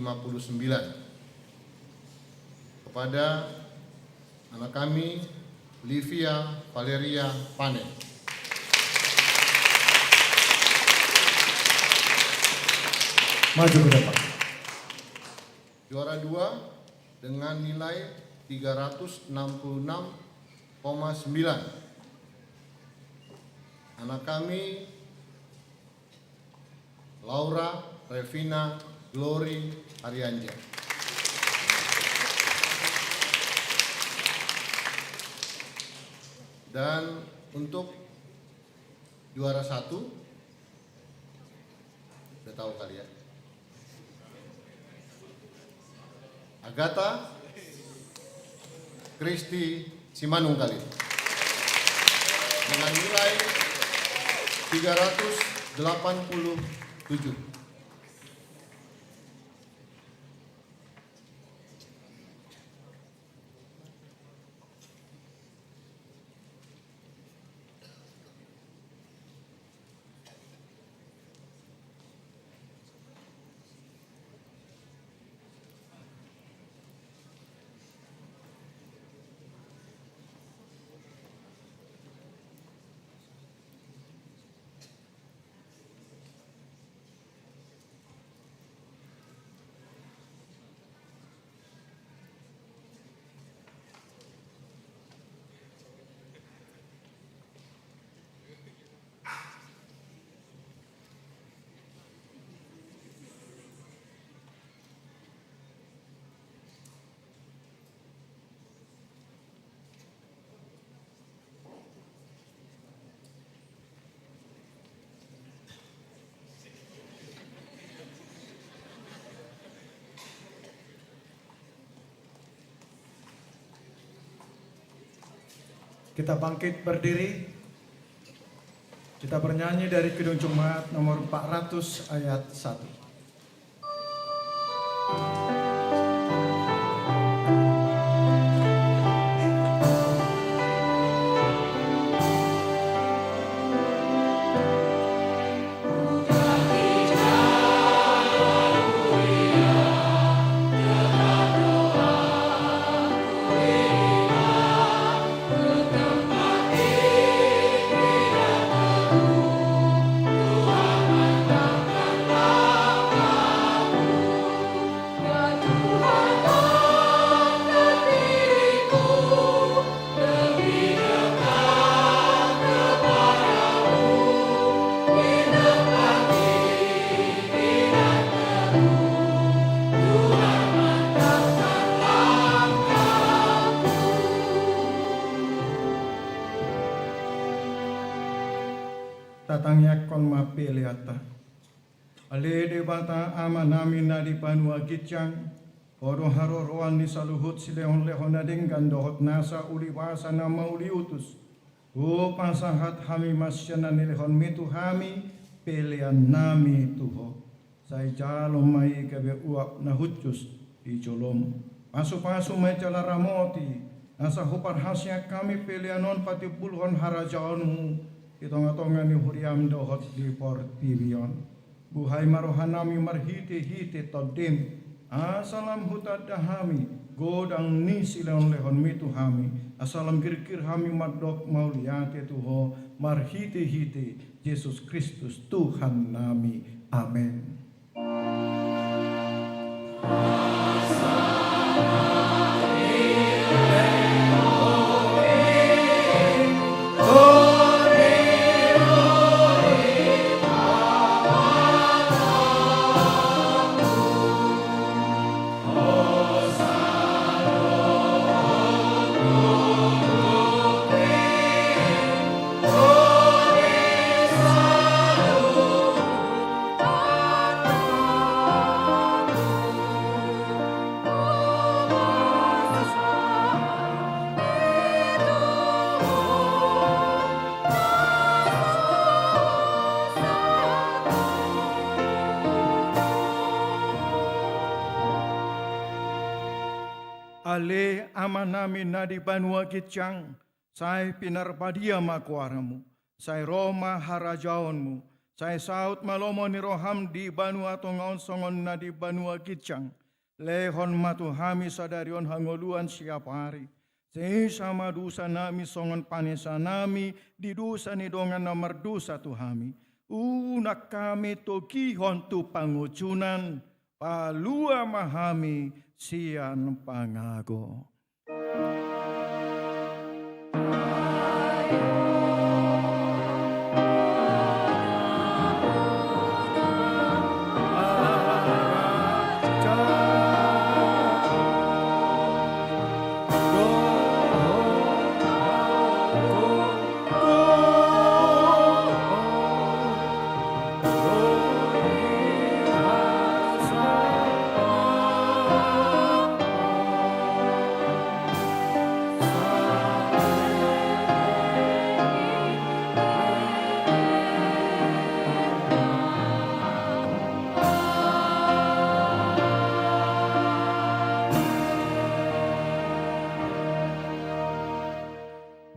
kepada anak kami Livia Valeria Pane. Maju ke depan. Juara 2 dengan nilai 366,9. Anak kami Laura Revina Glory Arianja. Dan untuk juara 1, udah tahu kali ya, Agatha Kristi Simanungkali dengan nilai 387. Kita bangkit berdiri. Kita bernyanyi dari Kidung Jemaat nomor 400 ayat 1. peleata. Ale de bata ama nami na di panua gitjang. Oro haroroan ni saluhut si lehon-lehon na dinggan dohot nasa uliwasa na mauliutus. Pasahat hami masyana ni lehon mitu hami pelean nami tuho. Sai jalom mai kabe uap na hucus di jolom. Pasu-pasu mai jala ramoti. Nasa hupar hasya kami peleanon pati puluhan harajaonmu. Itonga-tonga ni huriam dohot di portivion. Buhay marohanami marhite-hite todim. Asalam hutad dahami. Godang ni silang lehon mitu hami. Asalam kir-kir hami madok mauliate tuho. Marhite-hite Yesus Kristus Tuhan nami. Amin. Ale amanami nadi banua gitjang, sai pinarpadia makuaramu, sai Roma harajaonmu, sai saut malomo ni roham di banua tongaon songon nadi banua gitjang, lehon matu hami sadarion hangoluan siap hari, sei sama dusa nami songon panesa nami, di dusa ni dongan nomor dusa tu hami, unak kami tokihon tu pangucunan, palua mahami, sian pangago.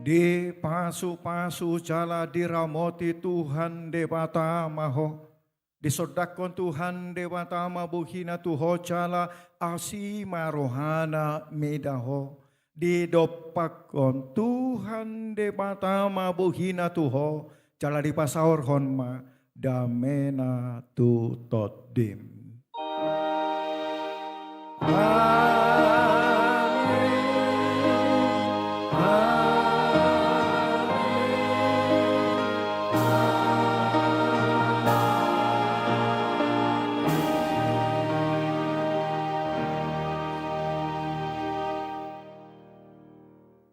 Di pasu-pasu jala diramoti Tuhan Dewata Maho. Disodakon Tuhan Dewata Mabuhina Tuho jala asima rohana medaho. Didopakon Tuhan Dewata Mabuhina Tuho jala dipasaur honma damena tu todim.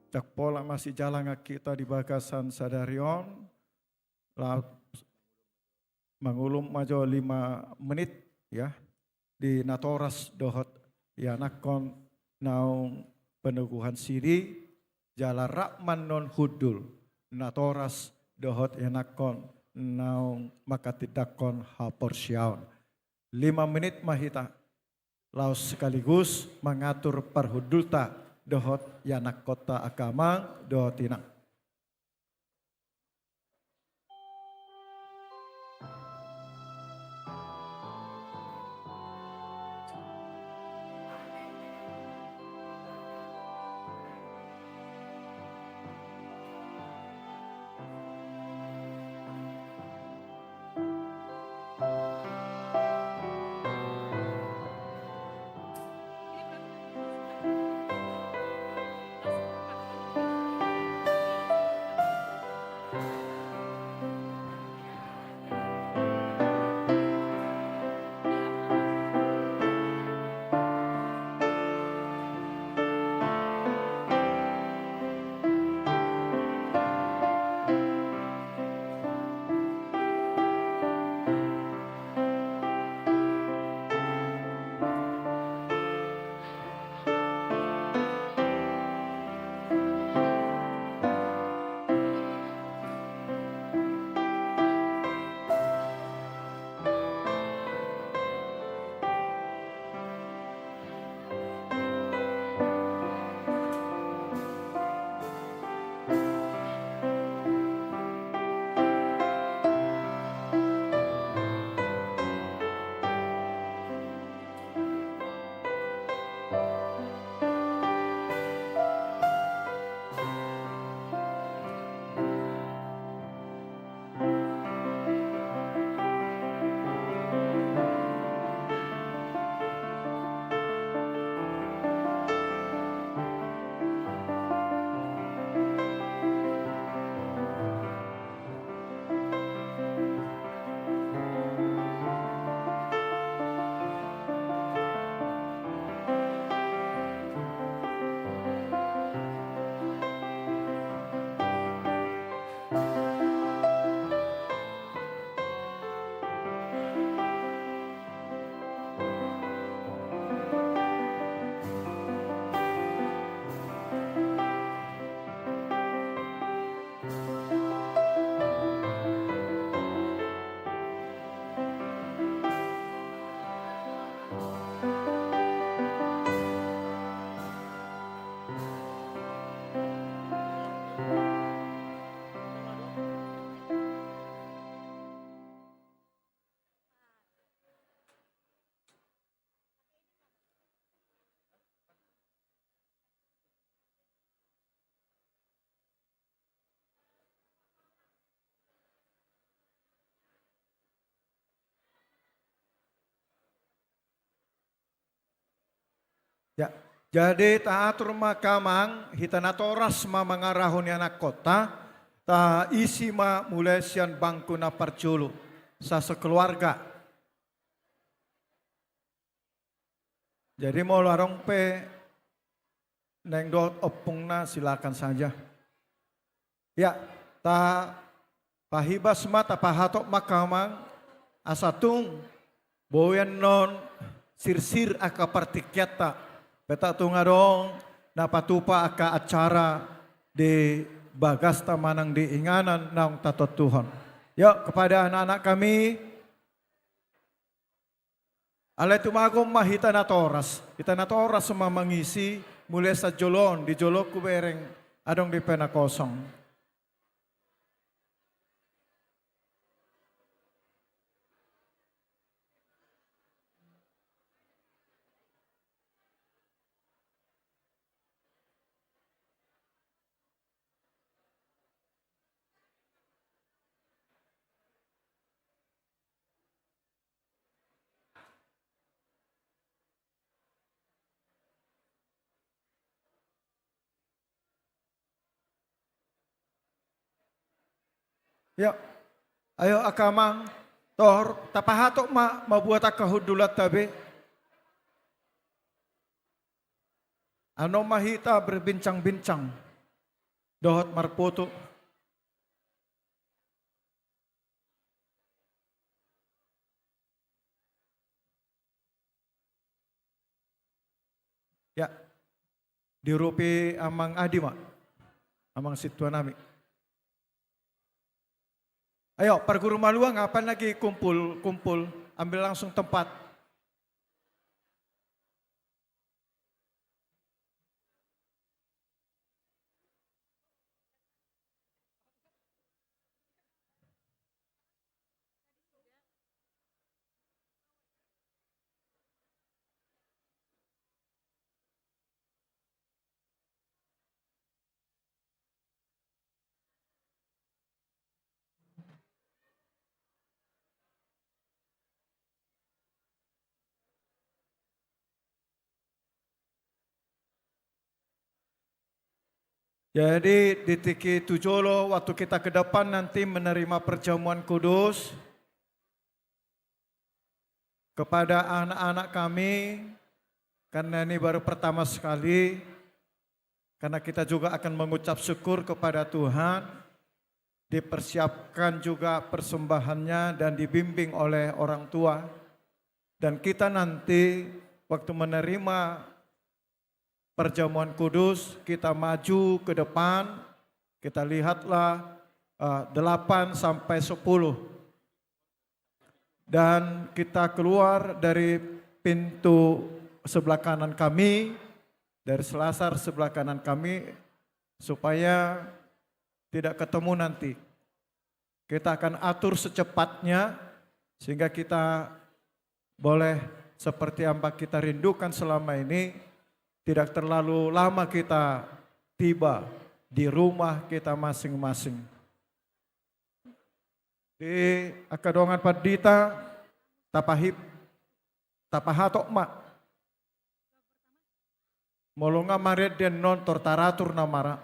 Cak pola masih jalan kita di bagasan sadarion, mangulum majo 5 menit ya di natoras dohot ya nakon naung peneguhan siri jala rakman non hudul natoras dohot ya nakon naung makatidakon haporsyaun 5 menit mahita laus sekaligus mengatur perhudulta dohot yanak kota agama dohotina. Jadi taatur makamang hitana toras ma mangarahon anak kota ta isi ma mulai sian bangku na parjulu sa sekeluarga. Jadi mau larong pe neng dot opung na silakan saja. Ya, ta pahibas mata pahatok makamang asatung boyan non sirsir aka partikyata peta tungadong napatupa aka acara di bagas tamanang diinganan naong tatot Tuhan. Yuk kepada anak-anak kami alay tumagom mahita na toras. Kita na toras sama mangisi mulai sa jolon di jolok kubereng adong di pena kosong. Yuk, ayo akamang tor tapahatok mabuat akahudulat tabi. Ano mahita berbincang-bincang dohot marpoto. Ya, dirupi amang adi mak, amang situan nami. Ayo, perguru maluang ngapain lagi kumpul, ambil langsung tempat. Jadi di Tiki Tujolo waktu kita ke depan nanti menerima perjamuan kudus kepada anak-anak kami karena ini baru pertama sekali karena kita juga akan mengucap syukur kepada Tuhan dipersiapkan juga persembahannya dan dibimbing oleh orang tua dan kita nanti waktu menerima perjamuan kudus, kita maju ke depan, kita lihatlah 8 sampai 10. Dan kita keluar dari pintu sebelah kanan kami, dari selasar sebelah kanan kami, supaya tidak ketemu nanti. Kita akan atur secepatnya, sehingga kita boleh seperti yang kita rindukan selama ini, tidak terlalu lama kita tiba di rumah kita masing-masing. Di akadongan padita tapahatok mak. Molonga maret den non tortaratur namara.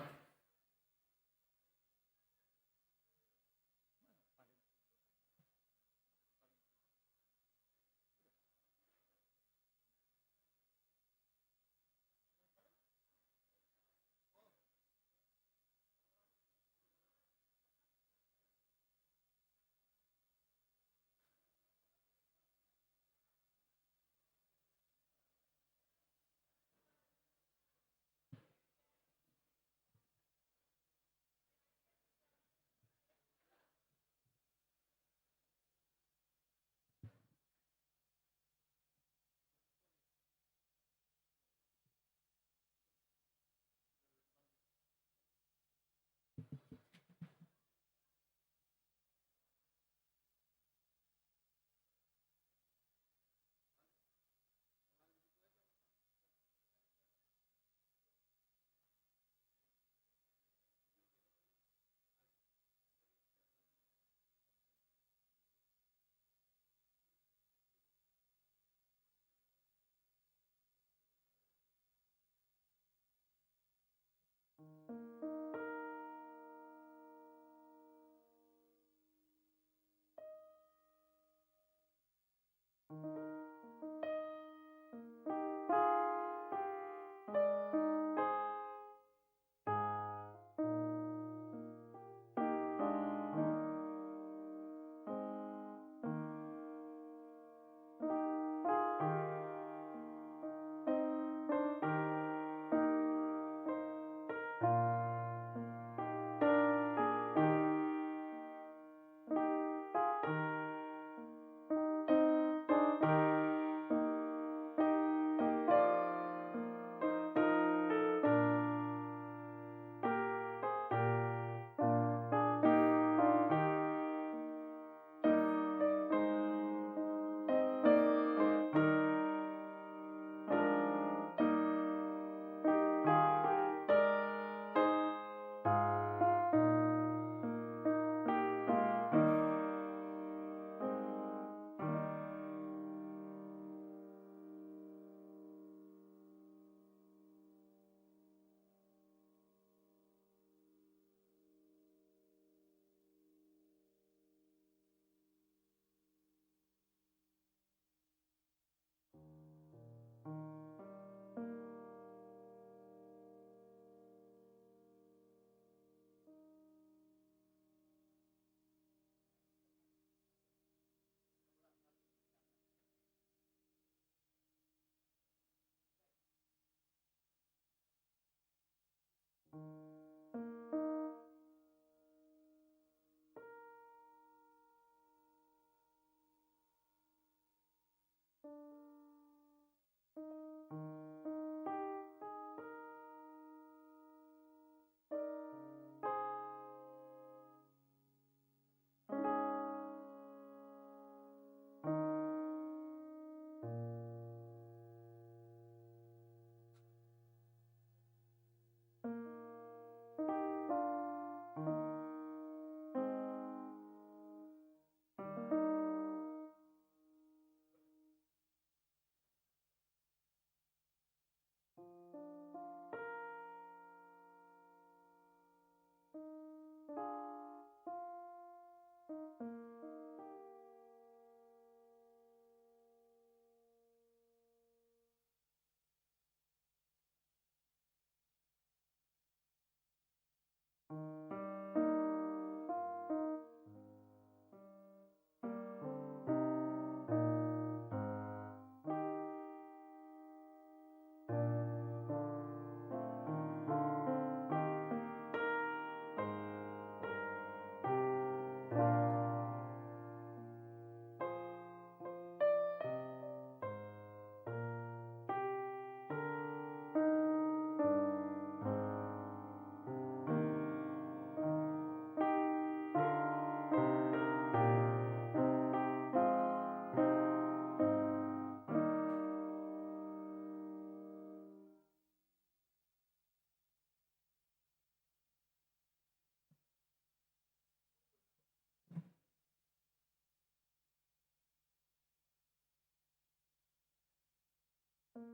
Bapak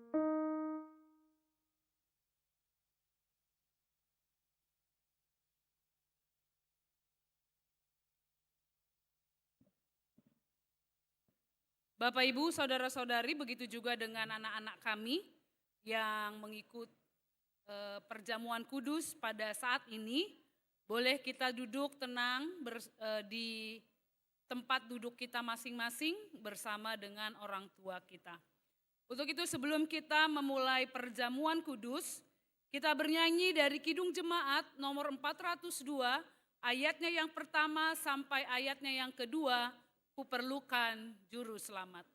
Ibu, saudara-saudari, begitu juga dengan anak-anak kami yang mengikut perjamuan kudus pada saat ini. Boleh kita duduk tenang di tempat duduk kita masing-masing bersama dengan orang tua kita. Untuk itu sebelum kita memulai perjamuan kudus, kita bernyanyi dari Kidung Jemaat nomor 402, ayatnya yang pertama sampai ayatnya yang kedua, Kuperlukan Juru Selamat.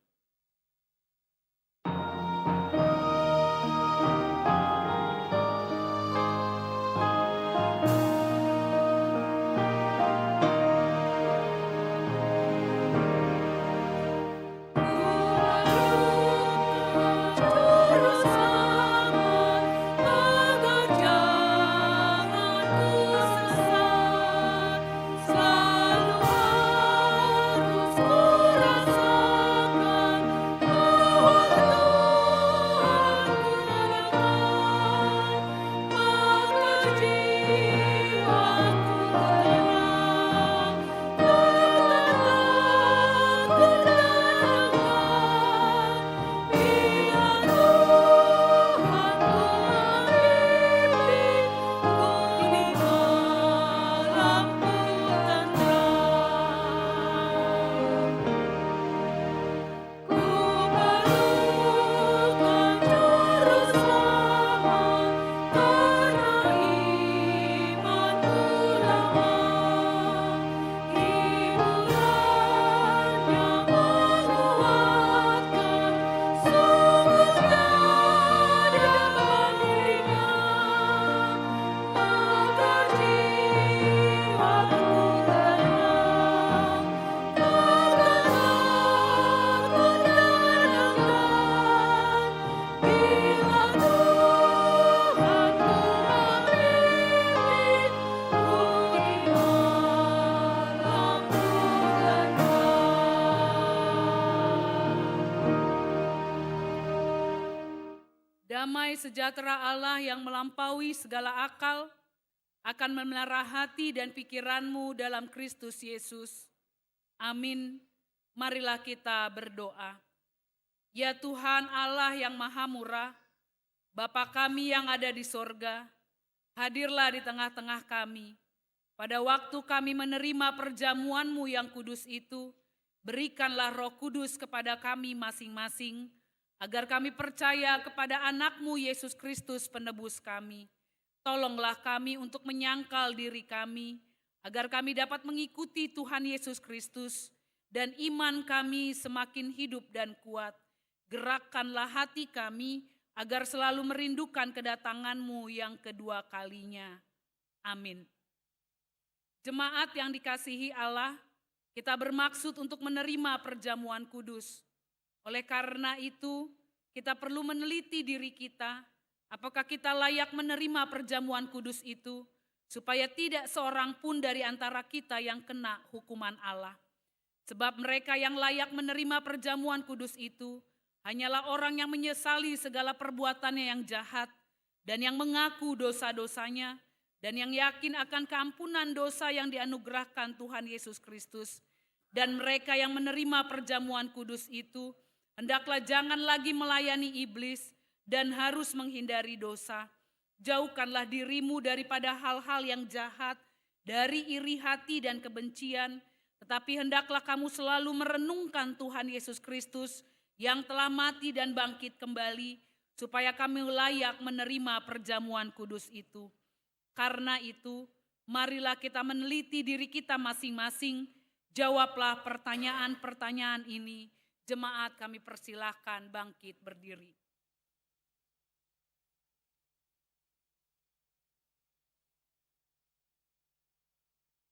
Damai sejahtera Allah yang melampaui segala akal akan memelihara hati dan pikiranmu dalam Kristus Yesus. Amin. Marilah kita berdoa. Ya Tuhan Allah yang maha murah, Bapa kami yang ada di sorga, hadirlah di tengah-tengah kami. Pada waktu kami menerima perjamuan-Mu yang kudus itu, berikanlah Roh Kudus kepada kami masing-masing, agar kami percaya kepada anak-Mu Yesus Kristus penebus kami. Tolonglah kami untuk menyangkal diri kami, agar kami dapat mengikuti Tuhan Yesus Kristus, dan iman kami semakin hidup dan kuat. Gerakkanlah hati kami, agar selalu merindukan kedatangan-Mu yang kedua kalinya. Amin. Jemaat yang dikasihi Allah, kita bermaksud untuk menerima perjamuan kudus. Oleh karena itu, kita perlu meneliti diri kita, apakah kita layak menerima perjamuan kudus itu, supaya tidak seorang pun dari antara kita yang kena hukuman Allah. Sebab mereka yang layak menerima perjamuan kudus itu, hanyalah orang yang menyesali segala perbuatannya yang jahat, dan yang mengaku dosa-dosanya, dan yang yakin akan keampunan dosa yang dianugerahkan Tuhan Yesus Kristus. Dan mereka yang menerima perjamuan kudus itu, hendaklah jangan lagi melayani iblis dan harus menghindari dosa. Jauhkanlah dirimu daripada hal-hal yang jahat, dari iri hati dan kebencian, tetapi hendaklah kamu selalu merenungkan Tuhan Yesus Kristus yang telah mati dan bangkit kembali, supaya kami layak menerima perjamuan kudus itu. Karena itu, marilah kita meneliti diri kita masing-masing, jawablah pertanyaan-pertanyaan ini. Jemaat kami persilahkan bangkit berdiri.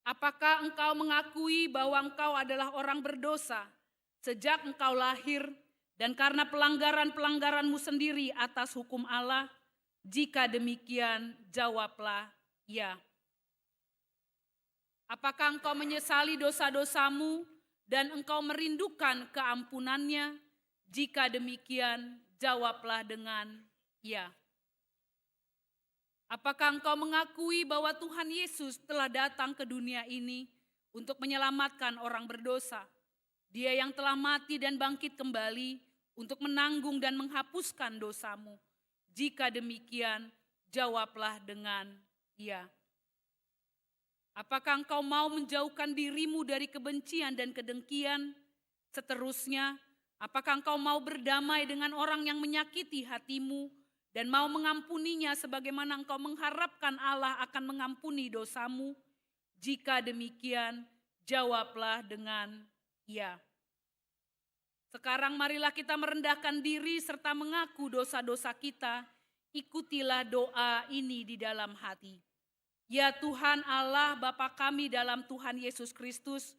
Apakah engkau mengakui bahwa engkau adalah orang berdosa sejak engkau lahir dan karena pelanggaran-pelanggaranmu sendiri atas hukum Allah? Jika demikian, jawablah ya. Apakah engkau menyesali dosa-dosamu dan engkau merindukan keampunannya? Jika demikian, jawablah dengan ya. Apakah engkau mengakui bahwa Tuhan Yesus telah datang ke dunia ini untuk menyelamatkan orang berdosa? Dia yang telah mati dan bangkit kembali untuk menanggung dan menghapuskan dosamu. Jika demikian, jawablah dengan ya. Apakah engkau mau menjauhkan dirimu dari kebencian dan kedengkian? Seterusnya, apakah engkau mau berdamai dengan orang yang menyakiti hatimu dan mau mengampuninya sebagaimana engkau mengharapkan Allah akan mengampuni dosamu? Jika demikian, jawablah dengan ya. Sekarang marilah kita merendahkan diri serta mengaku dosa-dosa kita. Ikutilah doa ini di dalam hati. Ya Tuhan Allah Bapa kami dalam Tuhan Yesus Kristus,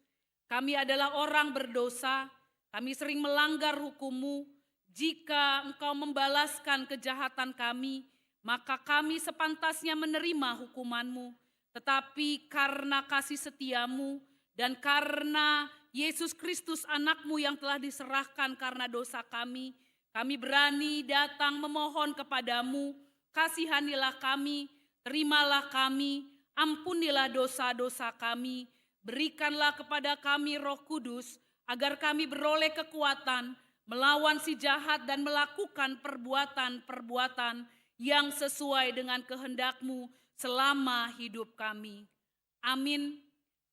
kami adalah orang berdosa, kami sering melanggar hukum-Mu. Jika Engkau membalaskan kejahatan kami, maka kami sepantasnya menerima hukuman-Mu. Tetapi karena kasih setia-Mu dan karena Yesus Kristus anak-Mu yang telah diserahkan karena dosa kami berani datang memohon kepadamu, kasihanilah kami, terimalah kami, ampunilah dosa-dosa kami, berikanlah kepada kami Roh Kudus, agar kami beroleh kekuatan melawan si jahat dan melakukan perbuatan-perbuatan yang sesuai dengan kehendak-Mu selama hidup kami. Amin.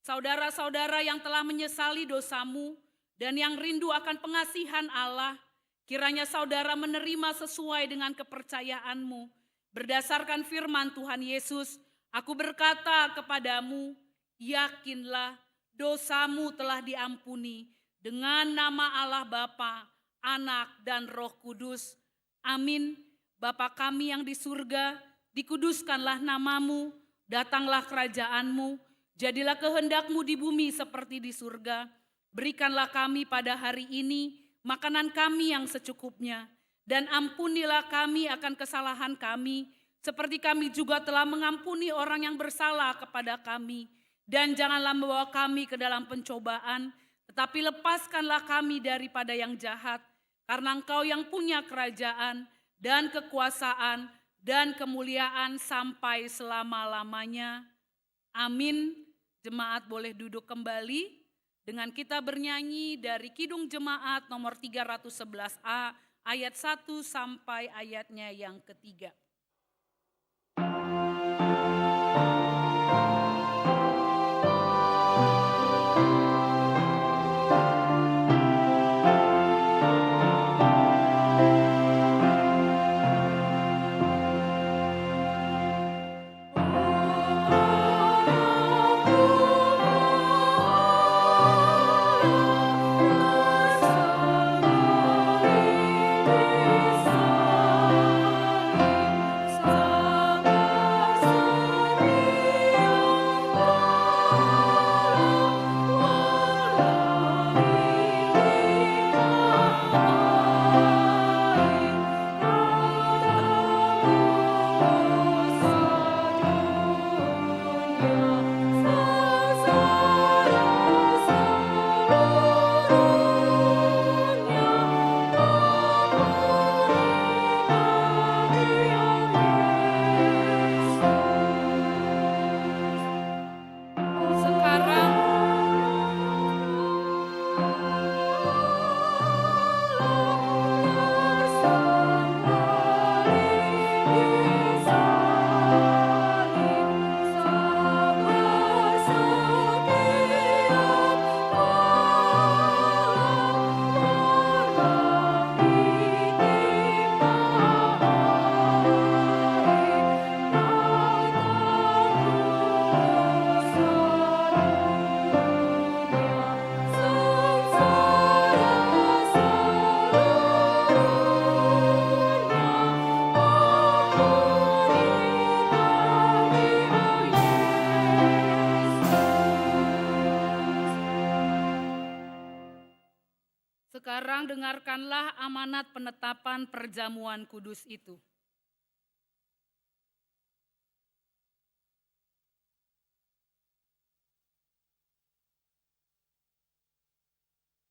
Saudara-saudara yang telah menyesali dosamu dan yang rindu akan pengasihan Allah, kiranya saudara menerima sesuai dengan kepercayaanmu. Berdasarkan firman Tuhan Yesus, aku berkata kepadamu, yakinlah dosamu telah diampuni dengan nama Allah Bapa, Anak dan Roh Kudus. Amin. Bapa kami yang di surga, dikuduskanlah namamu, datanglah kerajaanmu, jadilah kehendak-Mu di bumi seperti di surga. Berikanlah kami pada hari ini makanan kami yang secukupnya, dan ampunilah kami akan kesalahan kami, seperti kami juga telah mengampuni orang yang bersalah kepada kami. Dan janganlah membawa kami ke dalam pencobaan, tetapi lepaskanlah kami daripada yang jahat. Karena Engkau yang punya kerajaan dan kekuasaan dan kemuliaan sampai selama-lamanya. Amin. Jemaat boleh duduk kembali dengan kita bernyanyi dari Kidung Jemaat nomor 311A ayat 1 sampai ayatnya yang ketiga. Sekarang dengarkanlah amanat penetapan perjamuan kudus itu.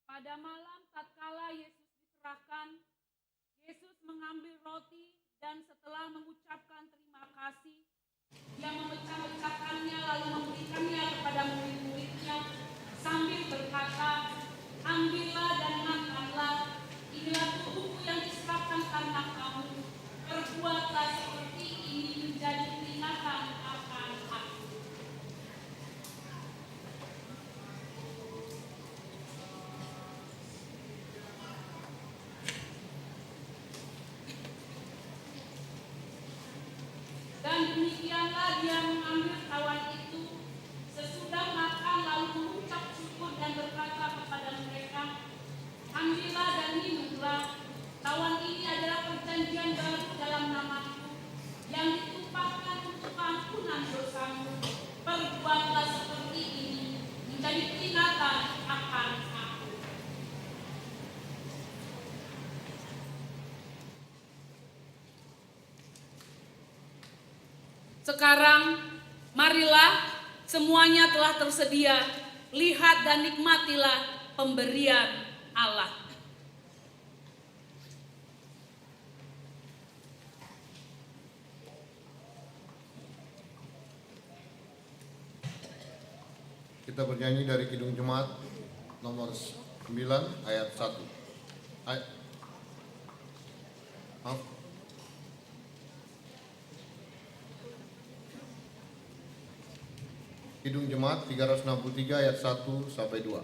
Pada malam tatkala Yesus diserahkan, Yesus mengambil roti dan setelah mengucapkan terima kasih, dia memecah-mecahkannya lalu memberikannya kepada murid-muridnya sambil berkata, "Ambillah dan makanlah, inilah tubuhku yang diserahkan karena kamu. Perbuatlah seperti ini menjadi peringatan akan aku." Dan demikianlah dia mengambil tawan itu, sesudah makan lalu mengucap syukur dan berkata kepada mereka, "Ambillah dan minumlah, tawan ini adalah perjanjian baru dalam namaku, yang ditumpahkan untuk ampunan dosamu. Perbuatlah seperti ini menjadi peringatan akan aku." Sekarang, marilah, semuanya telah tersedia. Lihat dan nikmatilah pemberian Allah. Kita bernyanyi dari Kidung Jemaat nomor 9 ayat 1. Kidung Jemaat 363 ayat 1 sampai 2.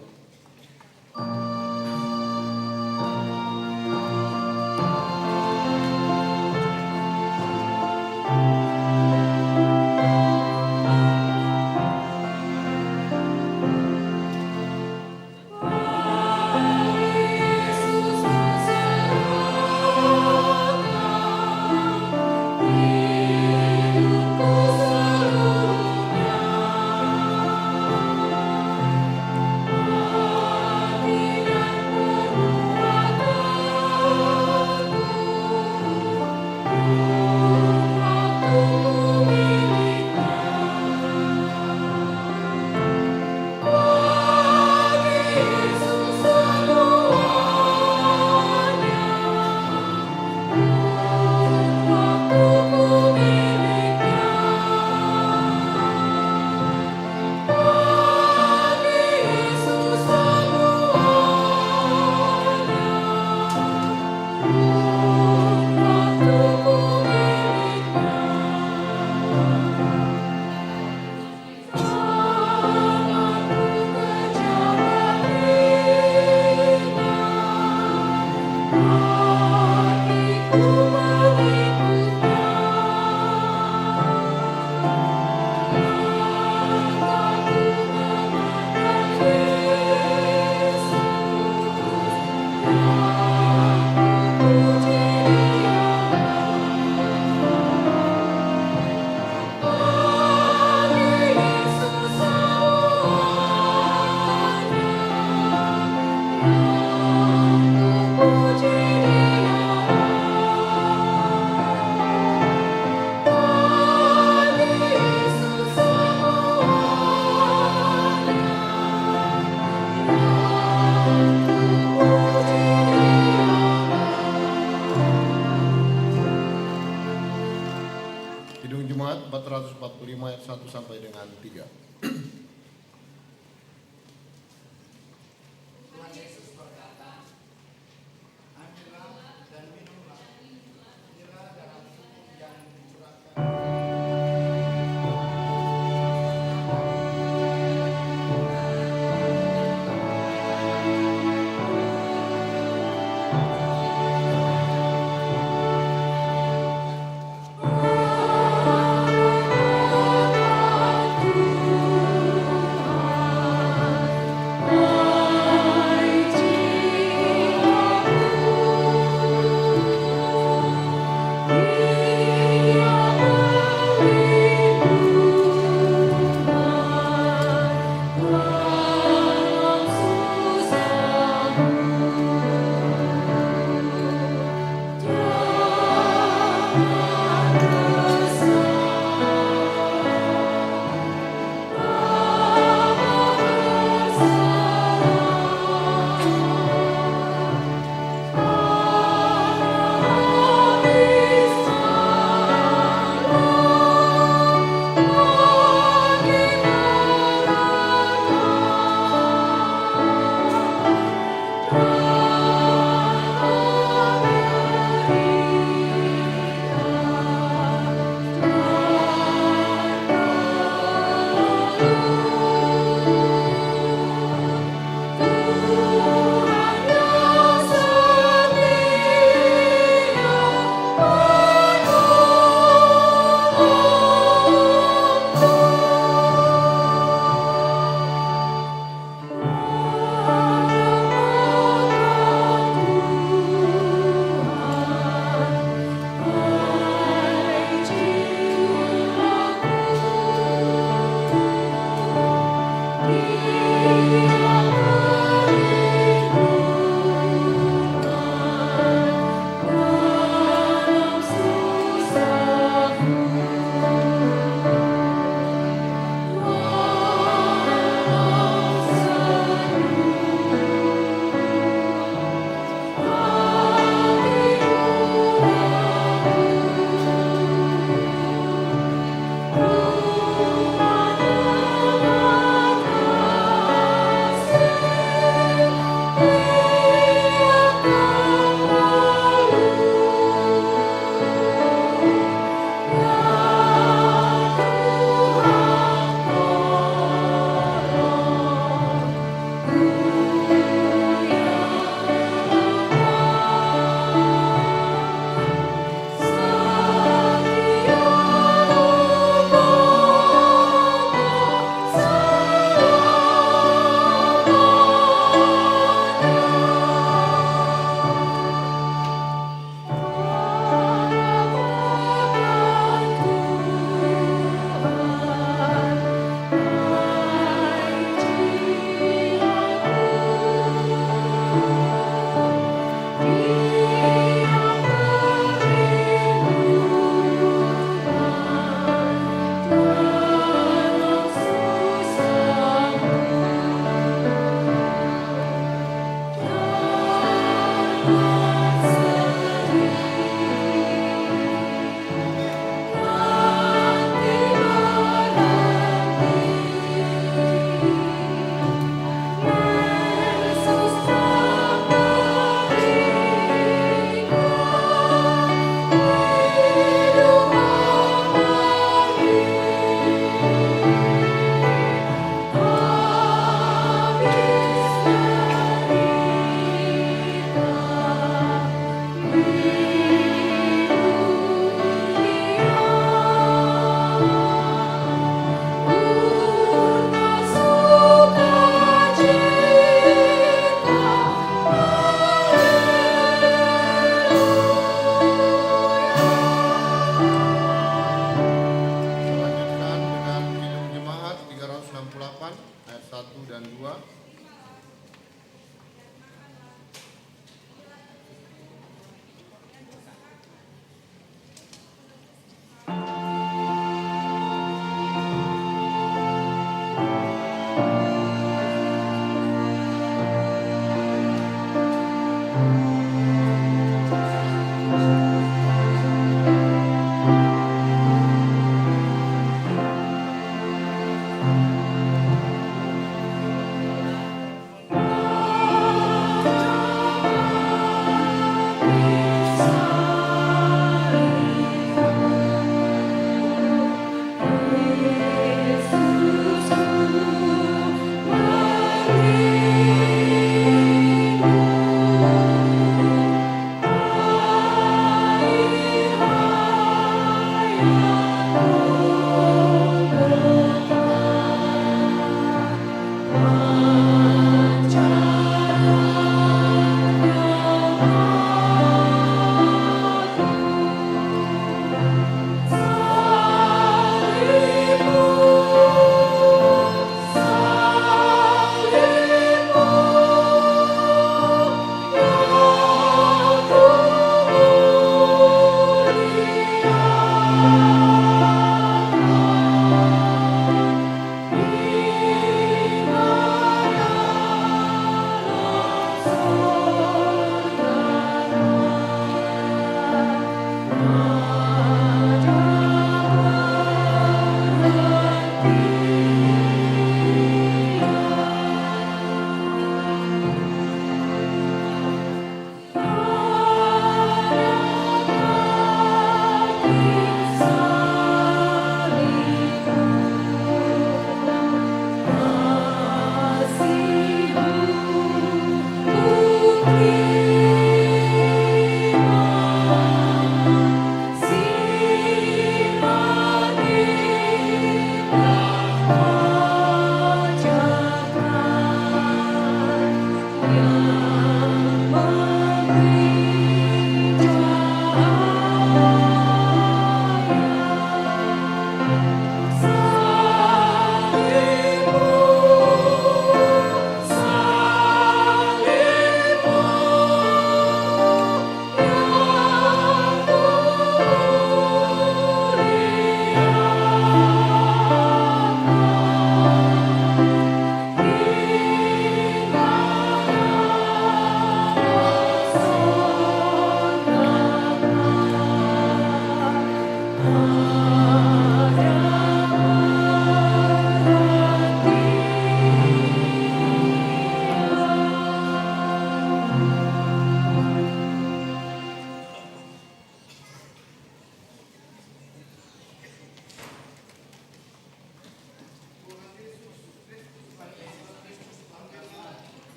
Kidung Jemaat 445 ayat 1 sampai dengan 3. Amen.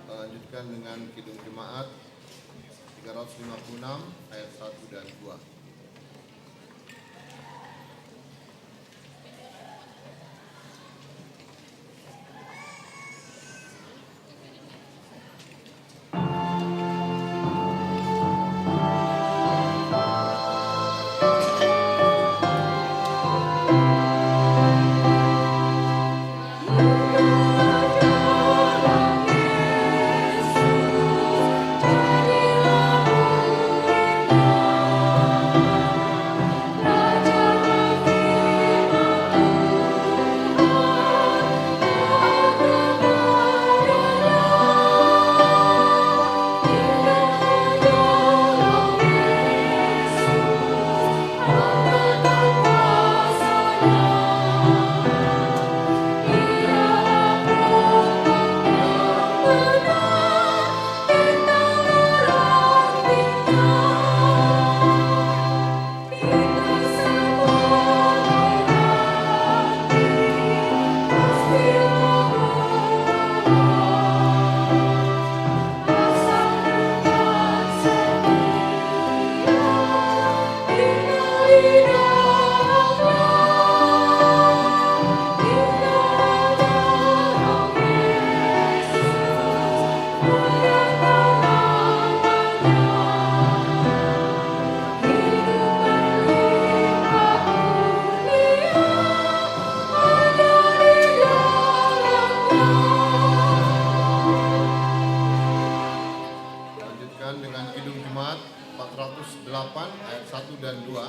Lanjutkan dengan Kidung Jemaat 356 ayat 1 dan 2. Dengan Kidung Jemaat 408 ayat 1 dan 2.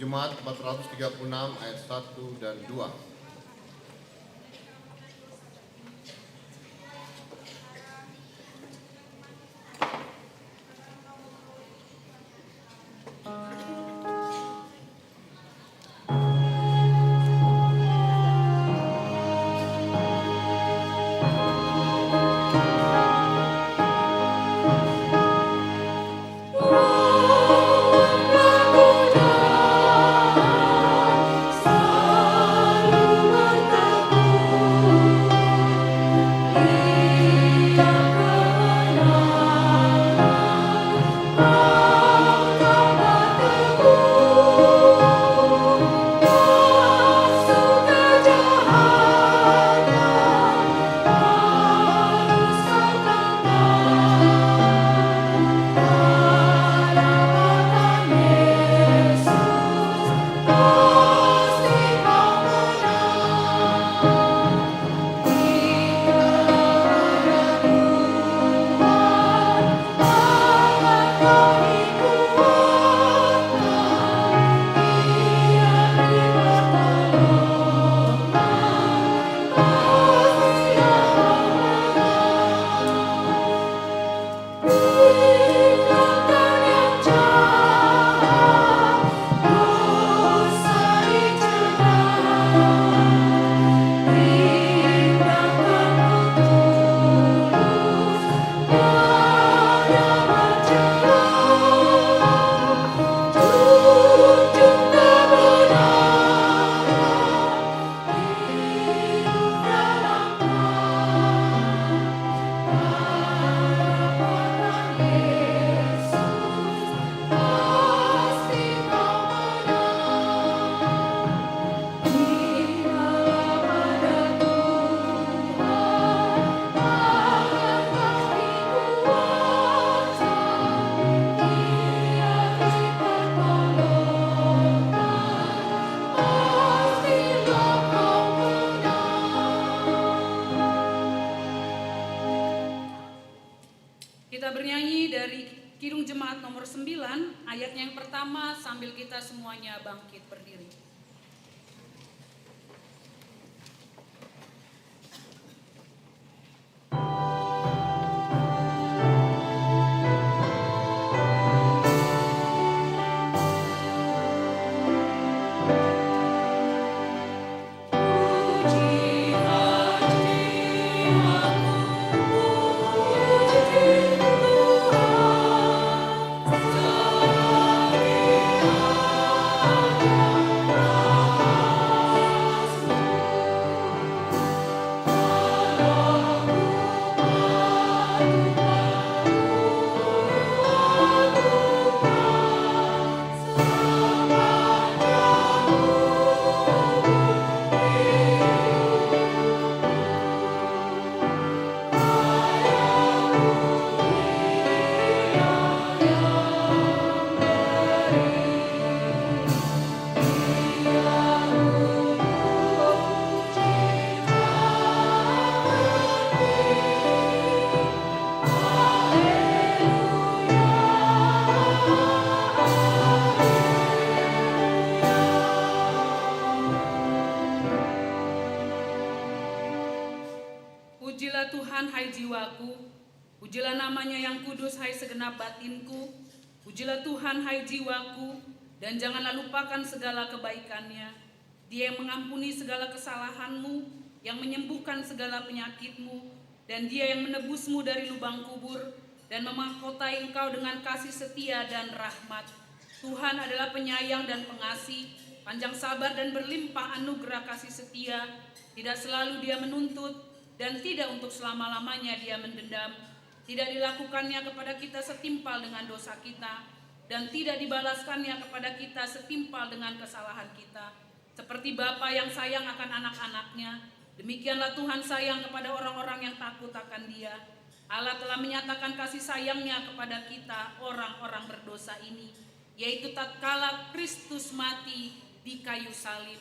Jemaat 436 ayat 1 dan 2. Lagu ayatnya yang pertama sambil kita semuanya bangkit berdiri. Pujilah Tuhan, hai jiwaku, pujilah namanya yang kudus, hai segenap batinku. Pujilah Tuhan, hai jiwaku, dan janganlah lupakan segala kebaikannya. Dia yang mengampuni segala kesalahanmu, yang menyembuhkan segala penyakitmu, dan Dia yang menebusmu dari lubang kubur, dan memahkotai engkau dengan kasih setia dan rahmat. Tuhan adalah penyayang dan pengasih, panjang sabar dan berlimpah anugerah kasih setia. Tidak selalu Dia menuntut, dan tidak untuk selama-lamanya Dia mendendam. Tidak dilakukannya kepada kita setimpal dengan dosa kita, dan tidak dibalaskannya kepada kita setimpal dengan kesalahan kita. Seperti Bapa yang sayang akan anak-anaknya, demikianlah Tuhan sayang kepada orang-orang yang takut akan Dia. Allah telah menyatakan kasih sayangnya kepada kita, orang-orang berdosa ini, yaitu tatkala Kristus mati di kayu salib.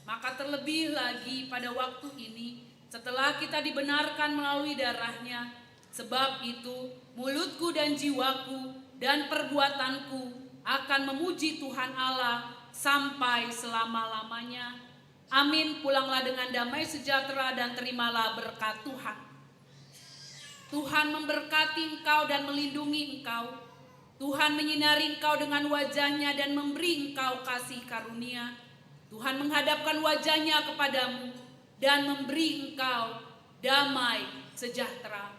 Maka terlebih lagi pada waktu ini, setelah kita dibenarkan melalui darahnya, sebab itu mulutku dan jiwaku dan perbuatanku akan memuji Tuhan Allah sampai selama-lamanya. Amin. Pulanglah dengan damai sejahtera dan terimalah berkat Tuhan. Tuhan memberkati engkau dan melindungi engkau. Tuhan menyinari engkau dengan wajahnya dan memberi engkau kasih karunia. Tuhan menghadapkan wajahnya kepadamu dan memberi engkau damai sejahtera.